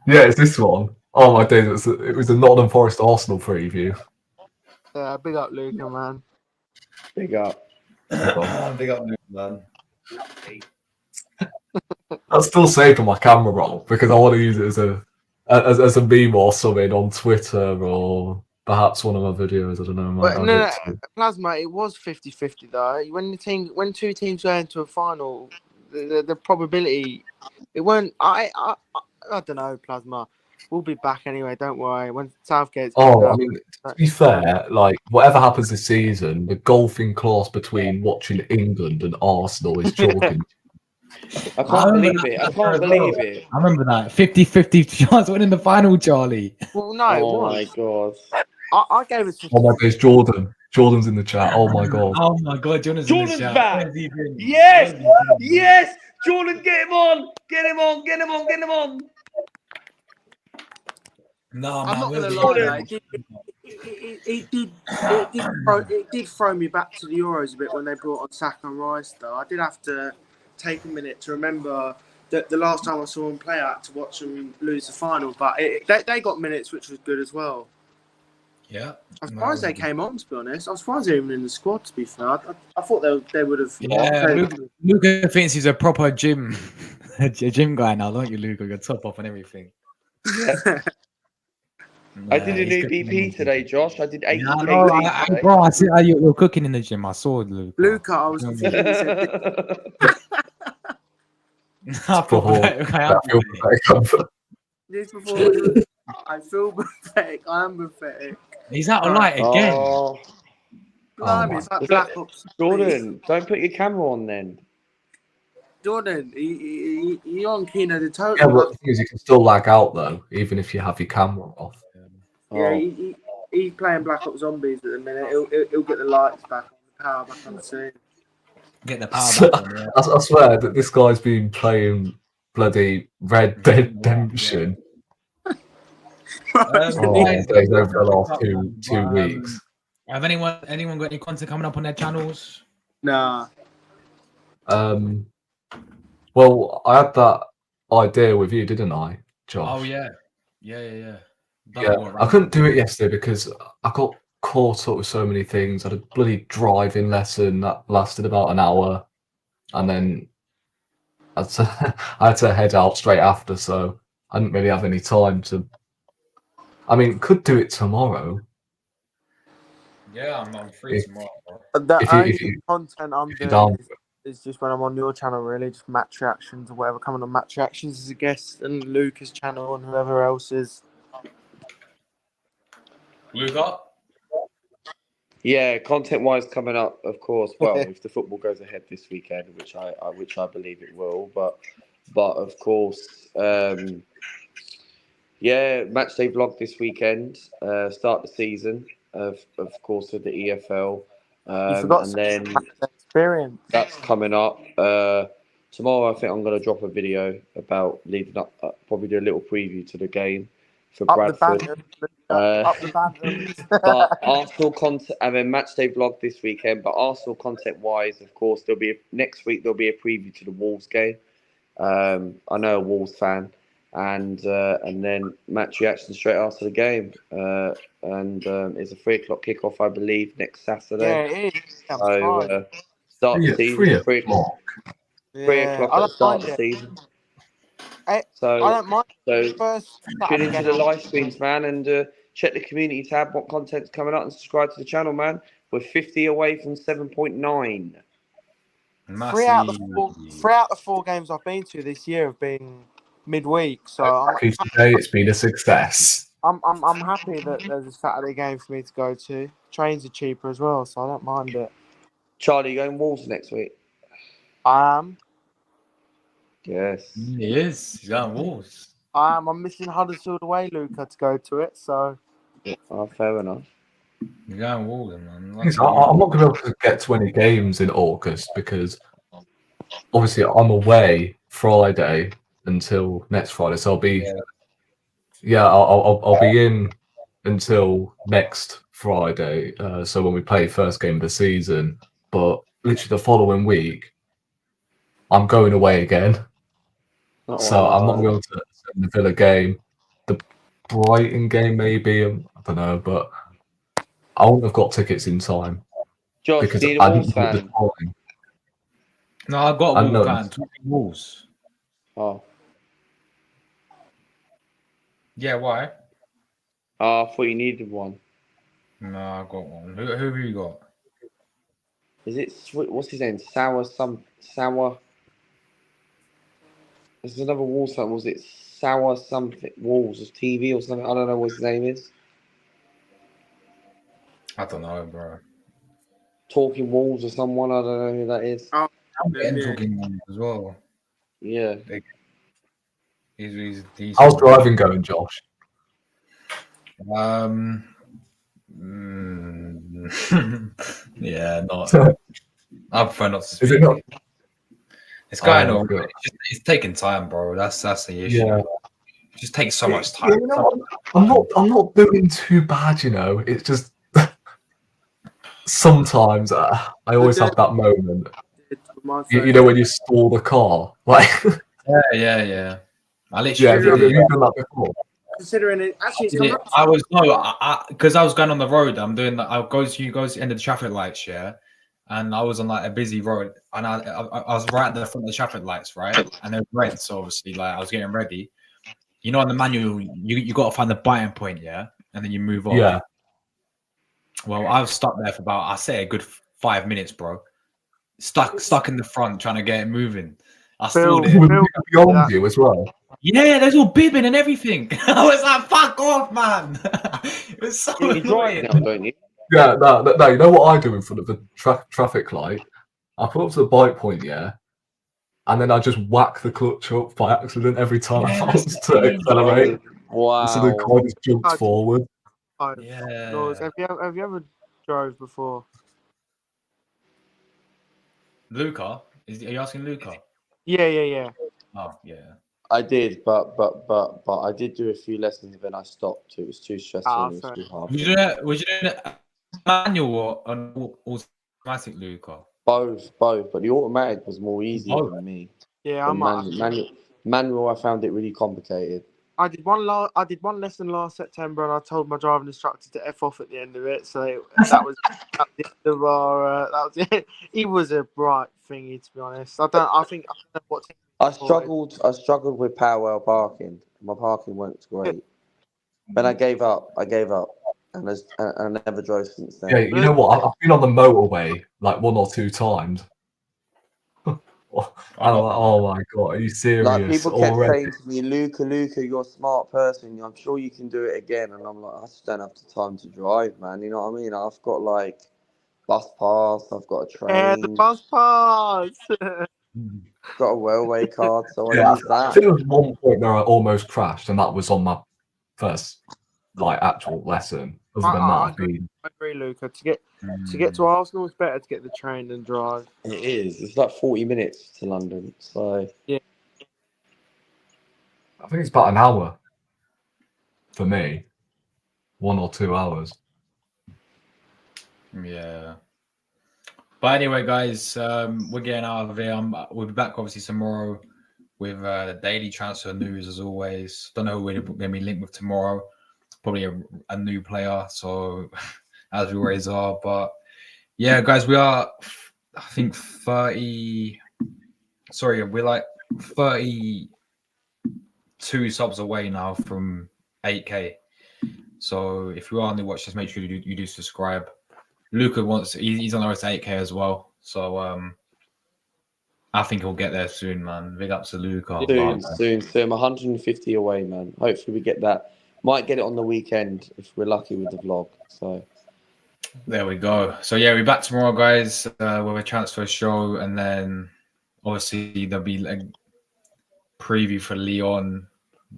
Yeah, it's this one. Oh my days! It was a Nottingham Forest Arsenal preview. Yeah, big up Luca, man. Big up. Big up, Luca, man. That's still saved on my camera roll because I want to use it as a meme or something on Twitter or perhaps one of my videos. I don't know. But no, Plasma, it was 50-50 though. When two teams go into a final, the probability, it weren't. I don't know, Plasma. We'll be back anyway. Don't worry. When Southgate's I mean, to be fair, like whatever happens this season, the golfing class between watching England and Arsenal is chalking. I can't believe it. I can't believe it. I remember that 50-50 chance winning the final, Charlie. Well, no, it was. My god. I gave it. Oh my days, Jordan. Jordan's in the chat. Oh my god. Oh my god, Jordan's back. Yes, yes. Jordan, get him on. Get him on. Get him on. Get him on. No, I'm not man, gonna lie. It did throw me back to the Euros a bit when they brought on Saka and Rice. Though I did have to take a minute to remember that the last time I saw them play, I had to watch them lose the final. But they got minutes, which was good as well. Yeah, I'm surprised they came on. To be honest, I'm surprised they're even in the squad. To be fair, I thought they would have. Yeah, Luca thinks he's a proper gym guy now, don't you, Luca? You're top off and everything. Yeah. I did a new BP today, Josh. I did 8 today. Bro, I see how you're cooking in the gym. I saw it, Luca. Luca, I was thinking. I feel pathetic. I am pathetic. He's out of light again. Blimey, it's like Black Ops. Jordan, don't put your camera on then. Jordan, you're on Kino the Total. Yeah, but the thing is, you can still lag out though, even if you have your camera off. Yeah, he's playing Black Ops Zombies at the minute. He'll get the lights back on, the power back on the scene. Get the power back on, yeah. I swear that this guy's been playing bloody Red Dead Redemption. Over the last two weeks. Have anyone got any content coming up on their channels? Nah. Well, I had that idea with you, didn't I, Josh? Oh yeah. Yeah, I couldn't do it yesterday because I got caught up with so many things. I had a bloody driving lesson that lasted about an hour, and then I had to head out straight after, so I didn't really have any time to. I mean, could do it tomorrow. Yeah, I'm free tomorrow. The content I'm doing is just when I'm on your channel, really, just match reactions or whatever, coming on match reactions as a guest, and Luca's channel and whoever else is. Luca? Yeah, content-wise coming up, of course. Well, if the football goes ahead this weekend, which I believe it will, but of course, yeah, match day vlog this weekend. Start the season of course with the EFL. You forgot And then the experience. that's coming up. Tomorrow, I think I'm going to drop a video about leading up, probably do a little preview to the game for Up the Bradford. bantams. Uh, Up the bantams. But Arsenal content, and then match day vlog this weekend. But Arsenal content wise, of course, next week there'll be a preview to the Wolves game. I know a Wolves fan, and then match reaction straight after the game. And it's a 3 o'clock kickoff, I believe, next Yeah, Saturday. it is. I'm So surprised. start the season 3 o'clock. 3 Yeah, o'clock I at the don't start mind of the it. season. I So don't mind so first tune Saturday into game. the live streams, man, and check the community tab, what content's coming up, and subscribe to the channel, man. We're 50 away from 7.9. Three out Massive. of the 4 games I've been to this year have been midweek, so Exactly today, it's been a success. I'm happy that there's a Saturday game for me to go to. Trains are cheaper as well, so I don't mind it. Charlie, you going Wolves next week? I am. Yes. He is. He's going Wolves. I'm missing Huddersfield away, Luca, to go to it. So Oh, fair enough. He's going Wolves, man. I'm not going to be able to get to any games in August because obviously I'm away Friday until next Friday, so I'll be I'll be in until next Friday. So when we play first game of the season, but literally the following week, I'm going away again. So I'm not going to the Villa game, the Brighton game maybe. I don't know, but I won't have got tickets in time Josh, because see the I Wolves didn't know the fan. time. No, I got I a Wolves know. fan. Talking Wolves. Oh. Yeah, why? I thought you needed one. No, I got one. Who have you got? Is it what's his name? Sour. There's another Wolves fan. Was it Sour something? Wolves of TV or something? I don't know what his name is. I don't know, bro. Talking Wolves or someone. I don't know who that is. Oh, I'm getting yeah. talking Wolves as well. Yeah. He's decent. How's driving going, Josh? Yeah, not. I prefer not to speak. Is it not? It's going Oh, on. good. It's taking time, bro. That's the issue. Yeah. It just takes so much Yeah, time. you know what? I'm not doing too bad, you know. It's just sometimes I always have that moment. You know when you stall the car, like Yeah. I yeah. literally. Have you done that before? Considering it, actually, it's Yeah, I was because I was going on the road. I'm doing that. I go to the end of the traffic lights, yeah, and I was on like a busy road, and I was right at the front of the traffic lights, right, and they were red, so obviously like I was getting ready. You know, on the manual, you got to find the biting point, yeah, and then you move on. Yeah. Well, I was stuck there for about, I say, a good 5 minutes, bro. Stuck in the front, trying to get it moving. I stalled it. Was it beyond you as well? Yeah, there's all bibbing and everything. I was like, "Fuck off, man!" It was so You drive annoying. now, don't you? Yeah. No. You know what I do in front of the traffic light? I pull up to the bike point, yeah, and then I just whack the clutch up by accident every time I want to accelerate. Wow. So the car just jumps forward. Yeah. Laws, have you ever drove before? Luca? Are you asking Luca? Yeah. Oh, yeah. I did, but I did do a few lessons, then I stopped. It was too stressful. It was too hard. Was you doing a manual or an automatic, Luca? Both. But the automatic was more easier than me. Yeah, The manual, I found it really complicated. I did one lesson last September, and I told my driving instructor to F off at the end of it. So that was the end of our. That was it. He was a bright thingy, to be honest. I don't know what. I struggled with parallel parking. My parking worked great, but I gave up, and I never drove since then. Yeah, you know what? I've been on the motorway like 1 or 2 times. And I'm like, oh my god, are you serious? Like people kept already? saying to me, Luca, you're a smart person. I'm sure you can do it again. And I'm like, I just don't have the time to drive, man. You know what I mean? I've got like bus pass. I've got a train. Yeah, the bus pass. Got a railway card, so I Yeah, use I that. think there was one point where I almost crashed, and that was on my first like actual lesson. Other than that, I I've been. agree, Luca. To get to Arsenal, it's better to get the train than drive. It is. It's like 40 minutes to London. So I think it's about an hour for me. 1 or 2 hours. Yeah. But anyway, guys, we're getting out of here. We'll be back obviously tomorrow with the daily transfer news as always. Don't know who we're going to be linked with tomorrow. Probably a new player, so as we always are. But yeah, guys, we are, I think, 30. Sorry, we're like 32 subs away now from 8K. So if you are on the watch, just make sure you do subscribe. Luca he's on the road to 8K as well. So I think he'll get there soon, man. Big up to Luca. Soon. 150 away, man. Hopefully we get that. Might get it on the weekend if we're lucky with the vlog. So there we go. So yeah, we're back tomorrow, guys, with a transfer show, and then obviously there'll be a preview for Leon,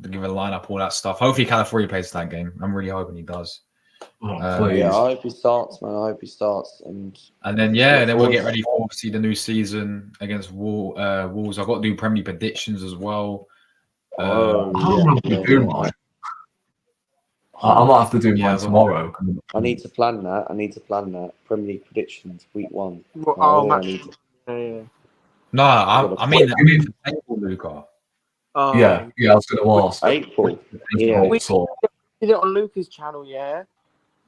to give a lineup, all that stuff. Hopefully California plays that game. I'm really hoping he does. Please. yeah, I hope he starts, man. I hope he starts, and then we'll get ready for obviously the new season against Wolves. I've got to do Premier League predictions as well. I might have to do mine tomorrow. I need to plan that. Premier League predictions, week 1. No, I mean for table, Luca. Yeah, I was going to ask. April. Yeah. We did it on Luca's channel, yeah.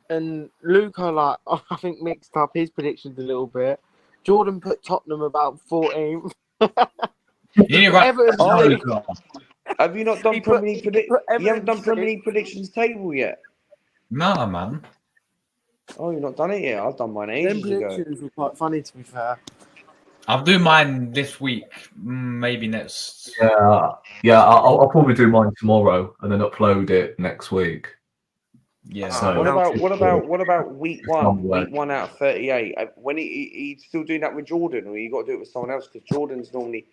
And Luca, I think, mixed up his predictions a little bit. Jordan put Tottenham about 14. Have you not done Premier League predictions? You haven't done Premier League predictions table yet? Nah, man. Oh, you've not done it yet? I've done mine ages ago. Predictions were quite funny, to be fair. I'll do mine this week, maybe next. Yeah. I'll probably do mine tomorrow and then upload it next week. Yeah. So, what about week 1? Week 1 out of 38. When he's still doing that with Jordan, or you got to do it with someone else? Because Jordan's normally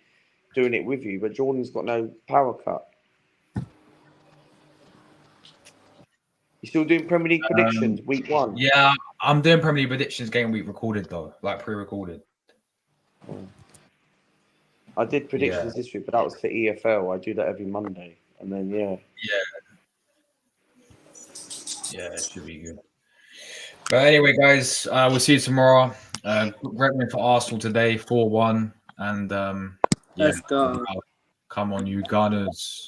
doing it with you, but Jordan's got no power cut. You still doing Premier League predictions week 1? Yeah, I'm doing Premier League predictions game week recorded though, like pre-recorded. I did predictions this week, but that was for EFL. I do that every Monday, and then yeah, it should be good. But anyway, guys, we'll see you tomorrow. Great win for Arsenal today, 4-1, and let's go. Come on, you Gunners.